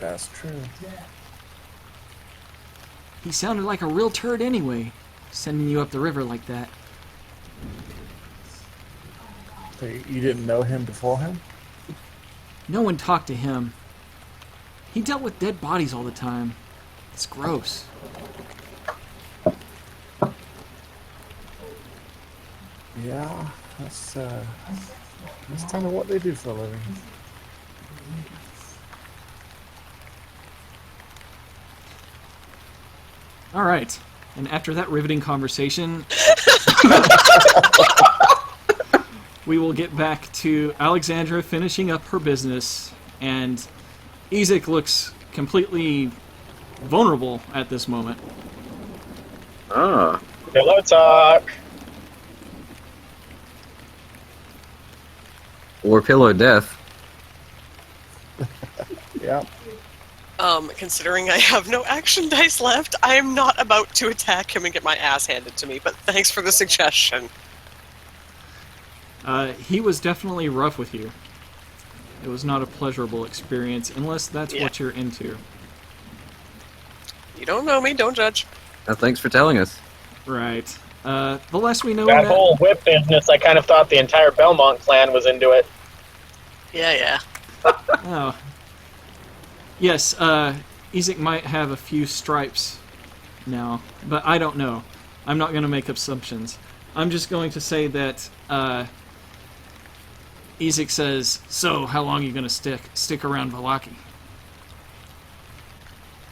D: That's true.
C: He sounded like a real turd anyway, sending you up the river like that.
D: So you didn't know him before him?
C: No one talked to him. He dealt with dead bodies all the time. It's gross.
D: Yeah, that's kind of what they do for a living.
C: All right. And after that riveting conversation, we will get back to Alexandra finishing up her business, and Izek looks completely vulnerable at this moment.
A: Ah.
I: Pillow talk.
A: Or pillow death.
D: Yeah.
B: Considering I have no action dice left, I am not about to attack him and get my ass handed to me, but thanks for the suggestion.
C: He was definitely rough with you. It was not a pleasurable experience, unless that's what you're into.
B: You don't know me, don't judge.
A: Thanks for telling us.
C: Right. The less we know...
I: That whole whip business, I kind of thought the entire Belmont clan was into it.
B: Yeah.
C: Oh. Yes, Izek might have a few stripes now, but I don't know. I'm not going to make assumptions. I'm just going to say that Izek says, so how long are you going to stick around Vallaki?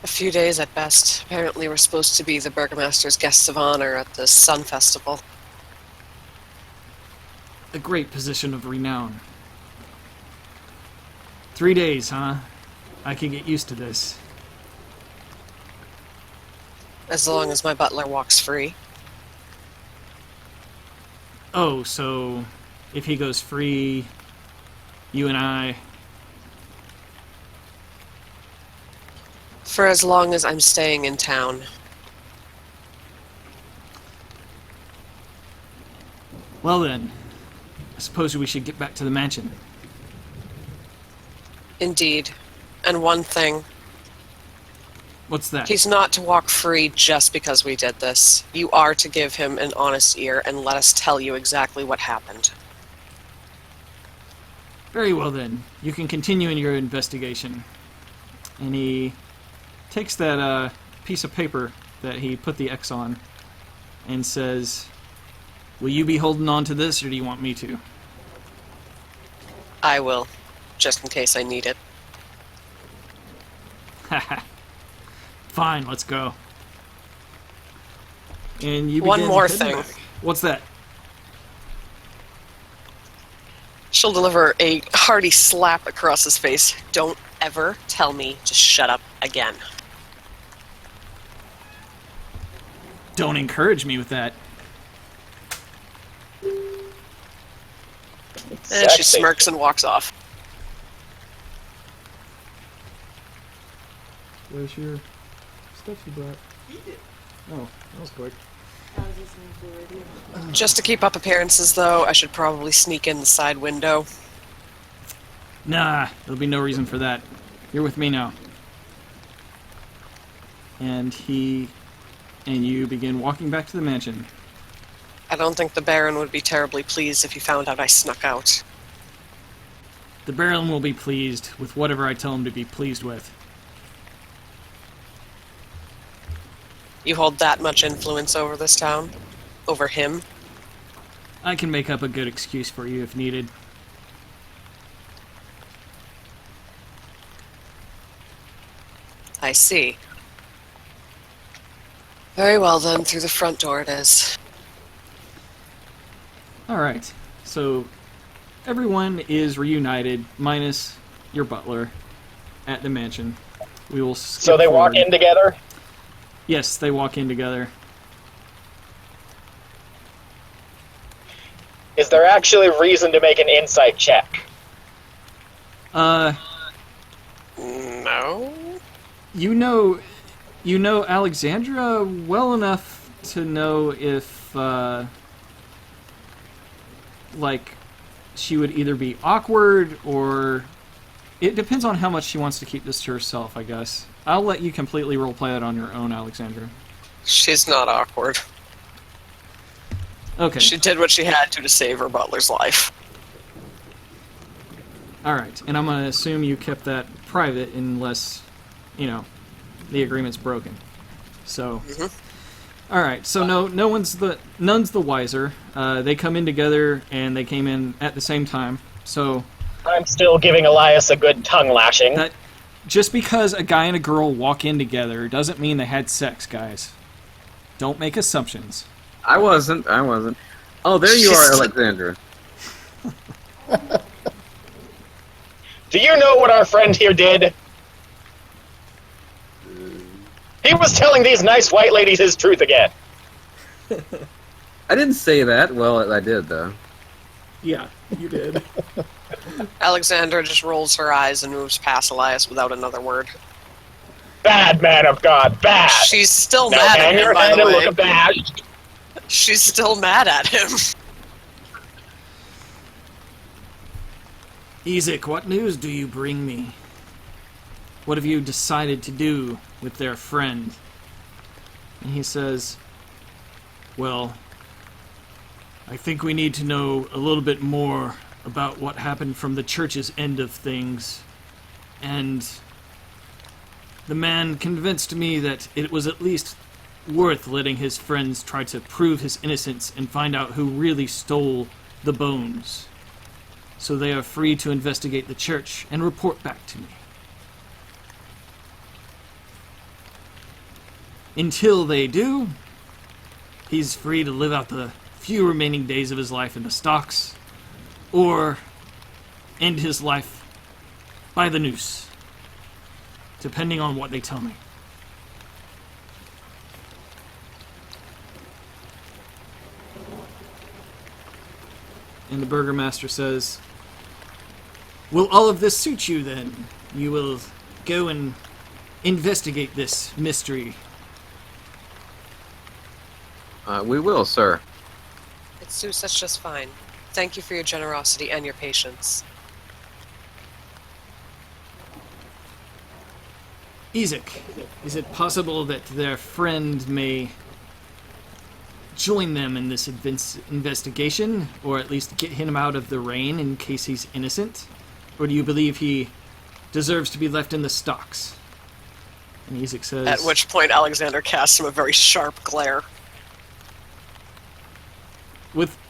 B: A few days at best. Apparently we're supposed to be the Burgomaster's guests of honor at the Sun Festival.
C: A great position of renown. 3 days, huh? I can get used to this.
B: As long as my butler walks free.
C: Oh, so if he goes free, you and I...
B: For as long as I'm staying in town.
C: Well then, I suppose we should get back to the mansion.
B: Indeed. And one thing,
C: What's that?
B: he's not to walk free just because we did this. You are to give him an honest ear and let us tell you exactly what happened.
C: Very well then, you can continue in your investigation. And he takes that piece of paper that he put the X on and says, will you be holding on to this, or do you want me to?
B: I will, just in case I need it.
C: Fine, let's go. And you
B: One
C: begin
B: more
C: heading
B: thing.
C: back. What's that?
B: She'll deliver a hearty slap across his face. Don't ever tell me to shut up again.
C: Don't encourage me with that.
B: And she
I: Sexy.
B: smirks and walks off.
C: Where's your stuff you brought? Oh, that was quick.
B: Just to keep up appearances, though, I should probably sneak in the side window.
C: Nah, there'll be no reason for that. You're with me now. And he and you begin walking back to the mansion.
B: I don't think the Baron would be terribly pleased if he found out I snuck out.
C: The Baron will be pleased with whatever I tell him to be pleased with.
B: You hold that much influence over this town? Over him?
C: I can make up a good excuse for you if needed.
B: I see. Very well then, through the front door it is.
C: Alright, so everyone is reunited, minus your butler, at the mansion. We will skip
I: So they walk
C: forward.
I: in together?
C: Yes, they walk in together.
I: Is there actually reason to make an insight check?
B: No?
C: You know Alexandra well enough to know if, like, she would either be awkward or... It depends on how much she wants to keep this to herself, I guess. I'll let you completely roleplay that on your own, Alexandra.
B: She's not awkward.
C: Okay.
B: She did what she had to save her butler's life.
C: Alright, and I'm gonna assume you kept that private unless, you know, the agreement's broken. So... Alright, so none's the wiser. They come in together, and they came in at the same time. So...
I: I'm still giving Elias a good tongue lashing.
C: That, just because a guy and a girl walk in together doesn't mean they had sex, guys. Don't make assumptions.
A: I wasn't. Oh, there you are, Alexandra.
I: Do you know what our friend here did? He was telling these nice white ladies his truth again.
A: I didn't say that. Well, I did, though.
C: Yeah, you did.
B: Alexandra just rolls her eyes and moves past Elias without another word.
I: Bad man of God, bad!
B: She's still
I: Now
B: mad
I: hang
B: at
I: your
B: him, by
I: head
B: the
I: and
B: way.
I: look abashed.
B: She's still mad at him.
C: Izek, what news do you bring me? What have you decided to do with their friend? And he says, well, I think we need to know a little bit more about what happened from the church's end of things. And the man convinced me that it was at least worth letting his friends try to prove his innocence and find out who really stole the bones. So they are free to investigate the church and report back to me. Until they do, he's free to live out the few remaining days of his life in the stocks, or end his life by the noose, depending on what they tell me. And the burgomaster says, will all of this suit you then? You will go and investigate this mystery.
A: We will, sir.
B: It suits us just fine. Thank you for your generosity and your patience.
C: Izek, is it possible that their friend may join them in this investigation, or at least get him out of the rain in case he's innocent? Or do you believe he deserves to be left in the stocks? And Izek says...
B: At which point Alexander casts him a very sharp glare.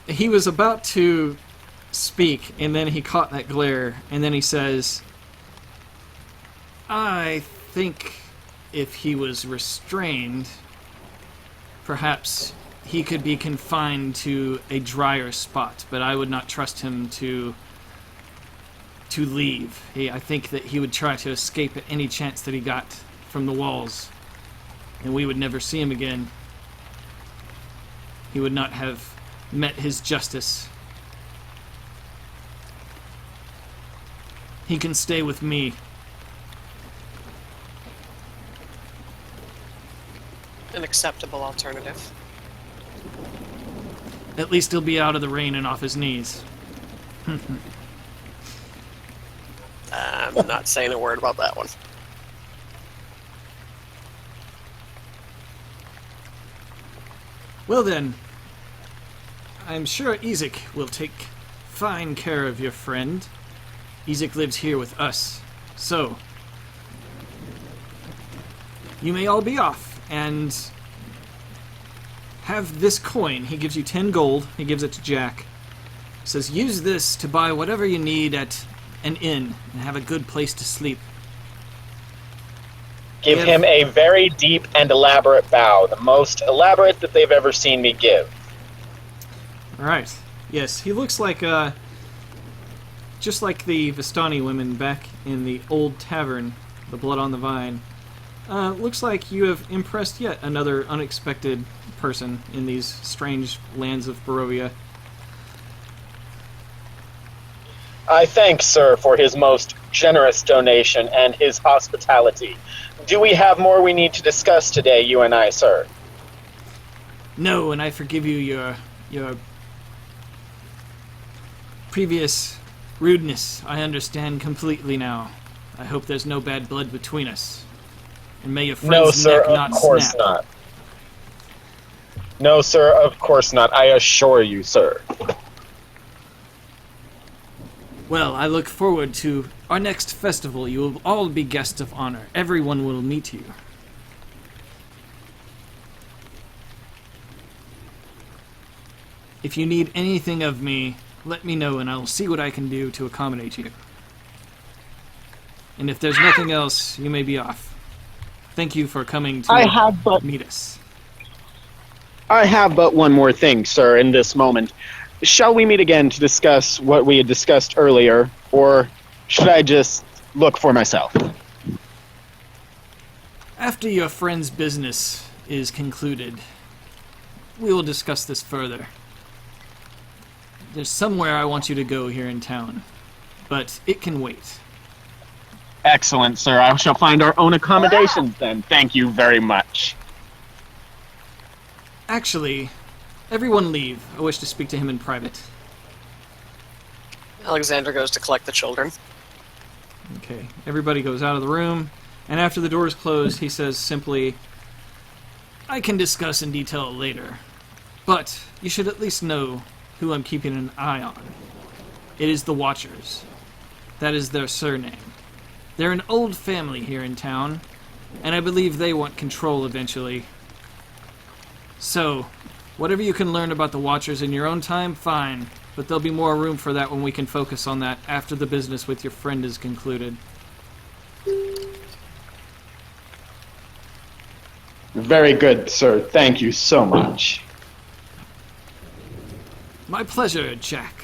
C: He was about to speak, and then he caught that glare, and then he says, I think if he was restrained, perhaps he could be confined to a drier spot, but I would not trust him to leave. I think that he would try to escape at any chance that he got from the walls, and we would never see him again. He would not have met his justice. He can stay with me.
B: An acceptable alternative.
C: At least he'll be out of the rain and off his knees.
B: I'm not saying a word about that one.
C: Well then, I'm sure Izek will take fine care of your friend. Izek lives here with us, so you may all be off and have this coin. He gives you 10 gold. He gives it to Jack. He says, use this to buy whatever you need at an inn and have a good place to sleep.
I: Give him a very deep and elaborate bow, the most elaborate that they've ever seen me give.
C: Alright. Yes, he looks like, just like the Vistani women back in the old tavern, the Blood on the Vine. Looks like you have impressed yet another unexpected person in these strange lands of Barovia.
I: I thank Sir for his most generous donation and his hospitality. Do we have more we need to discuss today, you and I, sir?
C: No, and I forgive you your previous rudeness. I understand completely now. I hope there's no bad blood between us. And may your friend's
I: No, sir,
C: neck
I: of
C: not
I: course
C: snap.
I: not. No, sir, of course not. I assure you, sir.
C: Well, I look forward to our next festival. You will all be guests of honor. Everyone will meet you. If you need anything of me, let me know and I'll see what I can do to accommodate you. And if there's nothing else, you may be off. Thank you for coming to meet us.
I: I have but one more thing, sir, in this moment. Shall we meet again to discuss what we had discussed earlier, or should I just look for myself?
C: After your friend's business is concluded, we will discuss this further. There's somewhere I want you to go here in town, but it can wait.
I: Excellent, sir. I shall find our own accommodations then. Thank you very much.
C: Actually, everyone leave. I wish to speak to him in private.
B: Alexander goes to collect the children.
C: Okay, everybody goes out of the room, and after the doors close, he says simply, I can discuss in detail later, but you should at least know who I'm keeping an eye on. It is the Watchers. That is their surname. They're an old family here in town, and I believe they want control eventually. So, whatever you can learn about the Watchers in your own time, fine, but there'll be more room for that when we can focus on that after the business with your friend is concluded.
I: Very good, sir. Thank you so much.
C: My pleasure, Jack.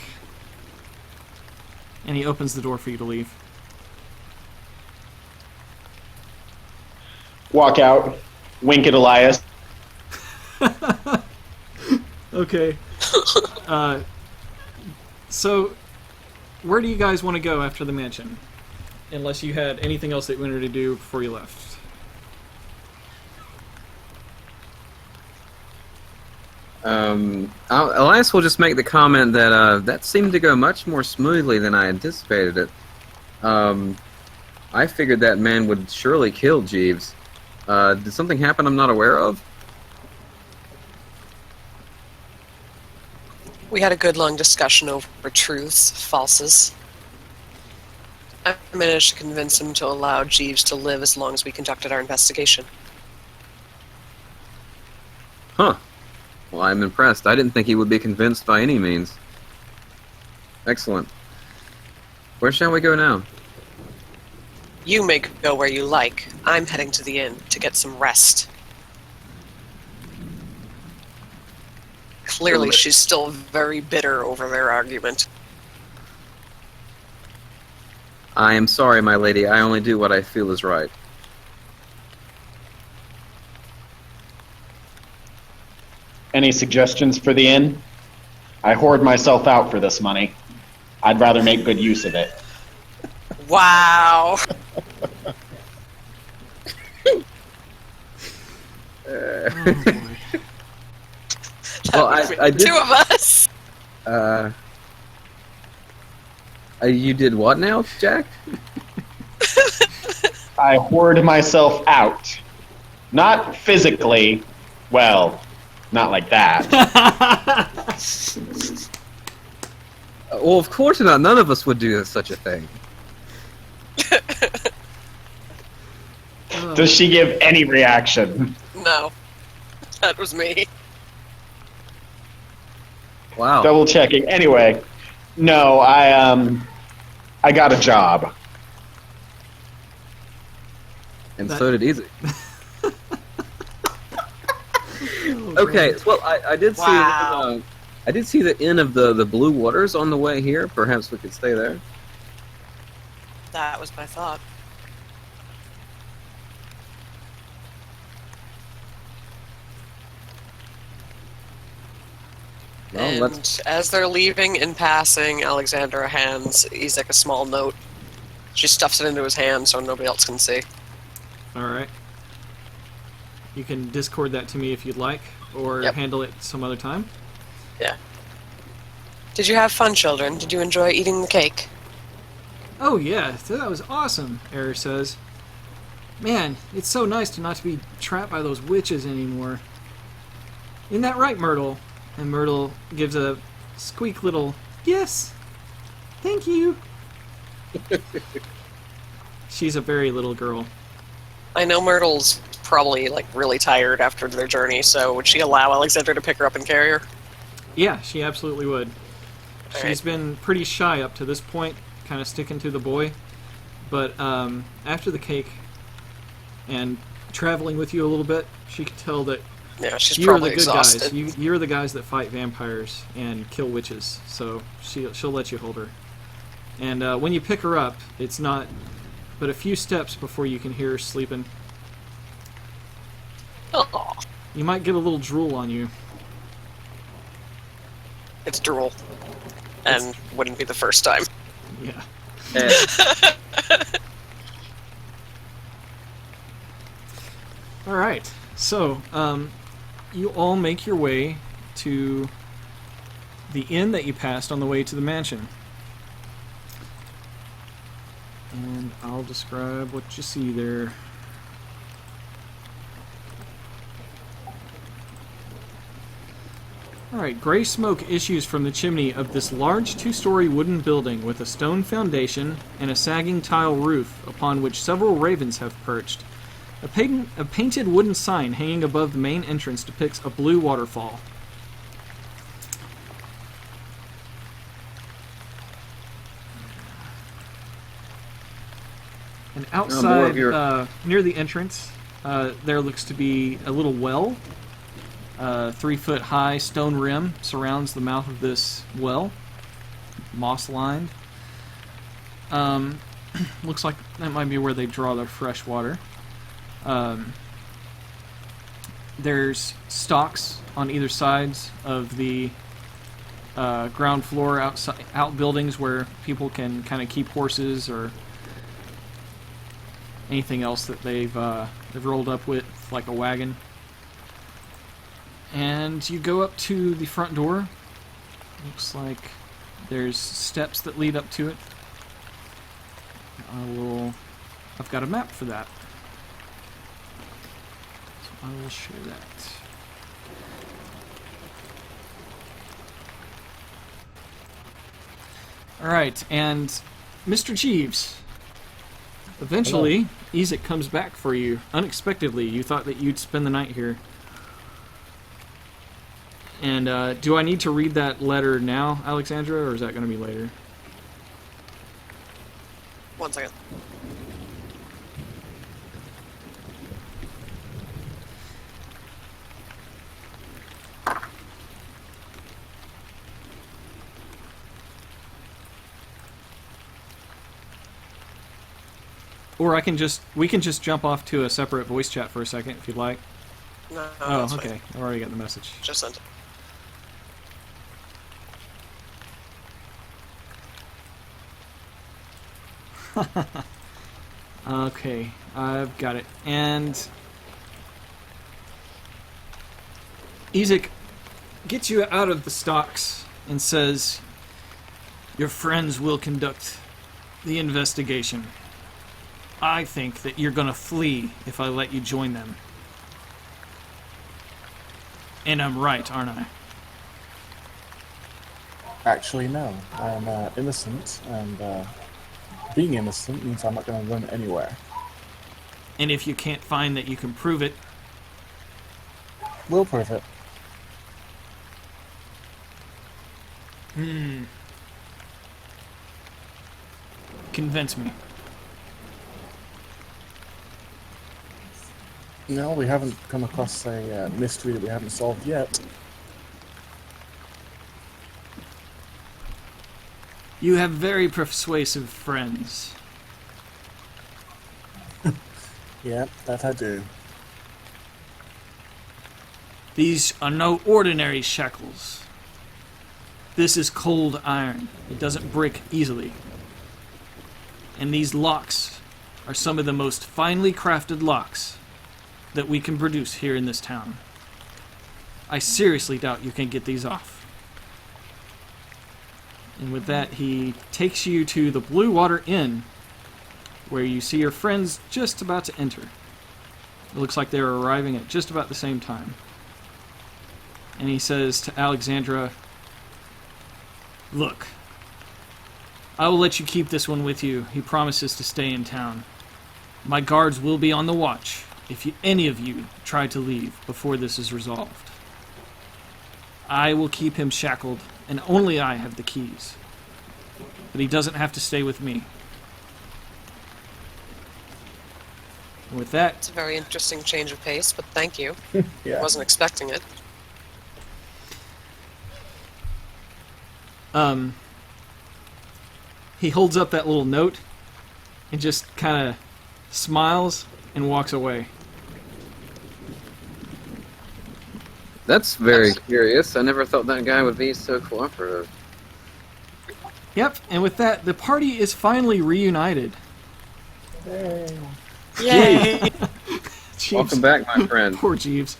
C: And he opens the door for you to leave.
I: Walk out. Wink at Elias.
C: Okay. So, where do you guys want to go after the mansion? Unless you had anything else that you wanted to do before you left.
A: Elias will just make the comment that that seemed to go much more smoothly than I anticipated it. I figured that man would surely kill Jeeves. Did something happen I'm not aware of?
B: We had a good long discussion over truths, falses. I managed to convince him to allow Jeeves to live as long as we conducted our investigation.
A: Huh. Well, I'm impressed. I didn't think he would be convinced by any means. Excellent. Where shall we go now?
B: You may go where you like. I'm heading to the inn to get some rest. Clearly, she's still very bitter over their argument.
A: I am sorry, my lady. I only do what I feel is right.
I: Any suggestions for the inn? I hoard myself out for this money. I'd rather make good use of it.
B: Wow.
C: Oh boy.
A: Well, I did.
B: Two of us.
A: You did what now, Jack?
I: I hoard myself out. Not physically. Well, not like that.
A: Well, of course not. None of us would do such a thing.
I: Does she give any reaction?
B: No. That was me.
A: Wow.
I: Double checking. Anyway, no, I got a job.
A: And
C: That-
A: so did Izek. Okay, well, I did see.
B: Wow.
A: I did see the inn of the Blue Waters on the way here. Perhaps we could stay there.
B: That was my thought.
A: Well,
B: And
A: let's.
B: as they're leaving in passing, Alexandra hands Izek a small note. She stuffs it into his hand so nobody else can see.
C: Alright. You can Discord that to me if you'd like, or
B: Yep.
C: handle it some other time.
B: Did you have fun, children? Did you enjoy eating the cake?
C: Oh yeah, that was awesome, Air says. Man, it's so nice to not to be trapped by those witches anymore. Isn't that right, Myrtle? And Myrtle gives a squeak little, yes, thank you. She's a very little girl.
B: I know Myrtle's probably like really tired after their journey, so would she allow Alexandra to pick her up and carry her?
C: Yeah, she absolutely would.
B: All
C: She's been pretty shy up to this point, kind of sticking to the boy. But after the cake and traveling with you a little bit, she could tell that
B: Yeah, she's
C: you're
B: probably
C: the good
B: exhausted.
C: guys. You're the guys that fight vampires and kill witches. So she'll let you hold her. And when you pick her up, it's not but a few steps before you can hear her sleeping.
B: Aw,
C: You might get a little drool on you.
B: it's drool. And wouldn't be the first time.
C: Yeah. All right. So, you all make your way to the inn that you passed on the way to the mansion. And I'll describe what you see there. Alright, gray smoke issues from the chimney of this large two-story wooden building with a stone foundation and a sagging tile roof upon which several ravens have perched. A painted wooden sign hanging above the main entrance depicts a blue waterfall. And
A: more
C: outside,
A: of your-
C: near the entrance, there looks to be a little well. 3-foot high stone rim surrounds the mouth of this well, moss lined. Looks like that might be where they draw their fresh water. There's stocks on either sides of the ground floor outbuildings where people can kind of keep horses or anything else that they've rolled up with, like a wagon. And you go up to the front door. Looks like there's steps that lead up to it. I've got a map for that. So I will share that. Alright, and Mr. Jeeves. Eventually, Izek comes back for you. Unexpectedly, you thought that you'd spend the night here. And do I need to read that letter now, Alexandra, or is that going to be later?
B: 1 second.
C: Or we can just jump off to a separate voice chat for a second if you'd like.
B: No,
C: Oh,
B: that's
C: okay.
B: fine.
C: I've already got the message.
B: Just sent it.
C: Okay, I've got it. And Izek gets you out of the stocks and says, your friends will conduct the investigation. I think that you're going to flee if I let you join them. And I'm right, aren't I?
D: Actually, no. I'm innocent, and being innocent means I'm not going to run anywhere.
C: And if you can't find that you can prove it,
D: We'll prove it.
C: convince me.
D: No, we haven't come across a mystery that we haven't solved yet.
C: You have very persuasive friends.
D: Yeah, that I do.
C: These are no ordinary shackles. This is cold iron. It doesn't break easily. And these locks are some of the most finely crafted locks that we can produce here in this town. I seriously doubt you can get these off. And with that, he takes you to the Blue Water Inn, where you see your friends just about to enter. It looks like they're arriving at just about the same time. And he says to Alexandra, look, I will let you keep this one with you. He promises to stay in town. My guards will be on the watch if any of you try to leave before this is resolved. I will keep him shackled, and only I have the keys. But he doesn't have to stay with me. And with that,
B: It's a very interesting change of pace, but thank you.
D: Yeah.
B: Wasn't expecting it.
C: he holds up that little note and just kind of smiles and walks away.
A: That's very curious. I never thought that guy would be so cooperative.
C: Yep, and with that, the party is finally reunited.
D: Hey.
B: Yay!
C: Jeeves.
A: Welcome back, my friend.
C: Poor Jeeves.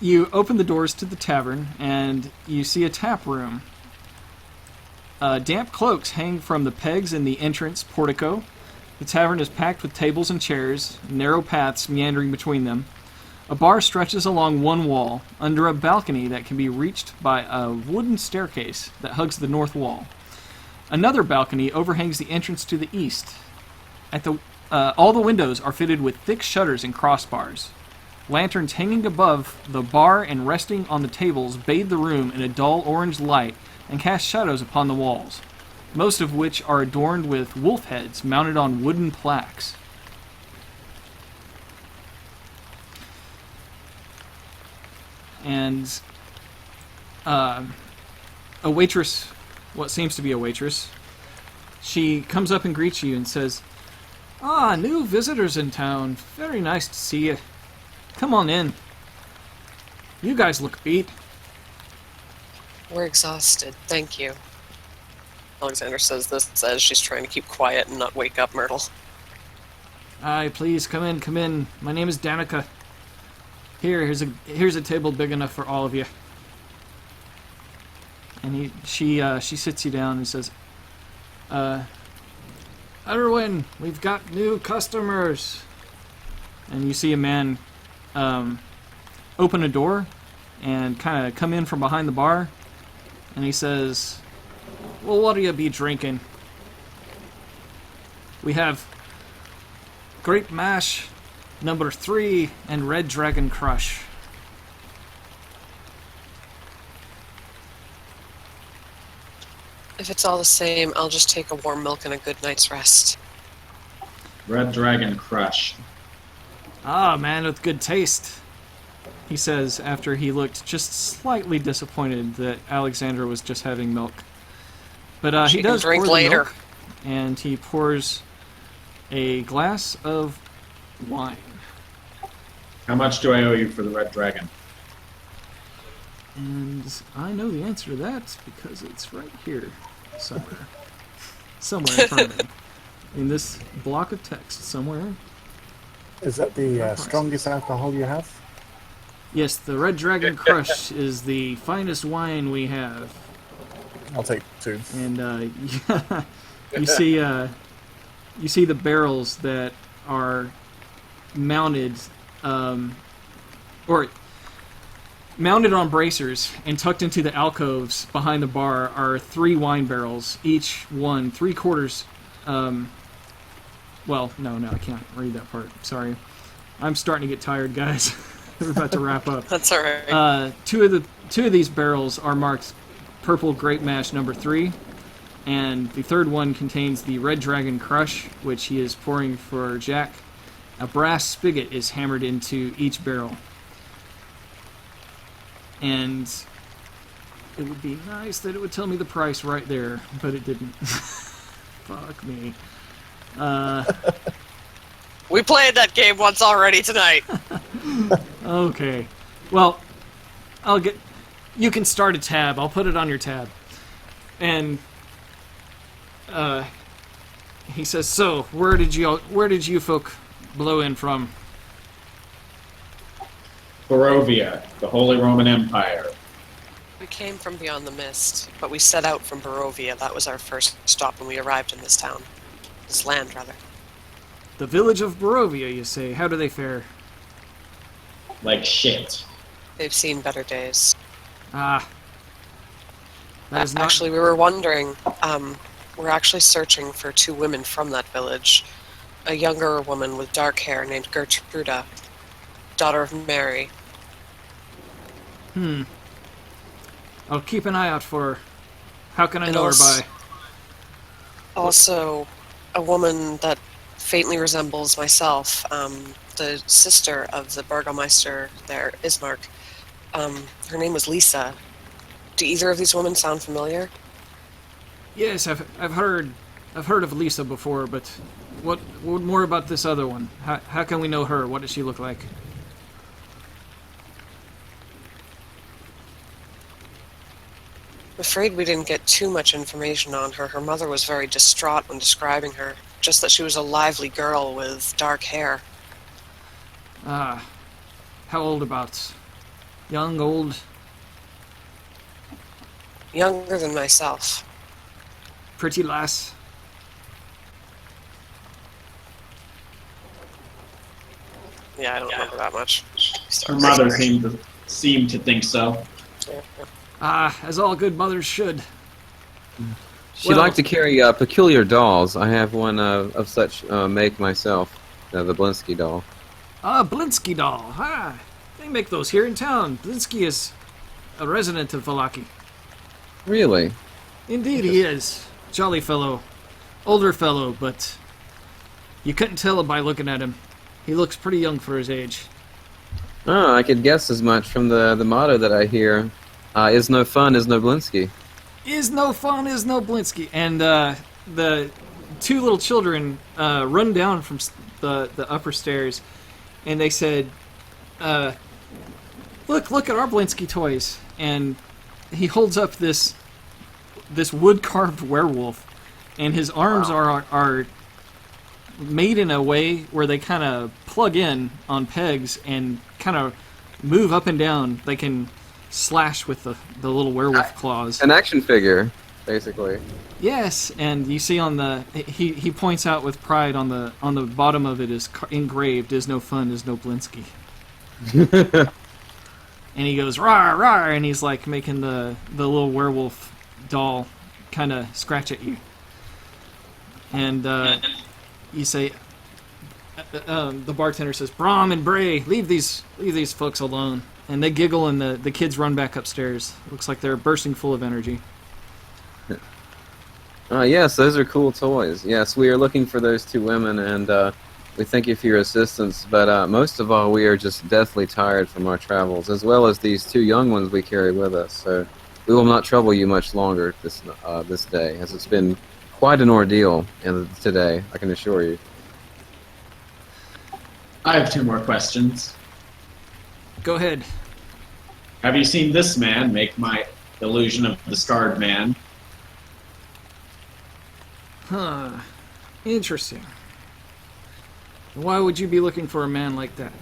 C: You open the doors to the tavern, and you see a tap room. Damp cloaks hang from the pegs in the entrance portico. The tavern is packed with tables and chairs, narrow paths meandering between them. A bar stretches along one wall, under a balcony that can be reached by a wooden staircase that hugs the north wall. Another balcony overhangs the entrance to the east. All the windows are fitted with thick shutters and crossbars. Lanterns hanging above the bar and resting on the tables bathe the room in a dull orange light and cast shadows upon the walls, most of which are adorned with wolf heads mounted on wooden plaques. And a waitress, what seems to be a waitress, she comes up and greets you and says, "Ah, new visitors in town. Very nice to see you. Come on in. You guys look beat."
B: We're exhausted. Thank you. Alexander says this as she's trying to keep quiet and not wake up Myrtle.
C: Aye, please, come in, come in. My name is Danica. Here's a table big enough for all of you. And she sits you down and says, "Erwin, we've got new customers." And you see a man open a door and kind of come in from behind the bar, and he says, "Well, what'll you be drinking? We have Grape Mash, number 3, and Red Dragon Crush."
B: If it's all the same, I'll just take a warm milk and a good night's rest.
F: Red Dragon Crush.
C: "Ah, man with good taste," he says after he looked just slightly disappointed that Alexandra was just having milk. But
B: She
C: he
B: can
C: does
B: drink
C: pour the
B: later.
C: milk, and he pours a glass of wine.
F: How much do I owe you for the Red Dragon?
C: And I know the answer to that because it's right here. Somewhere in front of me. In this block of text, somewhere.
D: Is that the strongest alcohol you have?
C: Yes, the Red Dragon Crush is the finest wine we have.
D: I'll take 2.
C: And you see the barrels that are mounted, or mounted on bracers and tucked into the alcoves behind the bar are 3 wine barrels, each one 3/4. Well, no, I can't read that part. Sorry, I'm starting to get tired, guys. We're about to wrap up.
B: That's all right.
C: Two of these barrels are marked Purple Grape Mash number 3, and the third one contains the Red Dragon Crush, which he is pouring for Jack. A brass spigot is hammered into each barrel. And it would be nice that it would tell me the price right there, but it didn't. Fuck me.
B: We played that game once already tonight.
C: Okay. Well, you can start a tab. I'll put it on your tab. And he says, "So, where did you folk blow in from?"
F: Barovia, the Holy Roman Empire.
B: We came from beyond the mist, but we set out from Barovia. That was our first stop when we arrived in this town. This land, rather.
C: The village of Barovia, you say. How do they fare?
F: Like shit.
B: They've seen better days.
C: Ah. That is not...
B: Actually, we were wondering, we're actually searching for 2 women from that village. A younger woman with dark hair named Gertruda, daughter of Mary.
C: I'll keep an eye out for her. How can I
B: And
C: know her by?
B: Also, a woman that faintly resembles myself, the sister of the Burgomeister there, Ismark. Her name was Lisa. Do either of these women sound familiar?
C: Yes, I've heard of Lisa before, but what more about this other one? How can we know her? What does she look like?
B: I'm afraid we didn't get too much information on her. Her mother was very distraught when describing her. Just that she was a lively girl with dark hair.
C: Ah, how old about? Young, old?
B: Younger than myself.
C: Pretty lass?
B: Yeah, I don't remember that much.
F: Her mother seemed to think so.
C: Ah, as all good mothers should.
A: She'd like to carry peculiar dolls. I have one of such make myself, the Blinsky doll.
C: Ah, Blinsky doll. Ah, they make those here in town. Blinsky is a resident of Vallaki.
A: Really?
C: Indeed he is. Jolly fellow. Older fellow, but you couldn't tell by looking at him. He looks pretty young for his age.
A: Oh, I could guess as much from the motto that I hear. Is no fun, is no Blinsky.
C: Is no fun, is no Blinsky. And the 2 little children run down from the upper stairs, and they said, look at our Blinsky toys. And he holds up this wood-carved werewolf, and his arms are made in a way where they kind of plug in on pegs and kind of move up and down. They can slash with the little werewolf claws.
A: An action figure, basically.
C: Yes, and you see on the he points out with pride on the bottom of it is engraved "Is no fun, is no Blinsky." And he goes rawr rawr, and he's like making the little werewolf doll kind of scratch at you. And you say, the bartender says, "Brom and Bray, leave these folks alone." And they giggle, and the kids run back upstairs. Looks like they're bursting full of energy.
A: Yes, those are cool toys. Yes, we are looking for those 2 women, and we thank you for your assistance. But most of all, we are just deathly tired from our travels, as well as these 2 young ones we carry with us. So we will not trouble you much longer this day, as it's been quite an ordeal today, I can assure you.
F: I have 2 more questions.
C: Go ahead.
F: Have you seen this man make my illusion of the scarred man?
C: Huh. Interesting. Why would you be looking for a man like that?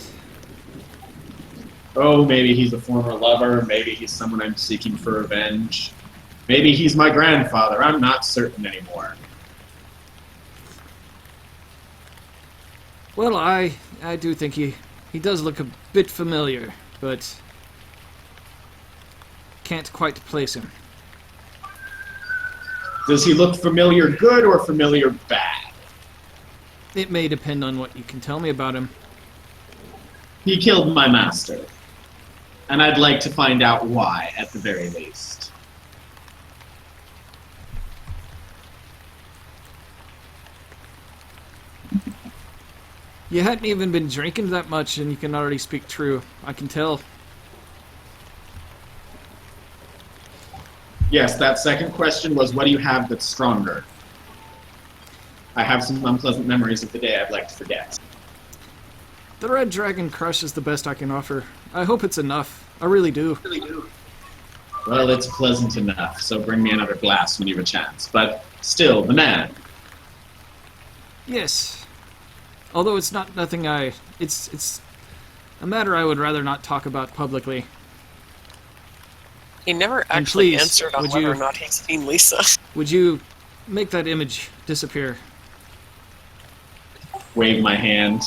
F: Oh, maybe he's a former lover. Maybe he's someone I'm seeking for revenge. Maybe he's my grandfather. I'm not certain anymore.
C: Well, I do think he does look a bit familiar, but can't quite place him.
F: Does he look familiar good or familiar bad?
C: It may depend on what you can tell me about him.
F: He killed my master. And I'd like to find out why, at the very least.
C: You hadn't even been drinking that much, and you can already speak true. I can tell.
F: Yes, that second question was, what do you have that's stronger? I have some unpleasant memories of the day I'd like to forget.
C: The Red Dragon Crush is the best I can offer. I hope it's enough. I really do.
F: Well, it's pleasant enough, so bring me another glass when you have a chance. But still, the man.
C: Yes. Although it's not nothing it's a matter I would rather not talk about publicly.
B: He never actually
C: please,
B: answered on
C: would
B: whether
C: you-
B: or not he's seen Lisa.
C: Would you make that image disappear?
F: Wave my hand.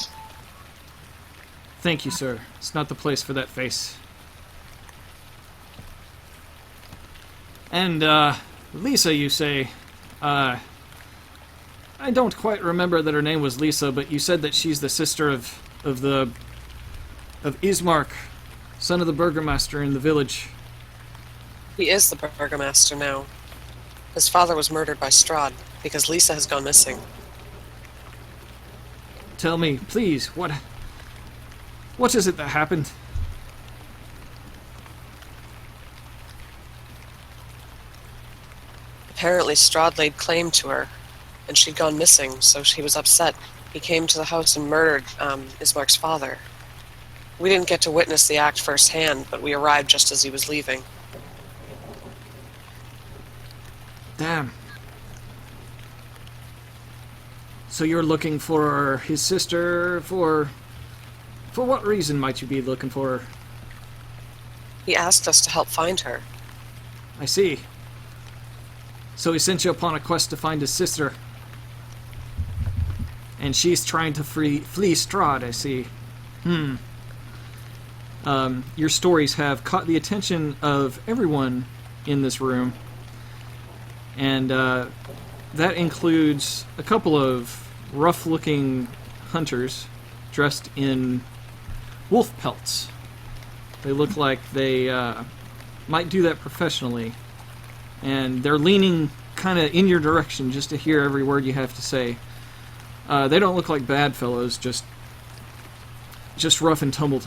C: Thank you, sir. It's not the place for that face. And, Lisa, you say, I don't quite remember that her name was Lisa, but you said that she's the sister of Ismark, son of the burgomaster in the village.
B: He is the burgomaster now. His father was murdered by Strahd because Lisa has gone missing.
C: Tell me, please, what is it that happened?
B: Apparently Strahd laid claim to her, and she'd gone missing, so she was upset. He came to the house and murdered Ismark's father. We didn't get to witness the act firsthand, but we arrived just as he was leaving.
C: Damn. So you're looking for his sister for what reason might you be looking for her?
B: He asked us to help find her.
C: I see. So he sent you upon a quest to find his sister. And she's trying to flee Strahd, I see. Your stories have caught the attention of everyone in this room. And that includes a couple of rough-looking hunters dressed in wolf pelts. They look like they might do that professionally. And they're leaning kind of in your direction just to hear every word you have to say. They don't look like bad fellows, just rough and tumble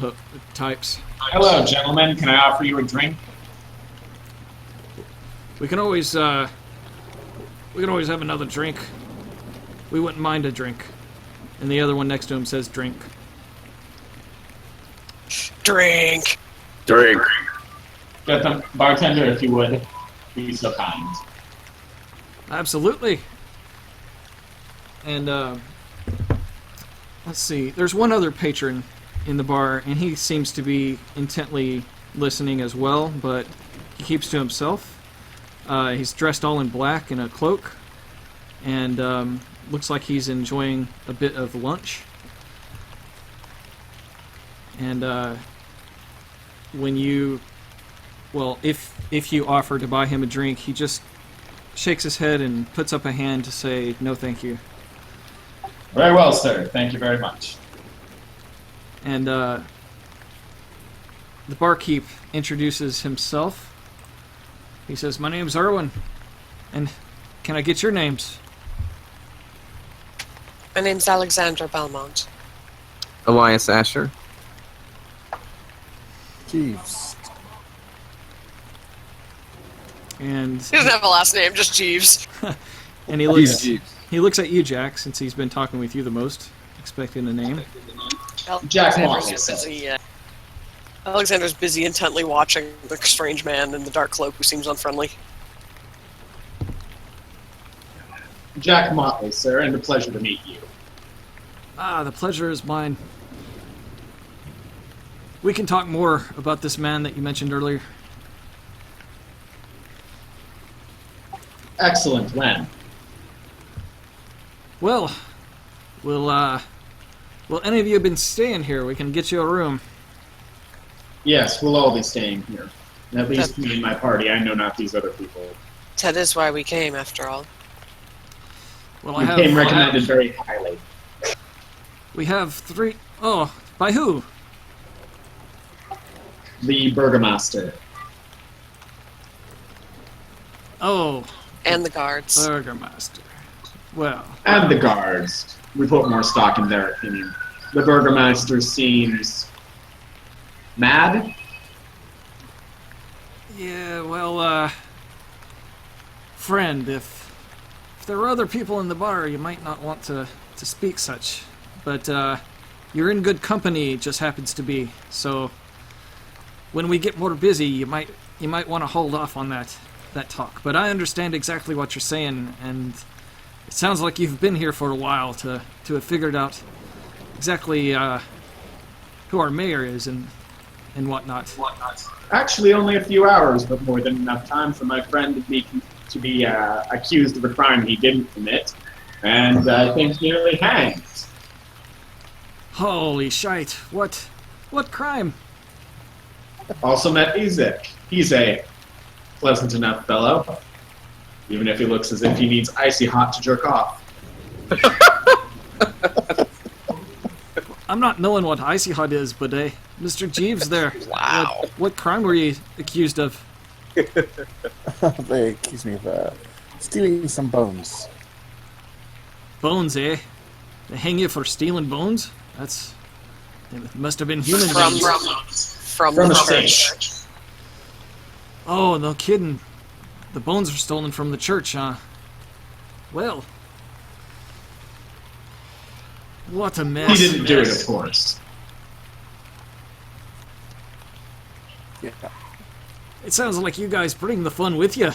C: types.
F: Hello, gentlemen. Can I offer you a drink?
C: We can always have another drink. We wouldn't mind a drink. And the other one next to him says drink.
B: Drink!
A: Drink.
F: Get the bartender, if you would. Be so kind.
C: Absolutely. And, let's see. There's one other patron in the bar, and he seems to be intently listening as well, but he keeps to himself. He's dressed all in black in a cloak, and looks like he's enjoying a bit of lunch. And when you, well, if you offer to buy him a drink, he just shakes his head and puts up a hand to say, no thank you.
F: Very well, sir. Thank you very much.
C: And the barkeep introduces himself. He says, my name's Erwin, and can I get your names?
B: My name's Alexandra Belmont.
A: Elias Asher.
D: Jeeves.
C: And
B: He doesn't have a last name, just Jeeves.
C: and he looks at you, Jack, since he's been talking with you the most, expecting a name.
F: Jack
B: Alexander's
F: Moss.
B: busy. Alexander's busy intently watching the strange man in the dark cloak who seems unfriendly.
F: Jack Motley, sir, and a pleasure to meet you.
C: Ah, the pleasure is mine. We can talk more about this man that you mentioned earlier.
F: Excellent. When?
C: Well, will any of you have been staying here? We can get you a room.
F: Yes, we'll all be staying here. At least me and my party. I know not these other people.
B: That is why we came, after all.
C: Well,
F: You came recommended very highly.
C: We have 3... Oh, by who?
F: The Burgomaster.
C: Oh,
B: And the guards.
C: Burgomaster. Well,
F: And the guards. We put more stock in their opinion. The Burgomaster seems... mad?
C: yeah, well, friend, if there were other people in the bar, you might not want to speak such. But, you're in good company, it just happens to be. So, when we get more busy, you might want to hold off on that talk. But I understand exactly what you're saying, and it sounds like you've been here for a while to have figured out exactly, who our mayor is and whatnot.
F: Actually, only a few hours, but more than enough time for my friend to be accused of a crime he didn't commit, and I think nearly hanged.
C: Holy shite! What crime?
F: Also met Izek. He's a pleasant enough fellow, even if he looks as if he needs icy hot to jerk off.
C: I'm not knowing what icy hot is, but Mr. Jeeves there.
B: Wow.
C: What crime were you accused of?
D: They accuse me of stealing some bones.
C: Bones, eh? They hang you for stealing bones? It must have been human
B: From
C: bones.
F: From
B: the
F: a
B: church.
F: church.
C: Oh, no kidding. The bones were stolen from the church, huh? Well. What a mess.
F: He didn't do it, of course.
D: Yeah.
C: It sounds like you guys bring the fun with you.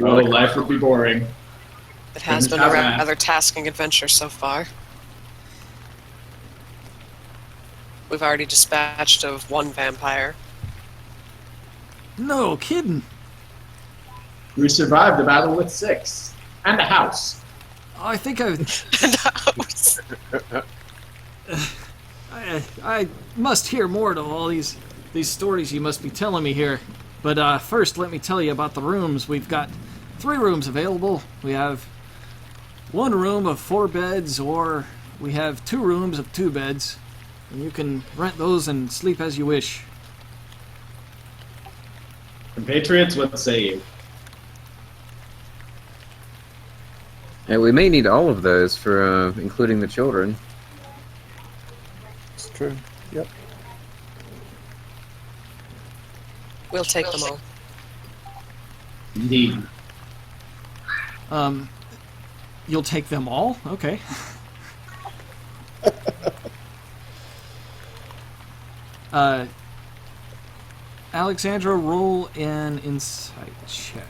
F: Oh, life would be boring.
B: It has been a rather tasking adventure so far. We've already dispatched of one vampire.
C: No kidding.
F: We survived the battle with 6. And a house.
C: I think I must hear more to all these stories you must be telling me here. But first, let me tell you about the rooms. We've got 3 rooms available. We have 1 room of 4 beds, or we have 2 rooms of 2 beds. And you can rent those and sleep as you wish.
F: Compatriots, what say you?
A: And we may need all of those for including the children.
D: It's true. Yep.
B: We'll take them all.
F: Indeed.
C: You'll take them all? Okay. Alexandra, roll an insight check.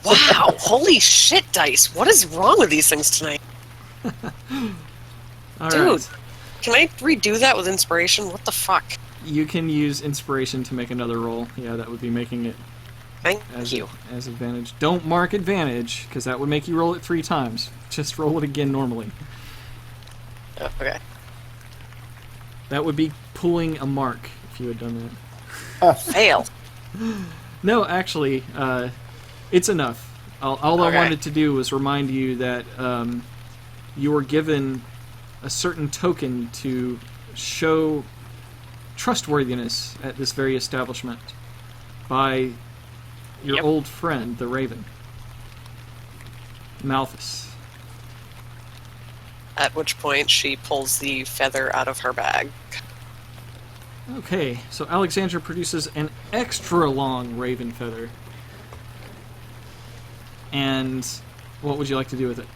B: Wow! Holy shit, dice! What is wrong with these things tonight?
C: All
B: Dude,
C: right.
B: can I redo that with inspiration? What the fuck?
C: You can use inspiration to make another roll. Yeah, that would be making it
B: Thank
C: as
B: you.
C: as advantage. Don't mark advantage, because that would make you roll it 3 times. Just roll it again normally.
B: Okay.
C: That would be pulling a mark if you had done that.
B: Fail.
C: No, actually, it's enough. All
B: Okay.
C: I wanted to do was remind you that you were given a certain token to show trustworthiness at this very establishment by your
B: Yep.
C: old friend, the Raven, Malthus.
B: At which point she pulls the feather out of her bag.
C: Okay, so Alexandra produces an extra long raven feather. And what would you like to do with it?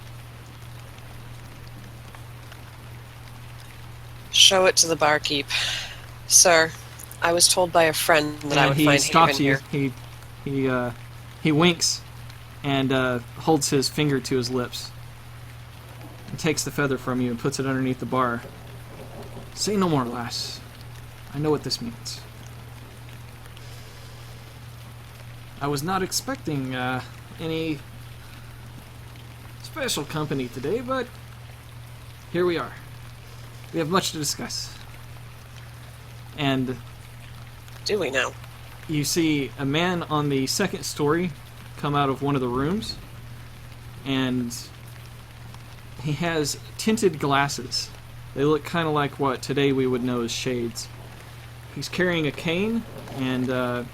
B: Show it to the barkeep. Sir, I was told by a friend that I would
C: he
B: find
C: stops
B: haven
C: you.
B: here.
C: He winks and holds his finger to his lips. And takes the feather from you and puts it underneath the bar. Say no more, lass. I know what this means. I was not expecting any special company today, but here we are. We have much to discuss. And
B: Do we now?
C: you see a man on the second story come out of one of the rooms, and he has tinted glasses. They look kind of like what today we would know as shades. He's carrying a cane, and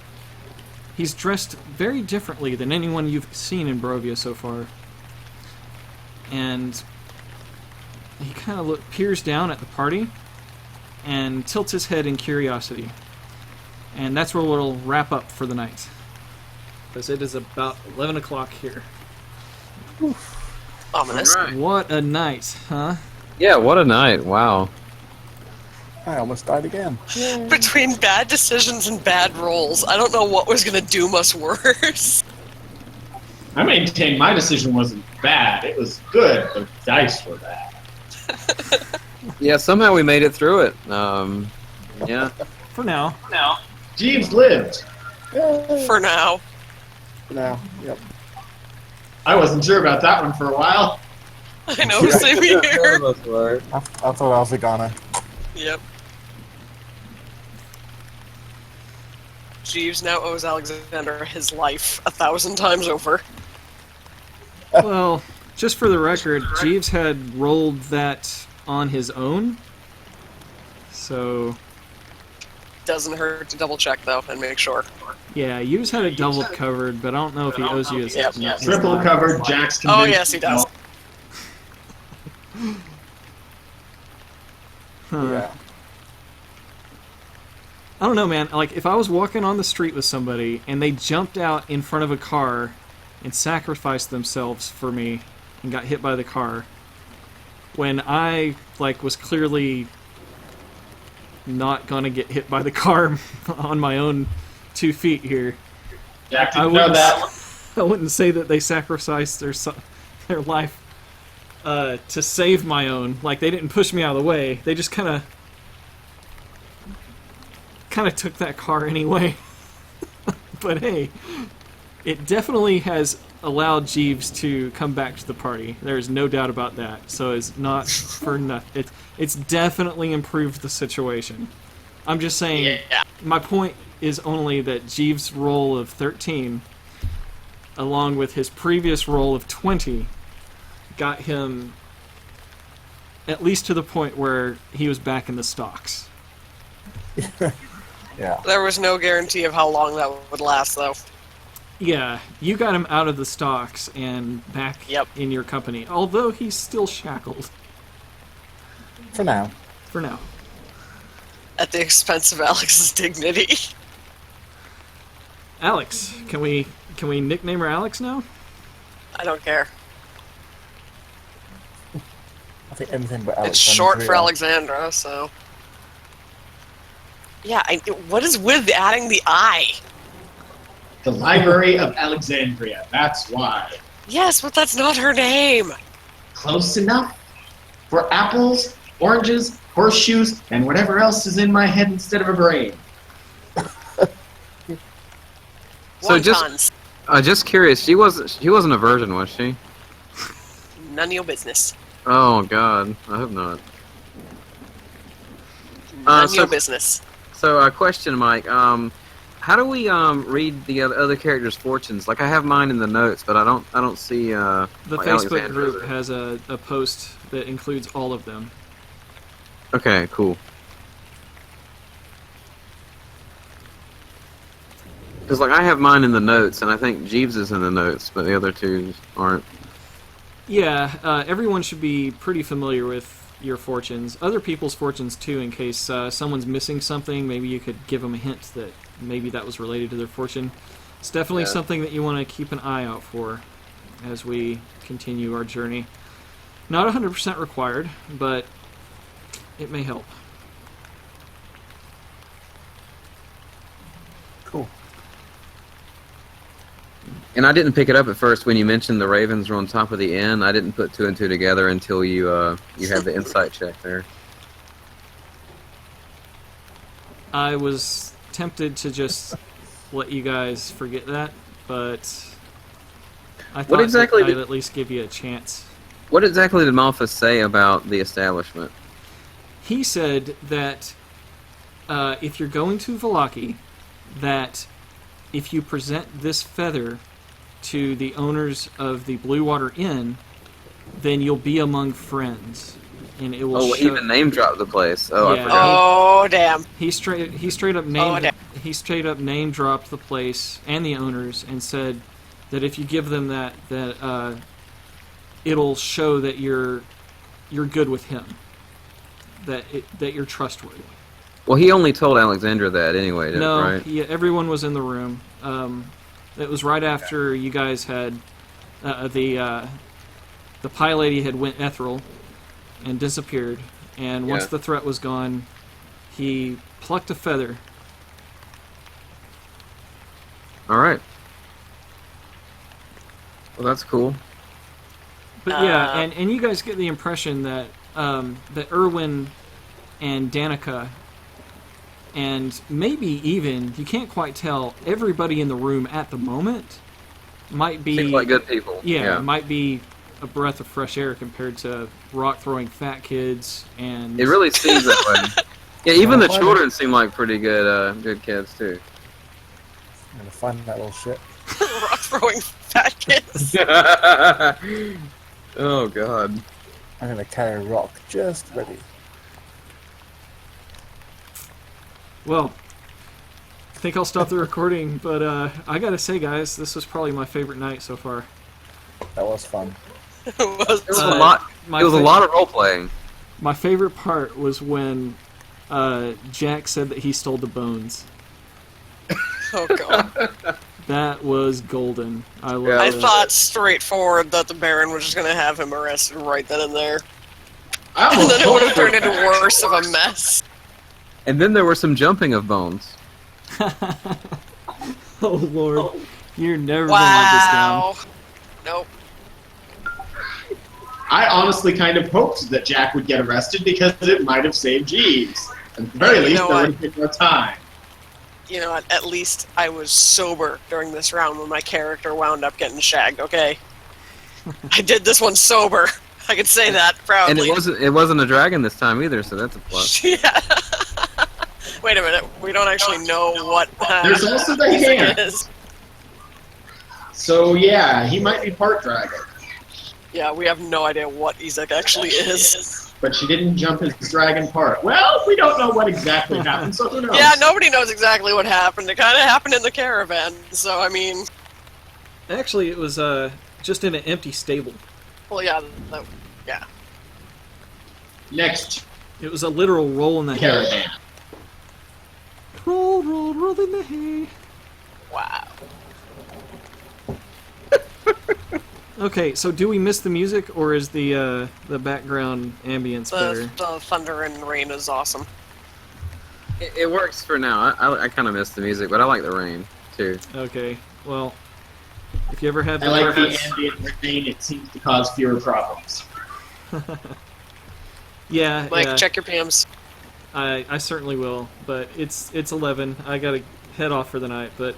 C: he's dressed very differently than anyone you've seen in Barovia so far. And he kind of peers down at the party and tilts his head in curiosity. And that's where we'll wrap up for the night. Because it is about 11 o'clock here.
B: Ominous.
A: All right.
C: What a night, huh?
A: Yeah, what a night. Wow.
D: I almost died again.
B: Between bad decisions and bad rolls, I don't know what was going to doom us worse.
F: I maintain my decision wasn't bad. It was good. The dice were bad.
A: Yeah, somehow we made it through it. Yeah.
C: For now.
F: Jeeves lived.
D: Yay.
B: For now.
D: Now, yep.
F: I wasn't sure about that one for a while.
B: I know, same here.
D: I thought I was a goner.
B: Yep. Jeeves now owes Alexander his life 1,000 times over.
C: Well, just for the record, Jeeves had rolled that on his own. So,
B: Doesn't hurt to double check though and make sure.
C: yeah, Jeeves had it doubled covered, but I don't know if he owes you his...
B: Yep.
C: his
F: Triple
C: life.
F: covered. Jack's
B: Oh
F: convinced.
B: yes, he does.
C: Huh.
D: Yeah.
C: I don't know, man. Like, if I was walking on the street with somebody and they jumped out in front of a car and sacrificed themselves for me and got hit by the car, when I, like, was clearly not gonna get hit by the car on my own 2 feet here,
F: Jack
C: I
F: didn't know
C: wouldn't,
F: that.
C: I wouldn't say that they sacrificed their life to save my own. Like, they didn't push me out of the way. They just kind of took that car anyway. But hey, it definitely has allowed Jeeves to come back to the party. There is no doubt about that. So it's not for nothing. It's definitely improved the situation. I'm just saying,
B: Yeah.
C: my point is only that Jeeves' roll of 13, along with his previous roll of 20, got him at least to the point where he was back in the stocks.
D: Yeah.
B: There was no guarantee of how long that would last though.
C: Yeah, you got him out of the stocks and back
B: Yep.
C: in your company, although he's still shackled
D: For now.
C: for now.
B: At the expense of Alex's dignity.
C: Alex, can we nickname her Alex now?
B: I don't care.
D: I think anything but
B: It's short for Alexandra, so. Yeah, what is with adding the I?
F: The Library of Alexandria. That's why.
B: Yes, but that's not her name.
F: Close enough for apples, oranges, horseshoes, and whatever else is in my head instead of a brain.
A: So
B: Wontons.
A: just curious, she wasn't a virgin, was she?
B: None of your business.
A: Oh God, I hope not.
B: None of
A: so-
B: your business.
A: So, a question, Mike. How do we read the other characters' fortunes? Like, I have mine in the notes, but I don't see.
C: The
A: like
C: Facebook
A: Alexandra's.
C: group has a post that includes all of them.
A: Okay, cool. Because like I have mine in the notes, and I think Jeeves is in the notes, but the other two aren't.
C: Yeah, everyone should be pretty familiar with your fortunes. Other people's fortunes too, in case someone's missing something. Maybe you could give them a hint that maybe that was related to their fortune. It's definitely
A: Yeah.
C: something that you want to keep an eye out for as we continue our journey. Not 100% required, but it may help.
D: Cool.
A: And I didn't pick it up at first when you mentioned the ravens were on top of the inn. I didn't put two and two together until you had the insight check there.
C: I was tempted to just let you guys forget that, but I thought
A: exactly
C: I'd at least give you a chance.
A: What exactly did Malphus say about the establishment?
C: He said that if you're going to Vallaki, that if you present this feather to the owners of the Blue Water Inn, then you'll be among friends, and it will.
A: He even name dropped the place. Oh,
C: Yeah.
A: I forgot.
B: Oh, damn.
C: He straight up name dropped the place and the owners and said that if you give them that it'll show that you're good with him, that you're trustworthy.
A: Well, he only told Alexandra that anyway, didn't
C: No,
A: right?
C: everyone was in the room. It was right after you guys had the pie lady had went ethereal and disappeared, and once the threat was gone, he plucked a feather.
A: All right. Well, that's cool.
C: But yeah, and you guys get the impression that that Erwin and Danica, and maybe even, you can't quite tell, everybody in the room at the moment might be...
A: Seems like good people.
C: Yeah, might be a breath of fresh air compared to rock-throwing fat kids and...
A: It really seems that way. Yeah, even the children seem like pretty good kids, too.
D: I'm gonna find that little shit.
B: Rock-throwing fat kids.
A: Oh, God.
D: I'm gonna carry a rock just ready.
C: Well, I think I'll stop the recording, but I gotta say, guys, this was probably my favorite night so far.
D: That was fun.
B: It was
A: It was a lot. It was a lot of role playing.
C: My favorite part was when Jack said that he stole the bones.
B: Oh, God.
C: That was golden. I love
B: I
C: it.
B: thought straightforward that the Baron was just going to have him arrested right then and there.
F: I
B: And
F: almost
B: then it would have
F: hoped
B: turned into worse of a mess.
A: And then there were some jumping of bones.
C: Oh, Lord. You're never gonna let this down.
B: Wow. Nope.
F: I honestly kind of hoped that Jack would get arrested because it might have saved Jeeves. At the very
B: You
F: least,
B: know
F: there
B: what?
F: would have been more time.
B: You know, at least I was sober during this round when my character wound up getting shagged, okay? I did this one sober. I can say that proudly.
A: And it wasn't a dragon this time either, so that's a plus.
B: Yeah. Wait a minute. We don't actually know what
F: There's also the
B: Izek
F: hand.
B: is.
F: So yeah, he might be part dragon.
B: Yeah, we have no idea what Izek actually is.
F: But she didn't jump his dragon part. Well, we don't know what exactly happened, so who knows?
B: Yeah, nobody knows exactly what happened. It kind of happened in the caravan, so I mean...
C: Actually, it was just in an empty stable.
B: Well, yeah, yeah.
F: Next
C: It was a literal roll in the hay.
F: caravan.
C: Roll, roll, roll in the hay.
B: Wow.
C: Okay, so do we miss the music, or is the background ambience better?
B: The thunder and rain is awesome.
A: It works for now. I kind of miss the music, but I like the rain, too.
C: Okay, well, if you ever have
F: I like the
C: preference-
F: ambient rain, it seems to cause fewer problems.
C: Yeah,
B: Mike,
C: yeah,
B: check your PMs.
C: I certainly will, but it's 11. I gotta head off for the night, but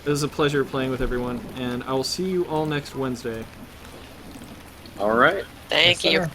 C: it was a pleasure playing with everyone, and I will see you all next Wednesday.
A: All right.
B: Thank
D: Yes,
B: you.
D: sir.